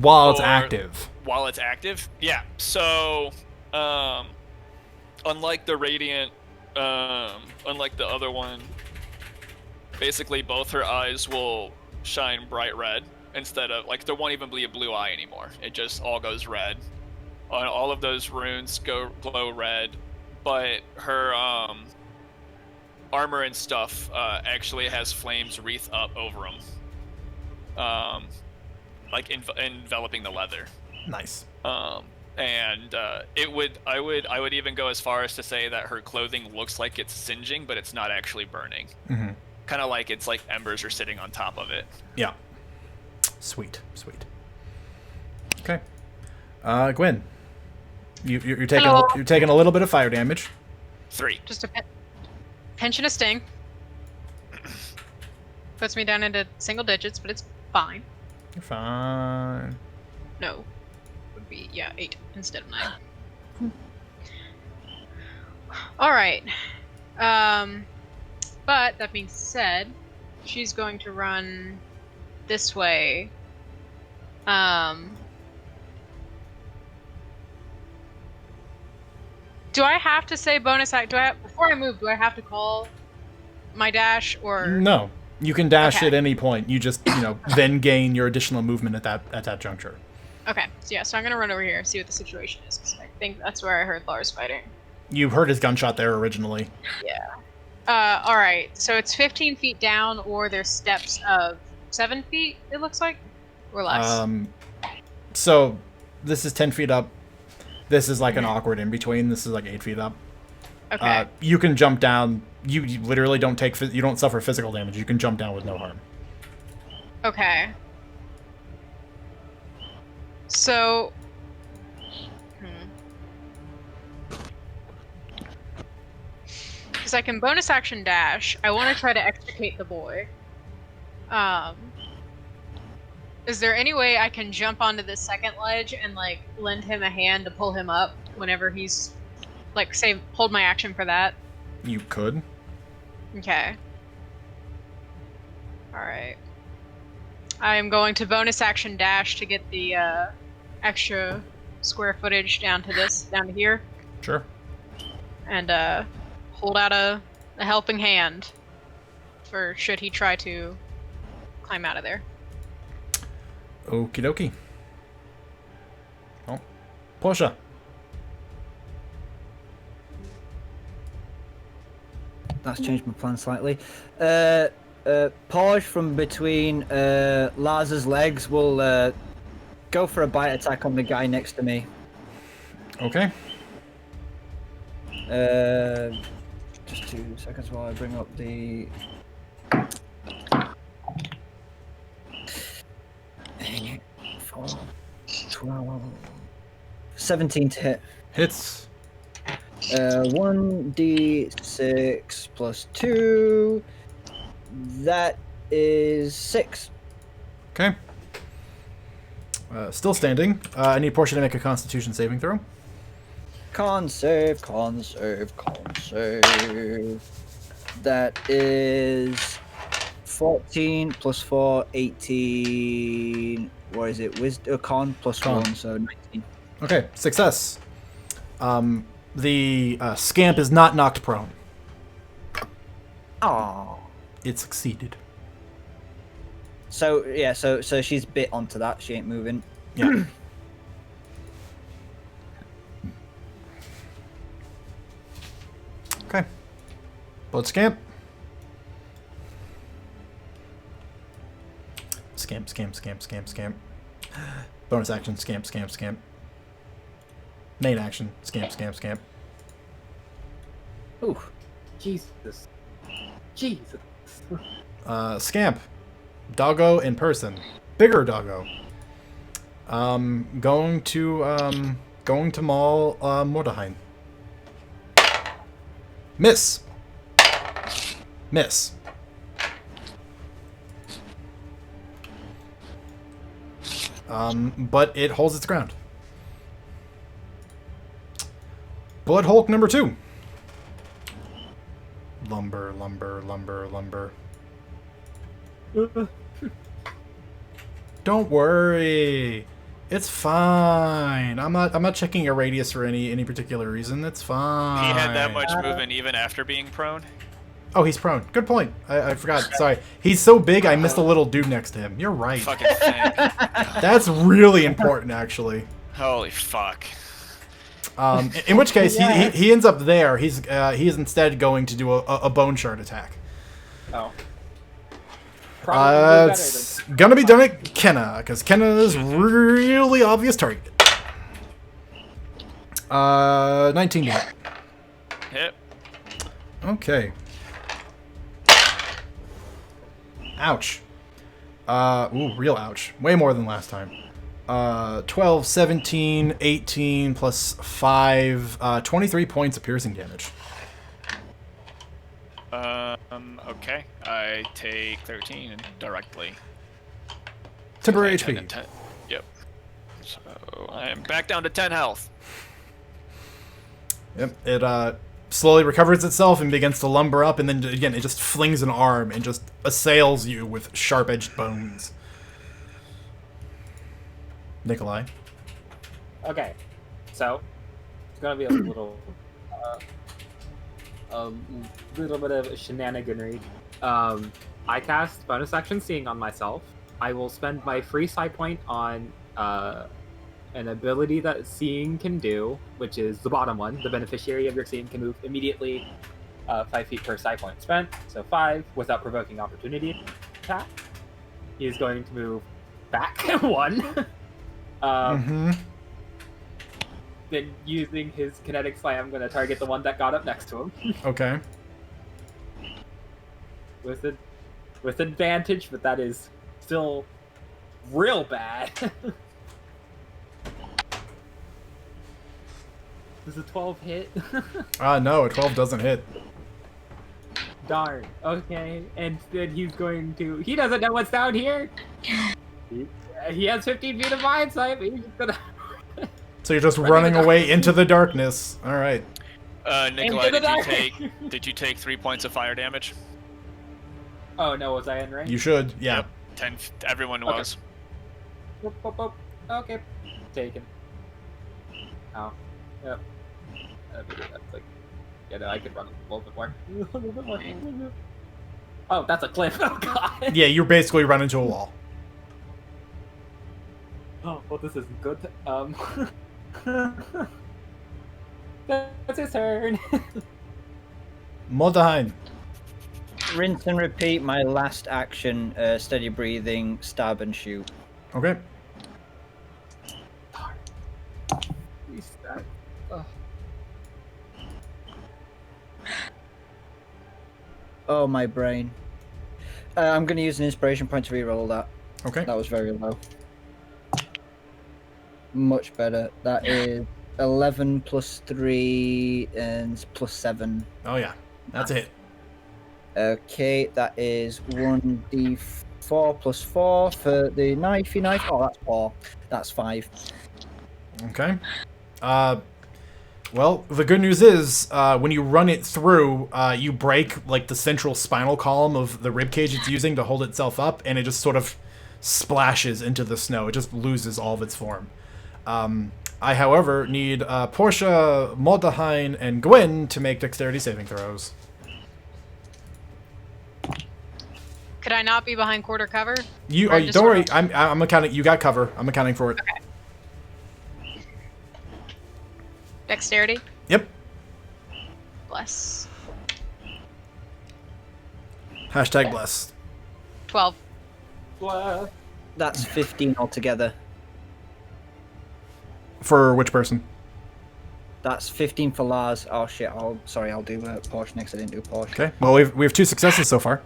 While it's Or- active. While it's active? Yeah. So, unlike the Radiant, unlike the other one, basically both her eyes will shine bright red instead of, like, there won't even be a blue eye anymore. It just all goes red. All of those runes glow red, but her, armor and stuff, actually has flames wreath up over them. Like enveloping the leather. Nice. And I would even go as far as to say that her clothing looks like it's singeing, but it's not actually burning. Mm-hmm. Kind of like it's like embers are sitting on top of it. Yeah. Sweet. Okay. Gwen, you're taking Hello. you're taking a little bit of fire damage. 3. Just a pinch and a sting. Puts me down into single digits, but it's fine. You're fine. No. Would be, 8 instead of 9. Alright. But that being said, she's going to run this way. Do I have to say bonus act? Before I move, do I have to call my dash or? No, you can dash Okay. at any point. You just then gain your additional movement at that juncture. Okay, so I'm gonna run over here, see what the situation is, 'cause I think that's where I heard Lars fighting. You heard his gunshot there originally. Alright, so it's 15 feet down, or there's steps of 7 feet, it looks like? Or less. So this is 10 feet up. This is like an awkward in between. This is like 8 feet up. Okay. You can jump down. You literally don't you don't suffer physical damage. You can jump down with no harm. Okay. So... Because I can bonus action dash. I want to try to extricate the boy. Is there any way I can jump onto the second ledge and, like, lend him a hand to pull him up whenever he's, like, say, hold my action for that? You could. Okay. Alright. I am going to bonus action dash to get the extra square footage down to here. Sure. And hold out a helping hand for should he try to climb out of there. Okie dokie. Well, Portia. That's changed my plan slightly. Porge from between Lars's legs will go for a bite attack on the guy next to me. Okay. Just 2 seconds while I bring up the... 4, 12, 17 to hit. Hits. 1d6 plus 2. That is 6. Okay. Still standing. I need Portia to make a Constitution saving throw. Conserve. That is 14 plus 4, 18. What is it? Wisdom, con plus Con. 1, so 19. Okay, success. The scamp is not knocked prone. Oh. It succeeded. So yeah, so she's bit onto that. She ain't moving. Yeah. Okay. Blood scamp. Scamp. Bonus action, scamp. Main action, scamp. Ooh. Jesus. Scamp. Doggo in person. Bigger doggo. Going to maul Mordahine. Miss. But it holds its ground. Blood Hulk number 2. Lumber. Don't worry. It's fine. I'm not checking a radius for any particular reason. It's fine. He had that much movement even after being prone? Oh, he's prone. Good point. I forgot. Sorry. He's so big, I missed a little dude next to him. You're right. Fucking thing. That's really important, actually. Holy fuck. In which case, he ends up there. He is instead going to do a bone shard attack. Oh. Probably It's gonna be done at Kenna, because Kenna is really obvious target. 19 to hit. Hit. Okay. Ouch. Ooh, real ouch. Way more than last time. 12, 17, 18, plus 5, 23 points of piercing damage. Okay. I take 13 directly. Temporary 10 HP. and 10. Yep. So I am back down to 10 health. Yep. It slowly recovers itself and begins to lumber up, and then again it just flings an arm and just assails you with sharp-edged bones. Nikolai. Okay, so it's gonna be a little bit of shenaniganry. I cast bonus action Seeing on myself. I will spend my free side point on an ability that Seeing can do, which is the bottom one. The beneficiary of your Seeing can move immediately 5 feet per side point spent, so 5 without provoking opportunity attack. He is going to move back 1. Then using his kinetic slam, I'm going to target the one that got up next to him. Okay. With advantage, but that is still real bad. Does a 12 hit? No, a 12 doesn't hit. Darn. Okay, and then he's going to... He doesn't know what's down here! He has 15 feet of hindsight, but he's just gonna... So you're just running away into the darkness. All right. Nikolai, Into the did you take 3 points of fire damage? Oh no, was I in range? You should. Yeah. Yep. 10. Everyone Okay. was. Boop, boop, boop. Okay. Taken. Oh. Yep. That's like... Yeah, no, I could run a little bit more. A little bit more. Oh, that's a cliff. Oh god. Yeah, you basically run into a wall. Oh, well, this isn't good. That's his turn. Mordahine. Rinse and repeat my last action, steady breathing, stab and shoot. Okay. Reset. Ugh. Oh, my brain. I'm going to use an inspiration point to reroll that. Okay. That was very low. Much better. That is 11 plus 3 and plus 7. Oh yeah, that's a hit. Okay, that is 1d4 plus 4 for the knifey knife. Oh, that's 4. That's 5. Okay. Well, the good news is, when you run it through, you break like the central spinal column of the ribcage it's using to hold itself up, and it just sort of splashes into the snow. It just loses all of its form. I, however, need Portia, Mordahine, and Gwen to make dexterity saving throws. Could I not be behind quarter cover? You, Or don't just sort worry. of- I'm accounting. You got cover. I'm accounting for it. Okay. Dexterity? Yep. Bless. Hashtag blessed. 12. Blah. That's 15 altogether. For which person? That's 15 for Lars. Oh shit! I'll do Porsche next. I didn't do Porsche. Okay. Well, we have 2 successes so far.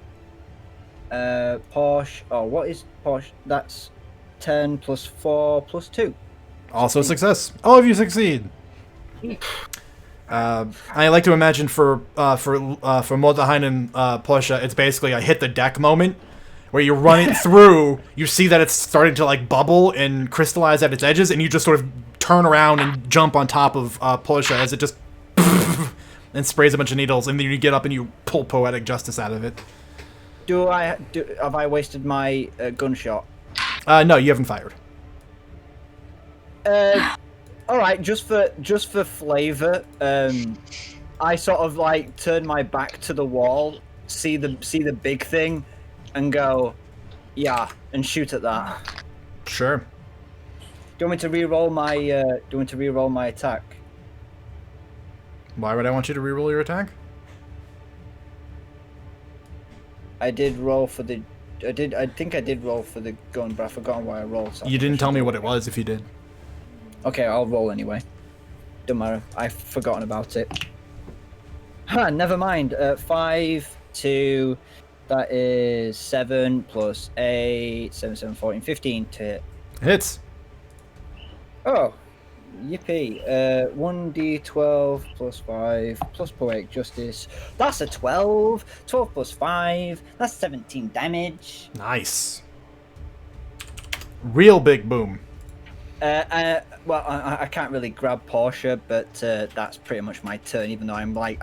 Porsche. Oh, what is Porsche? That's 10 plus 4 plus 2. Also a success. All of you succeed. I like to imagine for Mordahine and Portia, it's basically a hit the deck moment where you run it through. You see that it's starting to like bubble and crystallize at its edges, and you just sort of turn around and jump on top of Portia as it just and sprays a bunch of needles, and then you get up and you pull poetic justice out of it. Have I wasted my gunshot? No, you haven't fired. All right, just for flavor, I sort of like turn my back to the wall, see the big thing, and go, yeah, and shoot at that. Sure. Do you want me to re-roll my? My attack? Why would I want you to reroll your attack? I did roll for the. I think I did roll for the gun, but I've forgotten why I rolled. So You didn't tell me what it was if you did. Okay, I'll roll anyway. Don't matter. I've forgotten about it. Ha! Never mind. 5, 2. That is 7 plus 8. 7, 7, 14, 15 to hit. Hits. Oh, yippee. 1d12 plus 5 plus poetic justice. That's a 12. 12 plus 5. That's 17 damage. Nice. Real big boom. Well, I can't really grab Portia, but that's pretty much my turn. Even though I'm like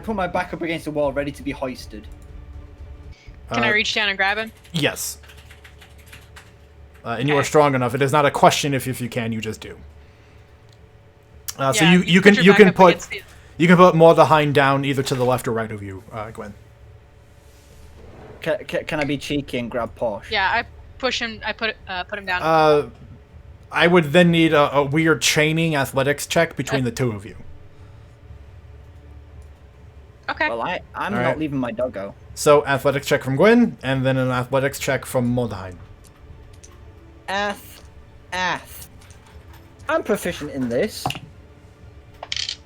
put my back up against the wall, ready to be hoisted. Can I reach down and grab him? Yes. And you are strong enough. It is not a question if you can. You just do. So Yeah, you put can your back up put against the- you can put Mordahine down either to the left or right of you, Gwen. Can I be cheeky and grab Porsche? Yeah, I push him. I put him down. I would then need a weird chaining athletics check between the two of you. Okay. Well, I'm All not right. leaving my doggo. So athletics check from Gwen, and then an athletics check from Mordahine. I'm proficient in this.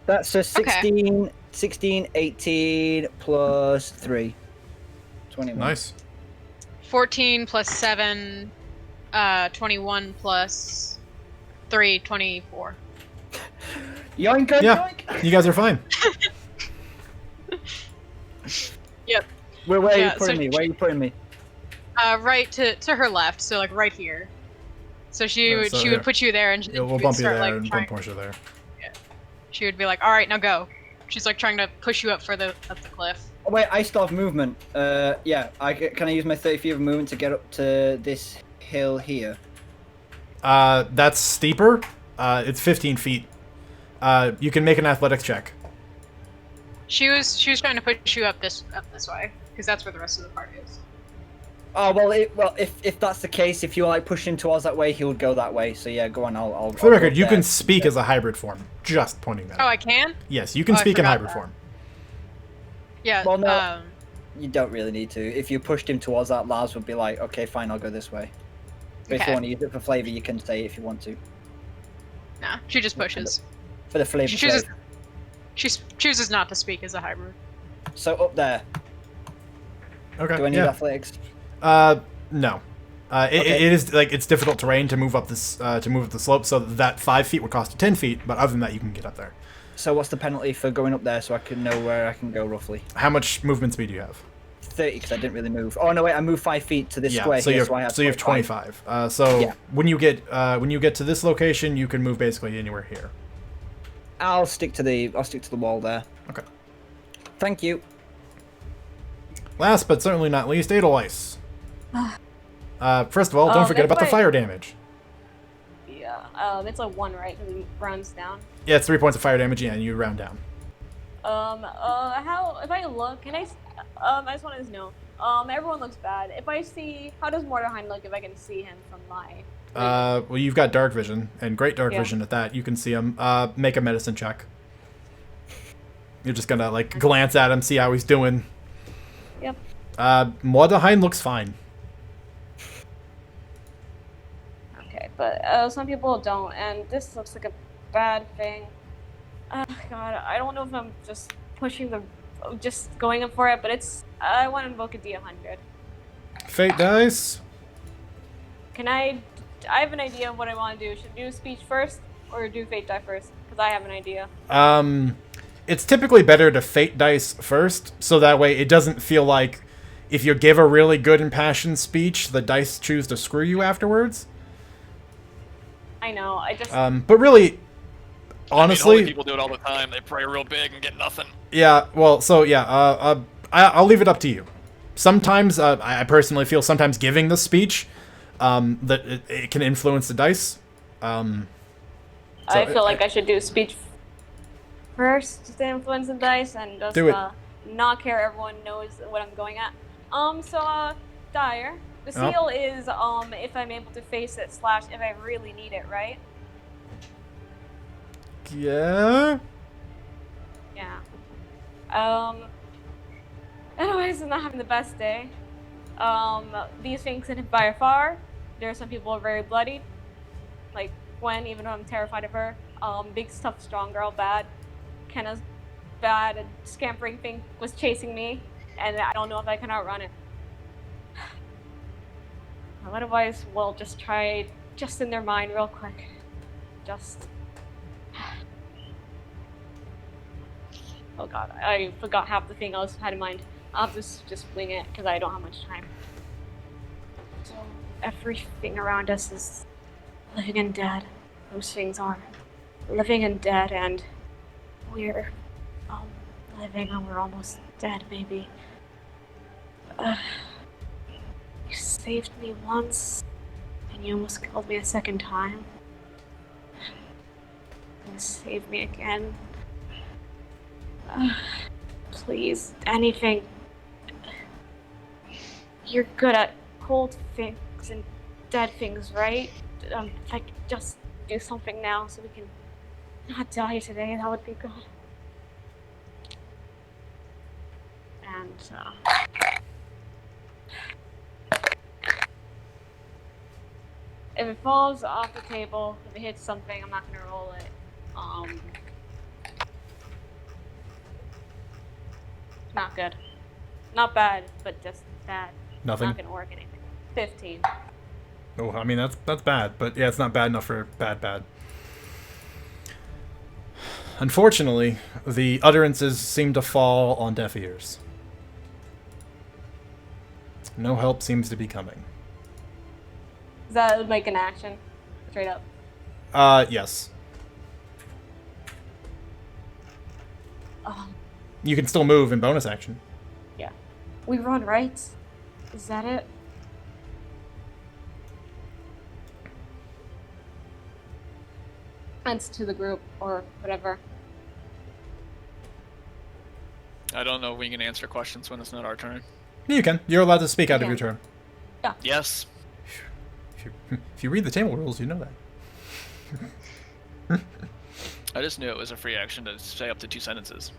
That's a 16, 18 plus 3. 21. Nice. 14 plus 7, 21 plus 3, 24. Yoink, yoink, Yeah, yoink. you guys are fine. Yep. Where are Yeah, you putting so- me? Where are you putting me? Right to her left, so like right here. So she Yeah, would so she here. would put you there, and Yeah, we'll would bump you start, there like, and trying- bump Portia there. She would be like, "All right, now go." She's like trying to push you up the cliff. Oh, wait, I still have movement. Yeah. Can I use my 30 feet of movement to get up to this hill here? That's steeper. It's 15 feet. You can make an athletics check. She was trying to push you up this way because that's where the rest of the party is. Oh well, if that's the case, if you like push him towards that way, he would go that way. So yeah, go on. I'll. For the record, you can speak as a hybrid form. Just pointing that Oh, out. I can? Yes, you can Oh, I speak in forgot hybrid that. form. Yeah. Well, no. You don't really need to. If you pushed him towards that, Lars would be like, "Okay, fine, I'll go this way." But if Okay. you want to use it for flavor, you can say it if you want to. Nah, she just pushes. For the flavor. She chooses. sake. She chooses not to speak as a hybrid. So up there. Okay. Do I need yeah. athletics? No. Okay. It is like it's difficult terrain to move up this to move up the slope, so that 5 feet would cost you 10 feet. But other than that, you can get up there. So what's the penalty for going up there, so I can know where I can go roughly? How much movement speed do you have? 30 because I didn't really move. Oh no, wait, I moved 5 feet to this Yeah, square so here, you so I have have 25. So Yeah. when you get to this location, you can move basically anywhere here. I'll stick to the wall there. Okay. Thank you. Last but certainly not least, Edelweiss. First of all, don't forget it's about the like- fire damage. Yeah, it's like 1, right? Because it rounds down. Yeah, it's 3 points of fire damage, yeah, and you round down. How, if I look, can I, I just wanted to know, everyone looks bad. If I see, how does Mordheim look if I can see him from my... Well, you've got dark vision, and great dark Yeah. vision at that. You can see him. Make a medicine check. You're just gonna, like, glance at him, see how he's doing. Yep. Mordheim looks fine. Okay, but, some people don't, and this looks like a bad thing. Oh, God, I don't know if I'm just just going in for it, but I want to invoke a D100. Fate dice. I have an idea of what I want to do. Should I do speech first, or do fate die first? Because I have an idea. It's typically better to fate dice first, so that way it doesn't feel like if you give a really good impassioned speech, the dice choose to screw you afterwards. I know, I just... But really, honestly... holy people do it all the time. They pray real big and get nothing. Yeah, well, so yeah, I'll leave it up to you. Sometimes, I personally feel sometimes giving the speech, that it can influence the dice. I feel like I should do speech first to influence the dice and just Do it. not care everyone knows what I'm going at. Dyer. The Oh. seal is if I'm able to face it / if I really need it, right? Yeah? Yeah. Anyways, I'm not having the best day. These things hit by far. There are some people who are very bloodied. Like Gwen, even though I'm terrified of her. Big tough strong girl, bad. Kenna's bad. A scampering thing was chasing me, and I don't know if I can outrun it. Otherwise, we'll just try just in their mind real quick. Just... Oh god, I forgot half the thing I had in mind. I'll just wing it, because I don't have much time. So, everything around us is living and dead. Those things are living and dead, and we're living and we're almost dead, maybe. You saved me once, and you almost killed me a second time. And save me again. Please, anything. You're good at cold things and dead things, right? If I could just do something now so we can not die today, that would be good. And, if it falls off the table, if it hits something, I'm not gonna roll it. Not good. Not bad, but just bad. Nothing. Not gonna work anything. 15. Oh, I mean, that's bad, but yeah, it's not bad enough for bad. Unfortunately, the utterances seem to fall on deaf ears. No help seems to be coming. Is that like an action? Straight up. Yes. Um, You can still move in bonus action. yeah. We run, right? Is that it? It's to the group or whatever. I don't know if we can answer questions when it's not our turn. You can. You're allowed to speak out of Yeah. your turn. Yes. If you read the table rules, you know that. I just knew it was a free action to say up to 2 sentences.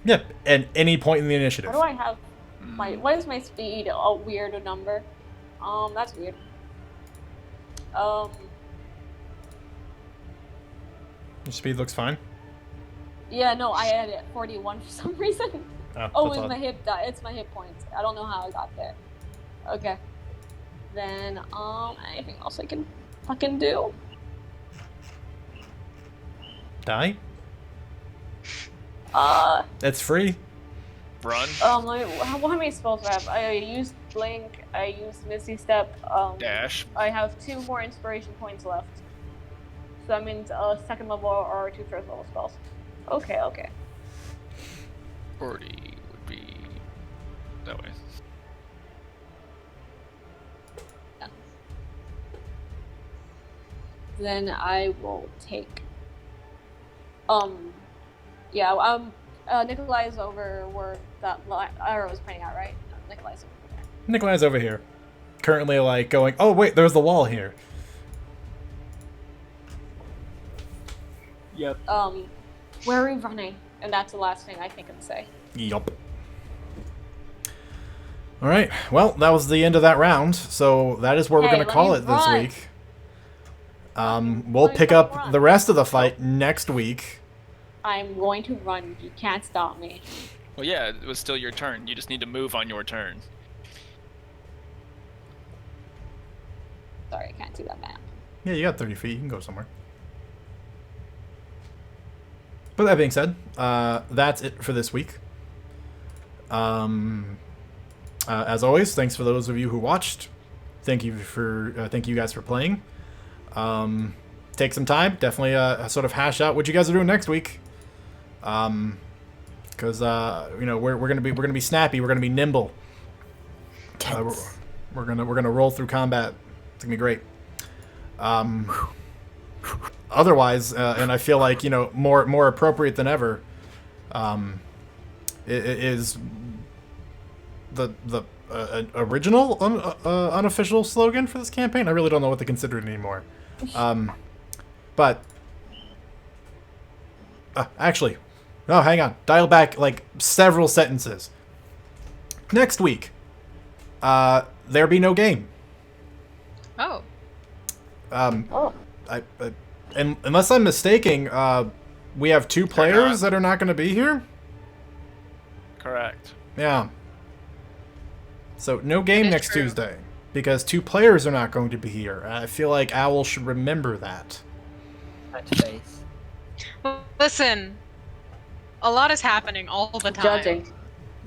Yeah, at any point in the initiative. How do I have my... Why is my speed a weird number? That's weird. Your speed looks fine. Yeah, no, I had it 41 for some reason. Oh, It's that's my odd. hip die. It's my hit points. I don't know how I got there. Okay. Then, anything else I can fucking do? Die? Uh, It's free. Run. How many spells do I have? I used Blink. I used Misty Step. Dash. I have 2 more inspiration points left. So that means second level or 2 first level spells. Okay. 40 would be that way. Yeah. Then I will take. Nikolai's over where that arrow was pointing out, right? Nikolai's over there. Nikolai's over here. Currently, like, going, oh, wait, there's the wall here. Yep. Where are we running? And that's the last thing I think I can say. Yup. Alright, well, that was the end of that round, so that is where we're Hey, going to call it let me this run. week. We'll me pick fucking up run. the rest of the fight next week. I'm going to run. You can't stop me. Well, yeah, it was still your turn. You just need to move on your turn. Sorry, I can't see that map. Yeah, you got 30 feet. You can go somewhere. But that being said, that's it for this week. As always, thanks for those of you who watched. Thank you guys for playing. Take some time, definitely sort of hash out what you guys are doing next week. Because we're gonna be snappy, we're gonna be nimble. We're gonna roll through combat. It's gonna be great. Otherwise, and I feel like more appropriate than ever, is the original unofficial slogan for this campaign. I really don't know what to consider it anymore. But actually, no, hang on. Dial back like several sentences. Next week, there be no game. Oh. And unless I'm mistaken, we have 2 players that are not going to be here. Correct. Yeah. So no game That's next true. Tuesday because 2 players are not going to be here. I feel like Owl should remember that. Touch base. Listen, a lot is happening all the time. Judging.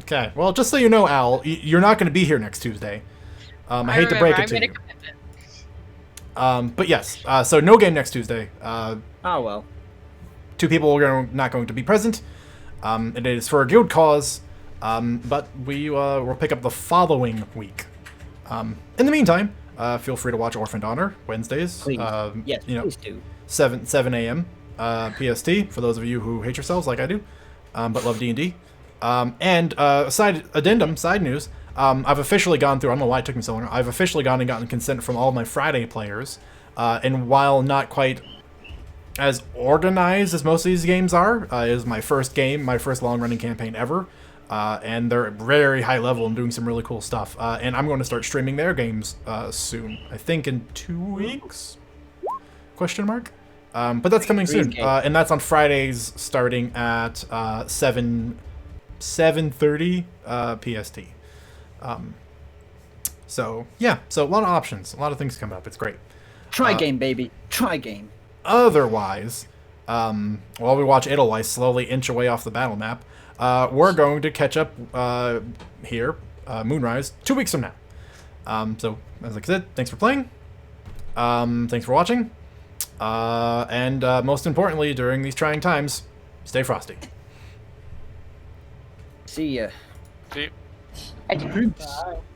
Okay. Well, just so you know, Owl, you're not going to be here next Tuesday. I hate to break it to I made you. a commitment. But yes. So no game next Tuesday. Oh well. 2 people are not going to be present. And it is for a guild cause. But we'll pick up the following week. In the meantime, feel free to watch Orphaned Honor Wednesdays. Please. Yes, please do. 7 a.m. PST for those of you who hate yourselves like I do, but love D&D. Side news. I've officially gone through. I don't know why it took me so long. I've officially gone and gotten consent from all of my Friday players. And while not quite as organized as most of these games are, it is my first game, my first long-running campaign ever. And they're very high level and doing some really cool stuff. And I'm going to start streaming their games soon. I think in 2 weeks? Question mark? But that's coming soon. And that's on Fridays starting at 7:30 PST. So yeah, so a lot of options, a lot of things coming up. It's great. Try game, baby. Try game. Otherwise, while we watch Edelweiss slowly inch away off the battle map, we're going to catch up here, Moonrise, 2 weeks from now. So, as I said, thanks for playing. Thanks for watching. And most importantly, during these trying times, stay frosty. See ya. See. I do. Peace.